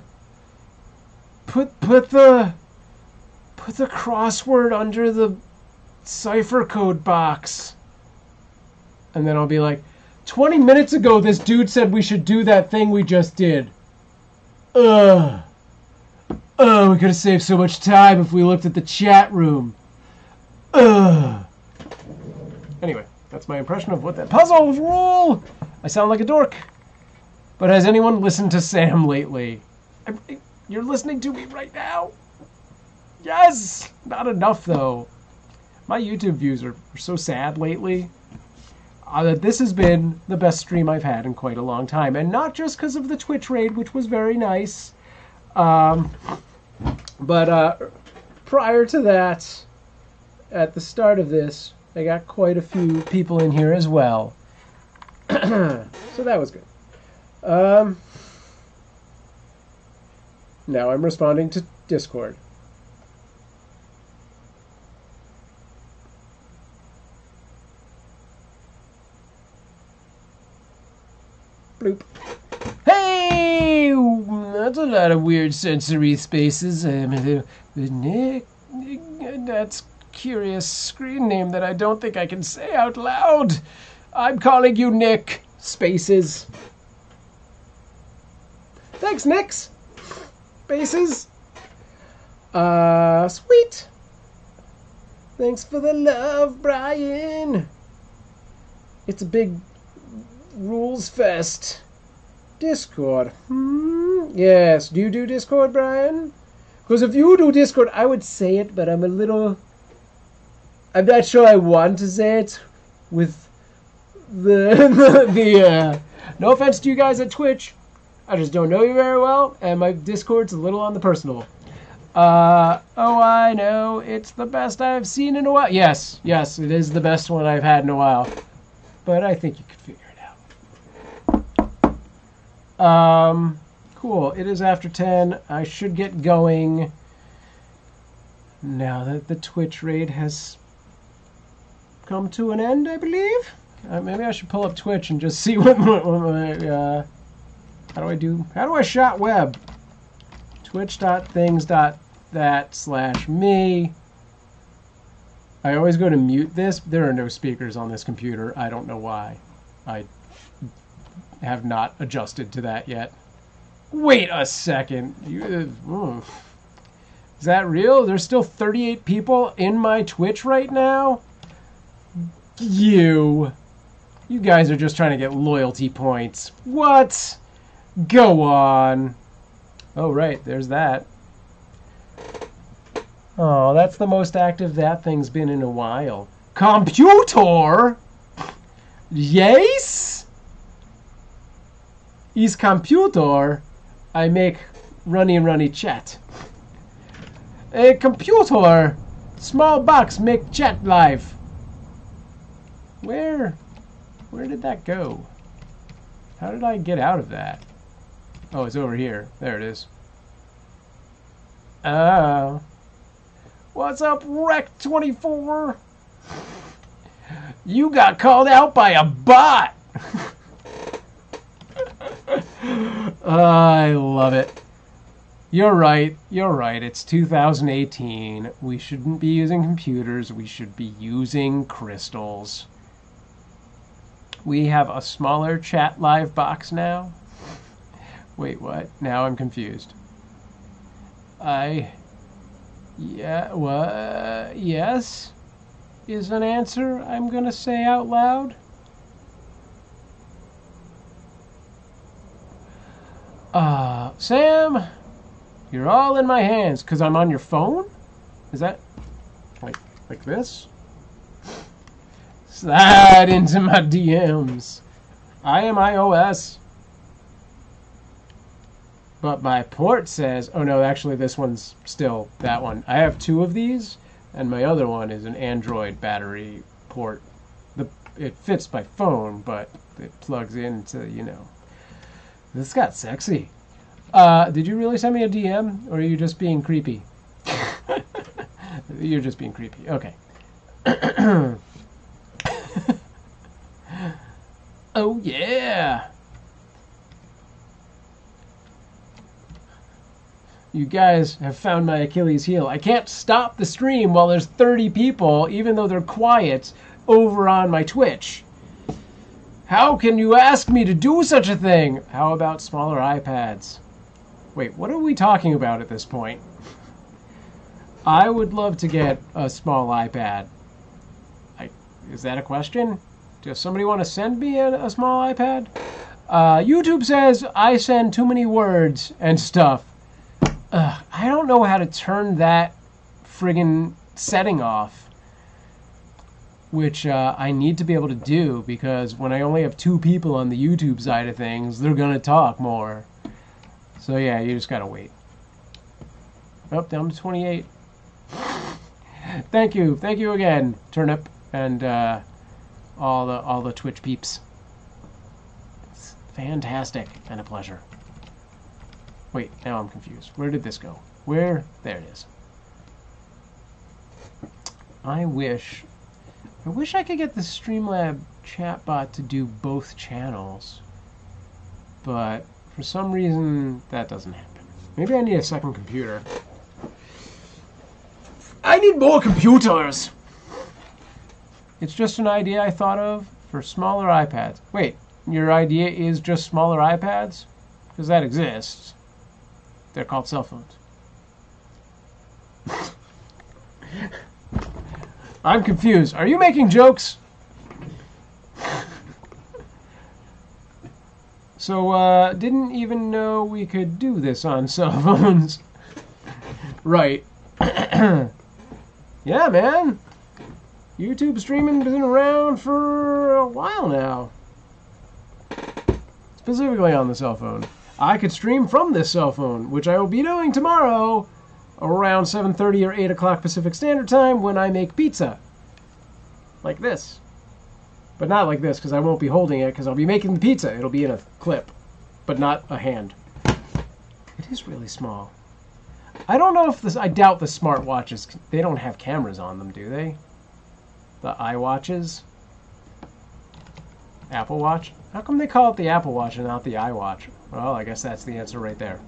crossword under the cipher code box, and then I'll be like, 20 minutes ago this dude said we should do that thing we just did. We could have saved so much time if we looked at the chat room. Anyway, that's my impression of what that puzzle rule. I sound like a dork. But has anyone listened to Sam lately? You're listening to me right now? Yes! Not enough, though. My YouTube views are so sad lately. This has been the best stream I've had in quite a long time. And not just because of the Twitch raid, which was very nice. But prior to that, at the start of this, I got quite a few people in here as well. So that was good. Now I'm responding to Discord. Bloop. Hey! That's a lot of weird sensory spaces. Nick, that's curious screen name that I don't think I can say out loud. I'm calling you Nick. Spaces. Thanks, Nicks. Spaces. Sweet. Thanks for the love, Brian. It's a big rules fest. Discord. Yes. Do you do Discord, Brian? Because if you do Discord, I would say it, but I'm not sure I want to say it with the no offense to you guys at Twitch. I just don't know you very well, and my Discord's a little on the personal. Oh, I know. It's the best I've seen in a while. Yes, it is the best one I've had in a while. But I think you could figure it out. Cool. It is after 10. I should get going now that the Twitch raid has come to an end, I believe. Maybe I should pull up Twitch and just see what my how do I shot web? Twitch.things.that/me. I always go to mute this. There are no speakers on this computer. I don't know why. I have not adjusted to that yet. Wait a second. Is that real? There's still 38 people in my Twitch right now? You guys are just trying to get loyalty points. What? Go on. Oh, right. There's that. Oh, that's the most active that thing's been in a while. Computer? Yes? Is computer? I make runny chat. A computer. Small box make chat live. Where did that go? How did I get out of that? Oh, it's over here. There it is. Oh. What's up, Rec24? You got called out by a bot! I love it. You're right. It's 2018. We shouldn't be using computers. We should be using crystals. We have a smaller chat live box now. Wait, what? Now I'm confused. Yes is an answer I'm gonna say out loud. Sam, you're all in my hands because I'm on your phone? Is that like this? Slide into my DMs. I am iOS. But my port says, oh no, actually this one's still that one. I have two of these, and my other one is an Android battery port. It fits my phone, but it plugs into, This got sexy. Did you really send me a DM, or are you just being creepy? You're just being creepy. Okay. Oh yeah! You guys have found my Achilles heel. I can't stop the stream while there's 30 people, even though they're quiet, over on my Twitch. How can you ask me to do such a thing? How about smaller iPads? Wait, what are we talking about at this point? I would love to get a small iPad. Is that a question? Does somebody want to send me a small iPad? YouTube says I send too many words and stuff. I don't know how to turn that friggin' setting off, which I need to be able to do, because when I only have 2 people on the YouTube side of things, they're gonna talk more. So yeah, you just gotta wait. Oh, down to 28. Thank you again, Turnip. and all the Twitch peeps. It's fantastic and a pleasure. Wait, now I'm confused. Where did this go? Where? There it is. I wish I could get the Streamlab chatbot to do both channels, but for some reason that doesn't happen. Maybe I need a second computer. I need more computers! It's just an idea I thought of for smaller iPads. Wait, your idea is just smaller iPads? Because that exists. They're called cell phones. I'm confused. Are you making jokes? So, didn't even know we could do this on cell phones. Right. Yeah, man. YouTube streaming has been around for a while now. Specifically on the cell phone. I could stream from this cell phone, which I will be doing tomorrow around 7:30 or 8 o'clock Pacific Standard Time when I make pizza. Like this. But not like this, because I won't be holding it, because I'll be making the pizza. It'll be in a clip, but not a hand. It is really small. I don't know if this... I doubt the smartwatches... They don't have cameras on them, do they? The iWatches? Apple Watch? How come they call it the Apple Watch and not the iWatch? Well, I guess that's the answer right there.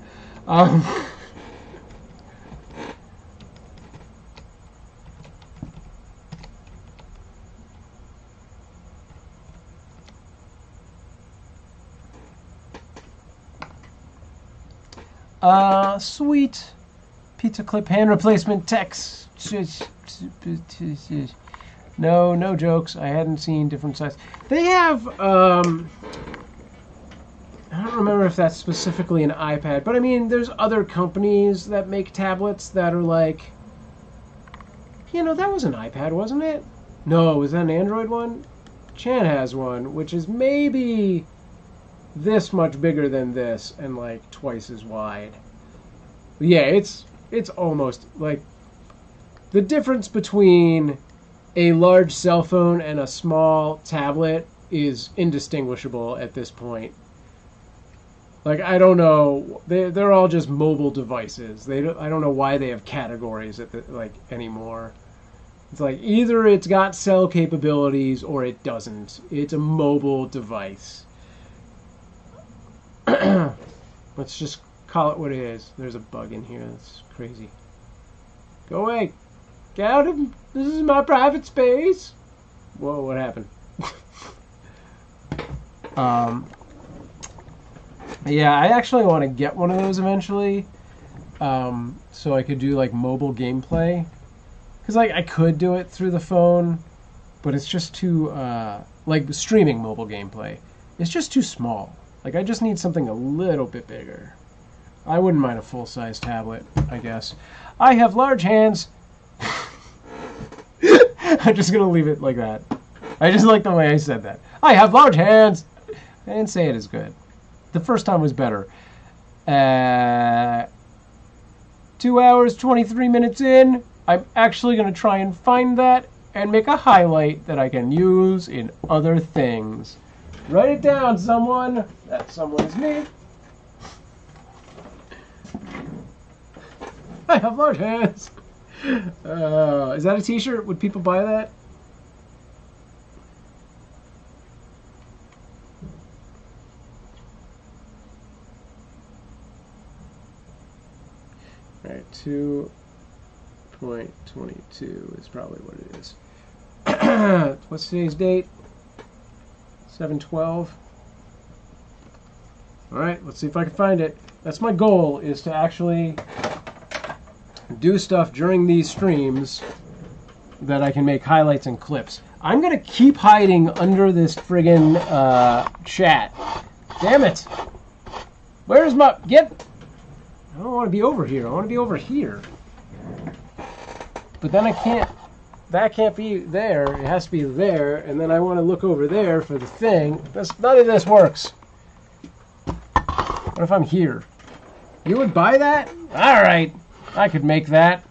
Sweet pizza clip hand replacement text. No jokes. I hadn't seen different sizes. They have, I don't remember if that's specifically an iPad, but I mean, there's other companies that make tablets that are like, you know, that was an iPad, wasn't it? No, was that an Android one? Chan has one, which is maybe this much bigger than this and like twice as wide. But yeah, it's almost like the difference between a large cell phone and a small tablet is indistinguishable at this point. Like, I don't know, they're all just mobile devices. I don't know why they have categories anymore. It's like either it's got cell capabilities or it doesn't. It's a mobile device. Let's just call it what it is. There's a bug in here. That's crazy. Go away. Get out of... This is my private space. Whoa, what happened? Yeah, I actually want to get one of those eventually. So I could do like mobile gameplay. Because like I could do it through the phone, but it's just too like streaming mobile gameplay. It's just too small. Like I just need something a little bit bigger. I wouldn't mind a full-size tablet, I guess. I have large hands. I'm just gonna leave it like that. I just like the way I said that. I have large hands. I didn't say it as good. The first time was better. 2 hours, 23 minutes in. I'm actually gonna try and find that and make a highlight that I can use in other things. Write it down, someone. That someone is me. I have large hands. Is that a t-shirt? Would people buy that? Alright, 2.22 is probably what it is. What's today's date? 7/12. Alright, let's see if I can find it. That's my goal, is to actually do stuff during these streams that I can make highlights and clips. I'm gonna keep hiding under this friggin' chat. Damn it! Where's my... Get... I don't want to be over here. I want to be over here. But then I can't... That can't be there. It has to be there. And then I want to look over there for the thing. None of this works. What if I'm here? You would buy that? Alright. I could make that.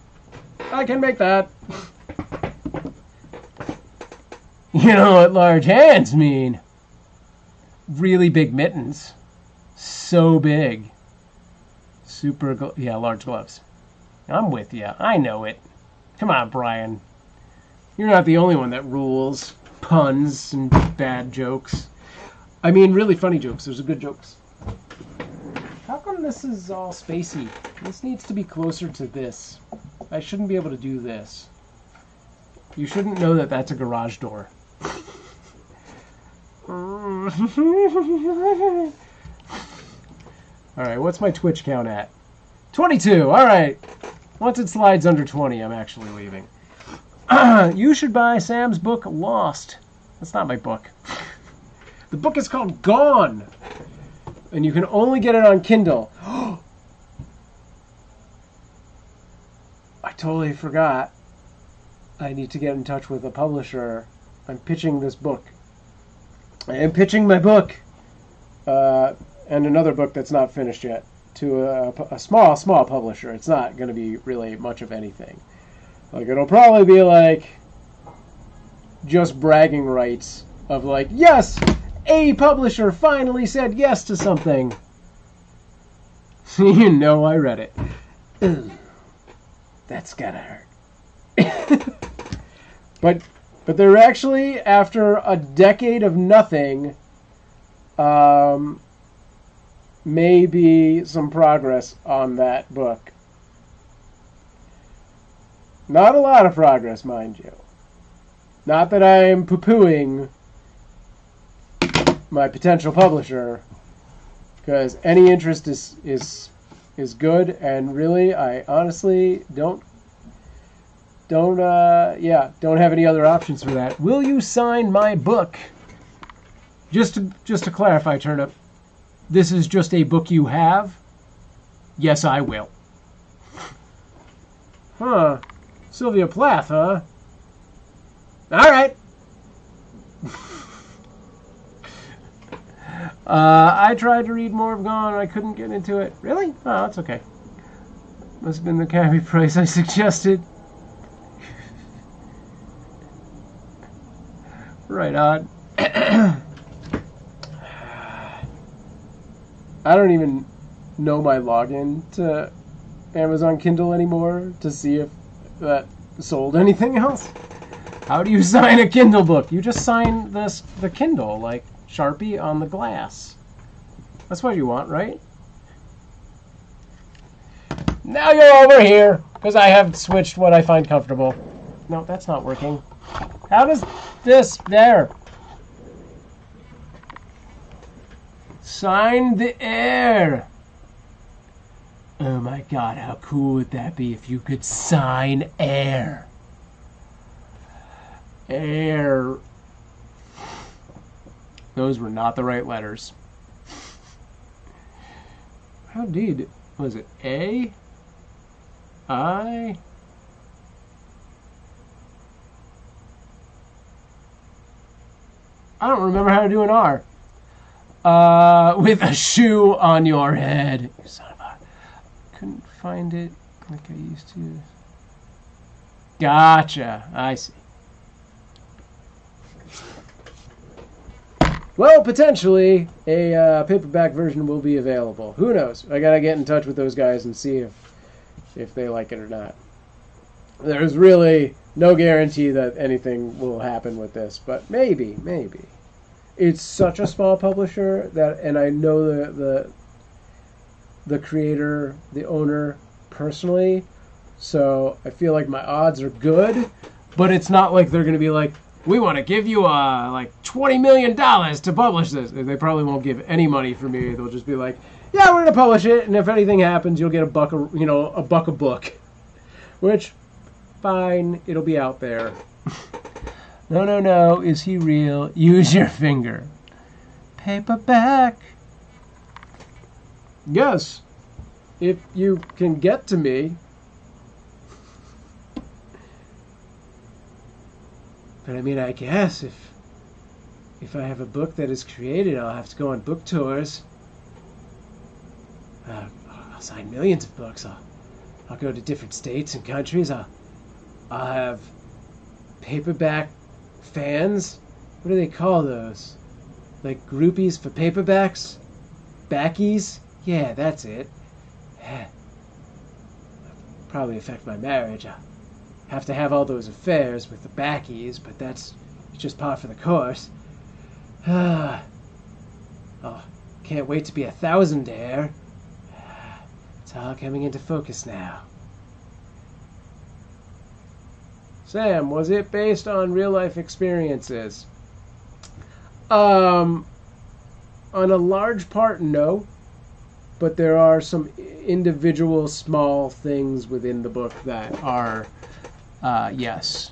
I can make that. You know what large hands mean? Really big mittens. So big. Large gloves. I'm with you. I know it. Come on, Brian. You're not the only one that rules puns and bad jokes. I mean, really funny jokes. There's good jokes. How come this is all spacey? This needs to be closer to this. I shouldn't be able to do this. You shouldn't know that that's a garage door. Alright, what's my Twitch count at? 22! Alright. Once it slides under 20, I'm actually leaving. You should buy Sam's book, Lost. That's not my book. The book is called Gone. And you can only get it on Kindle. I totally forgot. I need to get in touch with a publisher. I'm pitching this book. I am pitching my book. And another book that's not finished yet. To a small publisher. It's not going to be really much of anything. Like, it'll probably be like just bragging rights of like, yes, a publisher finally said yes to something. You know I read it. Ugh, that's gotta hurt. but they're actually, after a decade of nothing, maybe some progress on that book. Not a lot of progress, mind you. Not that I'm poo-pooing my potential publisher, because any interest is good, and really, I honestly don't have any other options for that. Will you sign my book? Just to clarify, Turnip, this is just a book you have? Yes, I will. Huh. Sylvia Plath, huh? Alright. I tried to read more of Gone and I couldn't get into it. Really? Oh, that's okay. Must have been the copy price I suggested. Right on. I don't even know my login to Amazon Kindle anymore to see if that sold anything else. How do you sign a Kindle book? You just sign the Kindle, like Sharpie on the glass. That's what you want, right? Now you're over here, because I have switched what I find comfortable. No, that's not working. How does this... There. Sign the air. Oh my god, how cool would that be if you could sign air? Air. Those were not the right letters. How did... Was it A? I? I don't remember how to do an R. With a shoe on your head. You son of a... Couldn't find it like I used to. Gotcha. I see. Well, potentially a paperback version will be available. Who knows? I gotta get in touch with those guys and see if they like it or not. There's really no guarantee that anything will happen with this, but maybe. It's such a small publisher that, and I know the creator, the owner personally, so I feel like my odds are good, but it's not like they're going to be like, we want to give you like $20 million to publish this. They probably won't give any money for me. They'll just be like, yeah, we're going to publish it, and if anything happens, you'll get a buck a book. Which, fine, it'll be out there. No, is he real? Use your finger. Paperback. Yes, if you can get to me. But I mean, I guess if I have a book that is created, I'll have to go on book tours. I'll sign millions of books. I'll go to different states and countries. I'll have paperback fans What do they call those? Like groupies for paperbacks? Backies? Yeah, that's it. Probably affect my marriage. I have to have all those affairs with the backies, but that's just par for the course. Oh, can't wait to be a thousandaire. It's all coming into focus now. Sam, was it based on real-life experiences? On a large part, no. But there are some individual small things within the book that are, yes.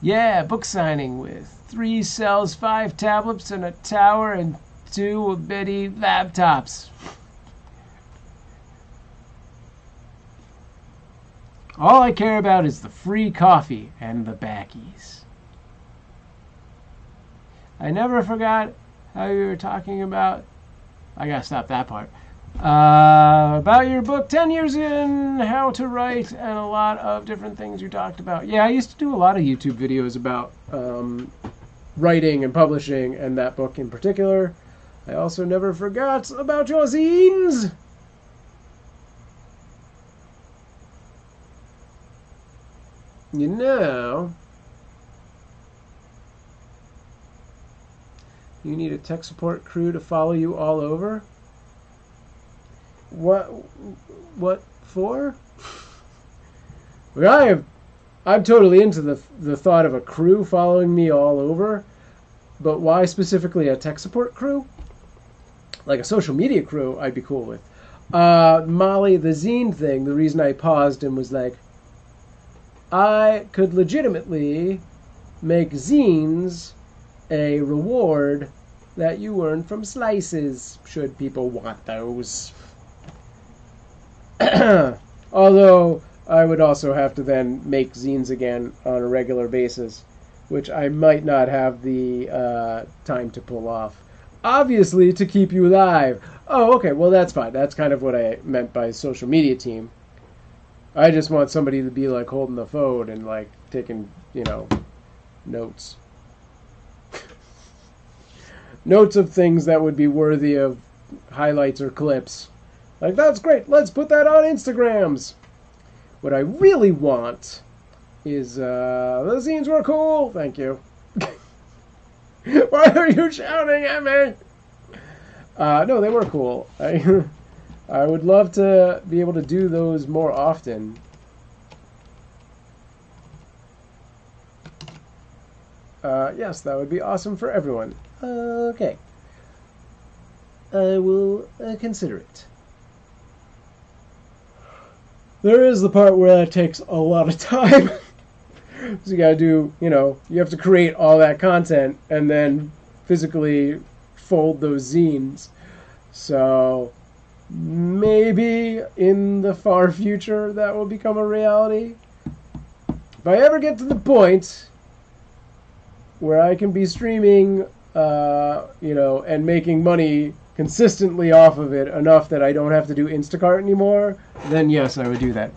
Yeah, book signing with 3 cells, 5 tablets, and a tower, and 2 bitty laptops. All I care about is the free coffee and the backies. I never forgot how you were talking about... I gotta stop that part. About your book 10 years in, how to write, and a lot of different things you talked about. Yeah, I used to do a lot of YouTube videos about writing and publishing, and that book in particular. I also never forgot about your zines. You know, you need a tech support crew to follow you all over? What for? Well, I'm totally into the thought of a crew following me all over, but why specifically a tech support crew? Like a social media crew, I'd be cool with. Molly, the zine thing, the reason I paused and was like, I could legitimately make zines a reward that you earn from slices, should people want those. Although, I would also have to then make zines again on a regular basis, which I might not have the time to pull off. Obviously, to keep you live. Oh, okay, well that's fine. That's kind of what I meant by social media team. I just want somebody to be like holding the phone and like taking, you know, notes. Notes of things that would be worthy of highlights or clips. Like, that's great, let's put that on Instagrams. What I really want is, the zines were cool, thank you. Why are you shouting at me? No, they were cool. I would love to be able to do those more often. Yes, that would be awesome for everyone. Okay. I will consider it. There is the part where that takes a lot of time. So you gotta do, you know, you have to create all that content and then physically fold those zines. So maybe in the far future that will become a reality. If I ever get to the point where I can be streaming, you know, and making money consistently off of it enough that I don't have to do Instacart anymore, then yes, I would do that.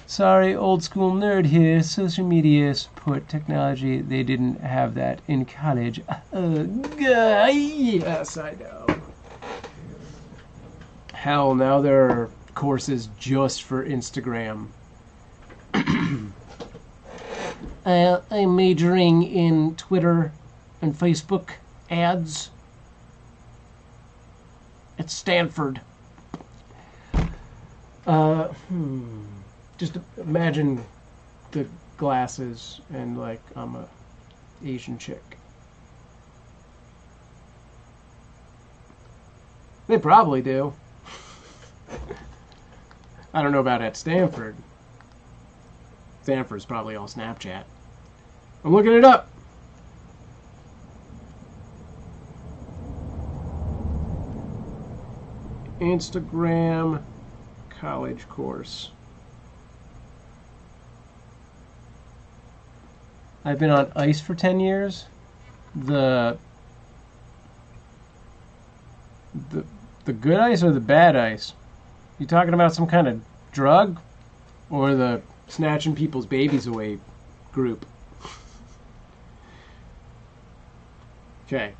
Sorry, old school nerd here. Social media support technology. They didn't have that in college. Yes, I know. Hell, now there are courses just for Instagram. I'm majoring in Twitter and Facebook ads at Stanford. Just imagine the glasses and like I'm a Asian chick. They probably do. I don't know about at Stanford. Stanford's probably all Snapchat. I'm looking it up. Instagram college course. I've been on ice for 10 years. The good ice or the bad ice? You talking about some kind of drug? Or the snatching people's babies away group? Okay.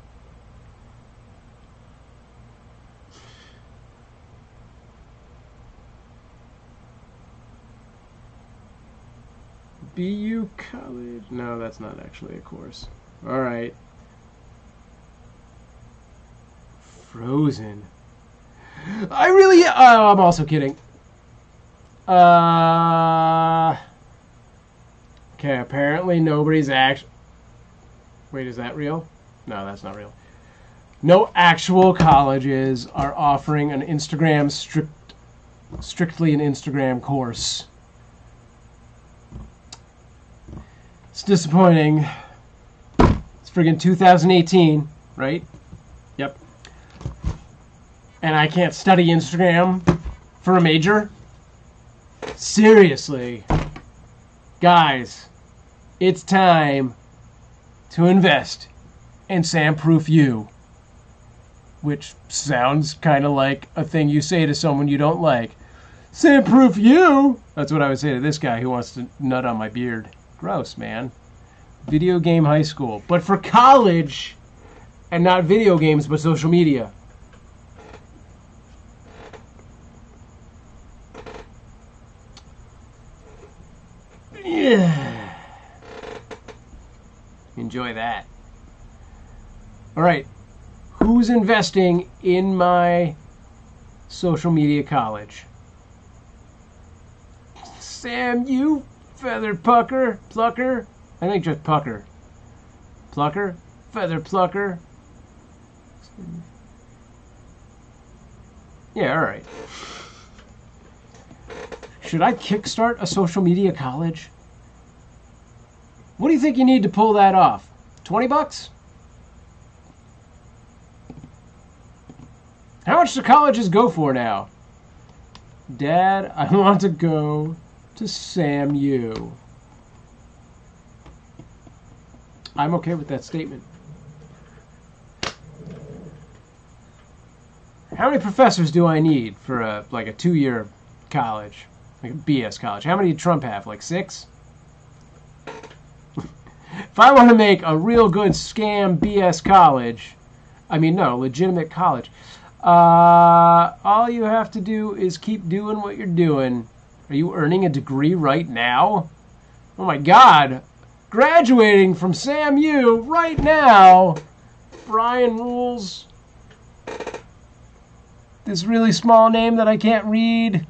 BU College. No, that's not actually a course. All right. Frozen. I really. Oh, I'm also kidding. Okay, apparently nobody's actually. Wait, is that real? No, that's not real. No actual colleges are offering an Instagram strictly an Instagram course. It's disappointing. It's friggin' 2018, right? Yep. And I can't study Instagram for a major? Seriously. Guys, it's time to invest in SamProof U. Which sounds kind of like a thing you say to someone you don't like. SamProof U? That's what I would say to this guy who wants to nut on my beard. Gross, man. Video game high school. But for college, and not video games, but social media. Yeah. Enjoy that. All right. Who's investing in my social media college? Sam, you feather plucker. I think just pucker. Plucker? Feather plucker. Yeah, all right. Should I kickstart a social media college? What do you think you need to pull that off? 20 bucks? How much do colleges go for now? Dad, I want to go to SAMU. I'm okay with that statement. How many professors do I need for a 2-year college? Like a BS college. How many did Trump have? Like 6? If I want to make a real good scam BS college, legitimate college, all you have to do is keep doing what you're doing. Are you earning a degree right now? Oh my God. Graduating from SAMU right now. Brian rules. This really small name that I can't read.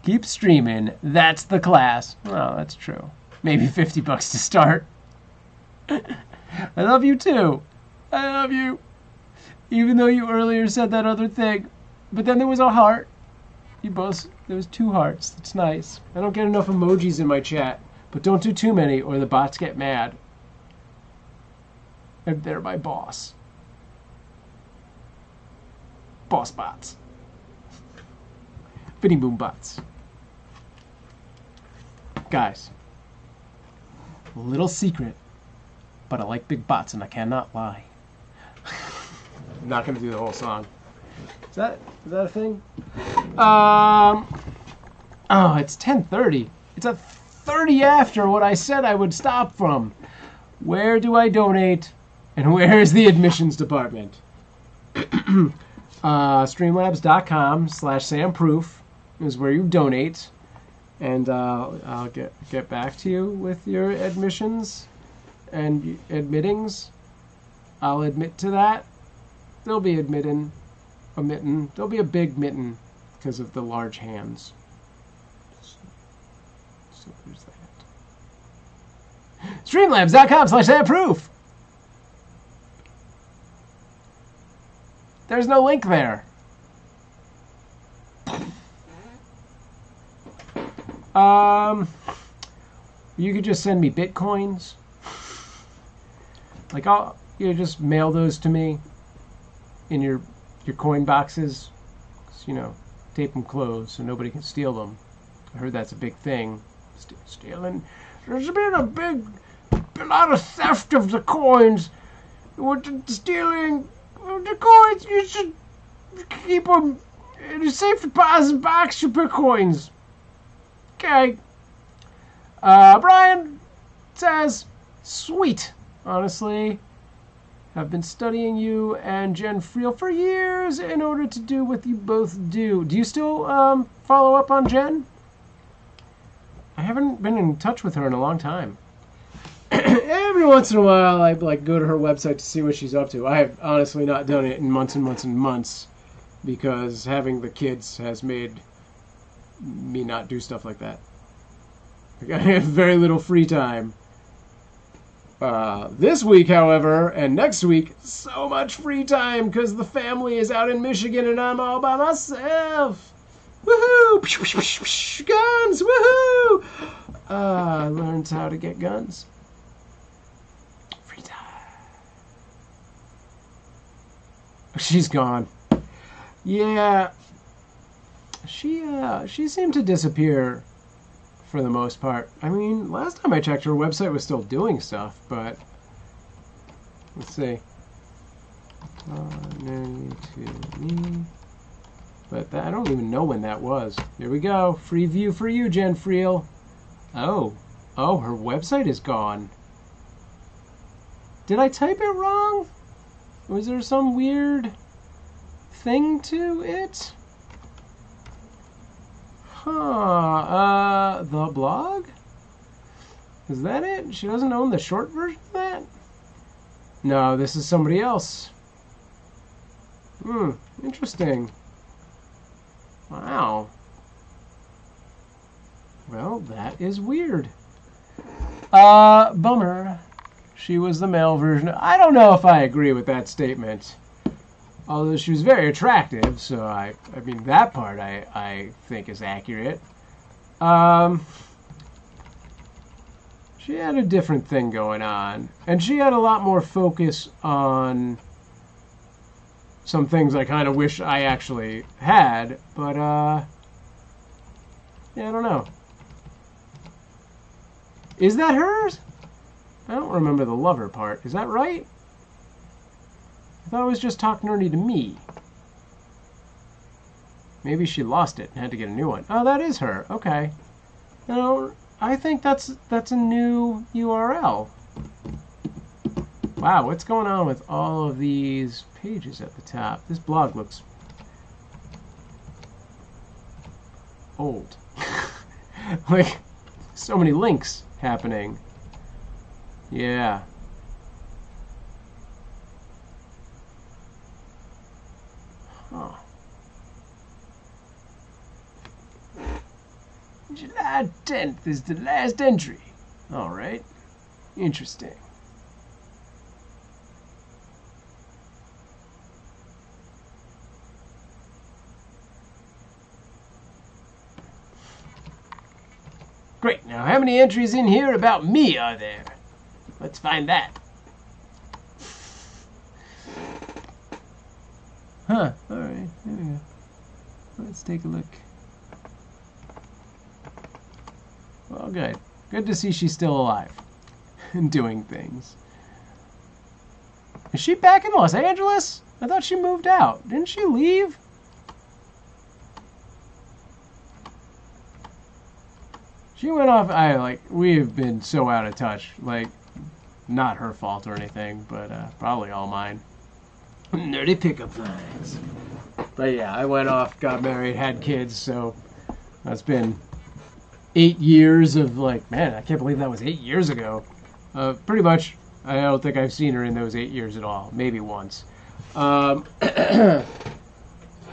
Keep streaming. That's the class. Oh, that's true. Maybe 50 bucks to start. I love you too. I love you. Even though you earlier said that other thing. But then there was a heart. There was 2 hearts. That's nice. I don't get enough emojis in my chat. But don't do too many or the bots get mad. And they're my boss. Boss bots. Fitting boom bots. Guys. Little secret. But I like big bots and I cannot lie. I'm not going to do the whole song. Is that a thing? Oh, it's 10:30. It's a 30 after what I said I would stop from. Where do I donate? And where is the admissions department? Streamlabs.com/SamProof is where you donate. And I'll get back to you with your admissions and admittings. I'll admit to that. There'll be a mitten. There'll be a big mitten because of the large hands. So there's that. Streamlabs.com/SamProof. There's no link there. You could just send me Bitcoins. You just mail those to me in your coin boxes. Tape them closed so nobody can steal them. I heard that's a big thing. Stealing. There's been a lot of theft of the coins. With stealing the coins, you should keep them in a safe deposit box. Your Bitcoins. Okay. Brian says, sweet. Honestly, Have been studying you and Jen Friel for years in order to do what you both do. Do you still follow up on Jen? I haven't been in touch with her in a long time. Every once in a while, I go to her website to see what she's up to. I have honestly not done it in months and months and months because having the kids has made me not do stuff like that. I have very little free time. This week, however, and next week, so much free time because the family is out in Michigan and I'm all by myself. Woohoo! Guns! Woohoo! I learned how to get guns. Free time. She's gone. Yeah. She seemed to disappear for the most part. I mean, last time I checked, her website was still doing stuff, but let's see. But I don't even know when that was. Here we go. Free view for you, Jen Friel. Oh, her website is gone. Did I type it wrong? Was there some weird thing to it? Huh, the blog? Is that it? She doesn't own the short version of that? No, this is somebody else. Interesting. Wow. Well, that is weird. Bummer. She was the male version. I don't know if I agree with that statement. Although she was very attractive, so I mean, that part I think is accurate. She had a different thing going on. And she had a lot more focus on some things I kind of wish I actually had. But, yeah, I don't know. Is that hers? I don't remember the lover part. Is that right? I thought it was just Talk Nerdy to Me. Maybe she lost it and had to get a new one. Oh, that is her. Okay. No, I think that's a new URL. Wow, what's going on with all of these pages at the top? This blog looks old. Like, so many links happening. Yeah. Oh. July 10th is the last entry. All right. Interesting. Great. Now, how many entries in here about me are there? Let's find that. Huh. All right. There we go. Let's take a look. Well, good. Good to see she's still alive and doing things. Is she back in Los Angeles? I thought she moved out. Didn't she leave? She went off. We've been so out of touch. Like, not her fault or anything, but probably all mine. Nerdy pickup lines. But yeah, I went off, got married, had kids, so that's been 8 years of man, I can't believe that was 8 years ago. Pretty much, I don't think I've seen her in those 8 years at all. Maybe once. So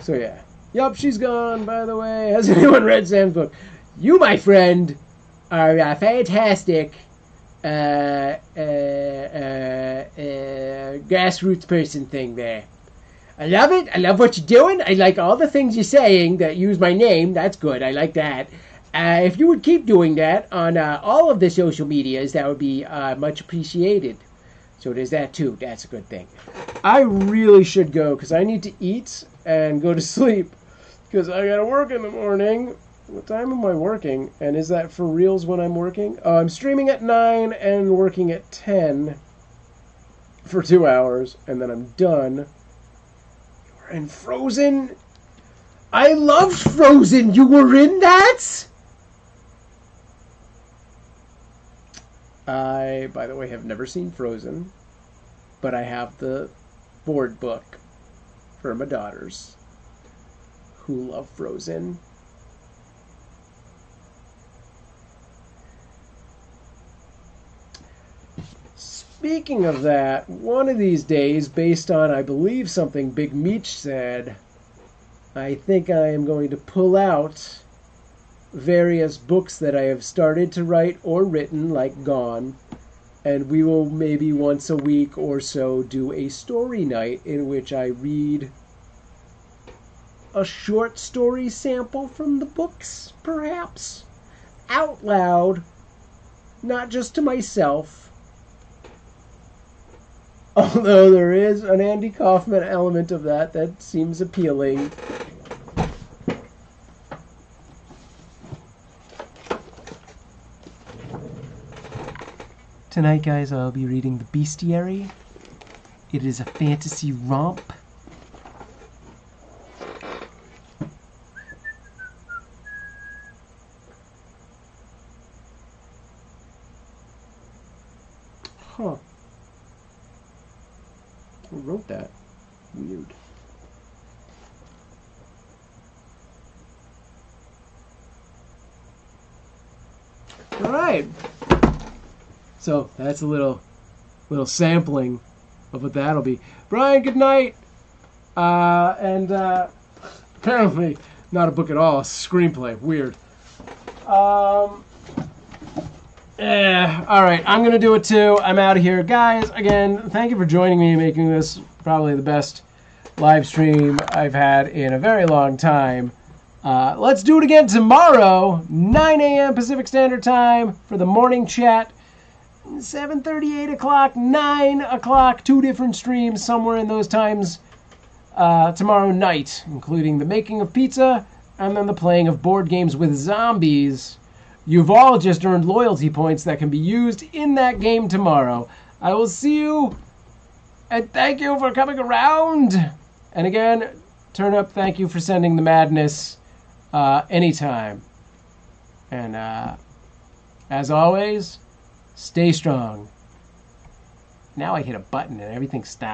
yeah. Yup, she's gone, by the way. Has anyone read Sam's book? You, my friend, are a fantastic grassroots person thing there. I love it. I love what you're doing. I like all the things you're saying that use my name. That's good. I like that. If you would keep doing that on all of the social medias, that would be much appreciated. So there's that too. That's a good thing. I really should go because I need to eat and go to sleep because I got to work in the morning. What time am I working? And is that for reals when I'm working? I'm streaming at 9 and working at 10 for 2 hours, and then I'm done. You're in Frozen? I loved Frozen! You were in that? I, by the way, have never seen Frozen. but I have the board book for my daughters who love Frozen. Speaking of that, one of these days, based on, I believe, something Big Meech said, I think I am going to pull out various books that I have started to write or written, like Gone, and we will maybe once a week or so do a story night in which I read a short story sample from the books, perhaps, out loud, not just to myself. Although there is an Andy Kaufman element of that seems appealing. Tonight, guys, I'll be reading The Bestiary. It is a fantasy romp. Huh. Who wrote that? Weird. All right. So that's a little sampling of what that'll be. Brian, good night. Apparently not a book at all. A screenplay. Weird. All right. I'm gonna do it too. I'm out of here, guys. Again, thank you for joining me, making this probably the best live stream I've had in a very long time. Let's do it again tomorrow, 9 a.m. Pacific Standard Time for the morning chat. 7:30, 8 o'clock, 9 o'clock, 2 different streams somewhere in those times tomorrow night, including the making of pizza and then the playing of board games with zombies. You've all just earned loyalty points that can be used in that game tomorrow. I will see you, and thank you for coming around. And again, Turn Up, thank you for sending the madness anytime. And as always, stay strong. Now I hit a button and everything stops.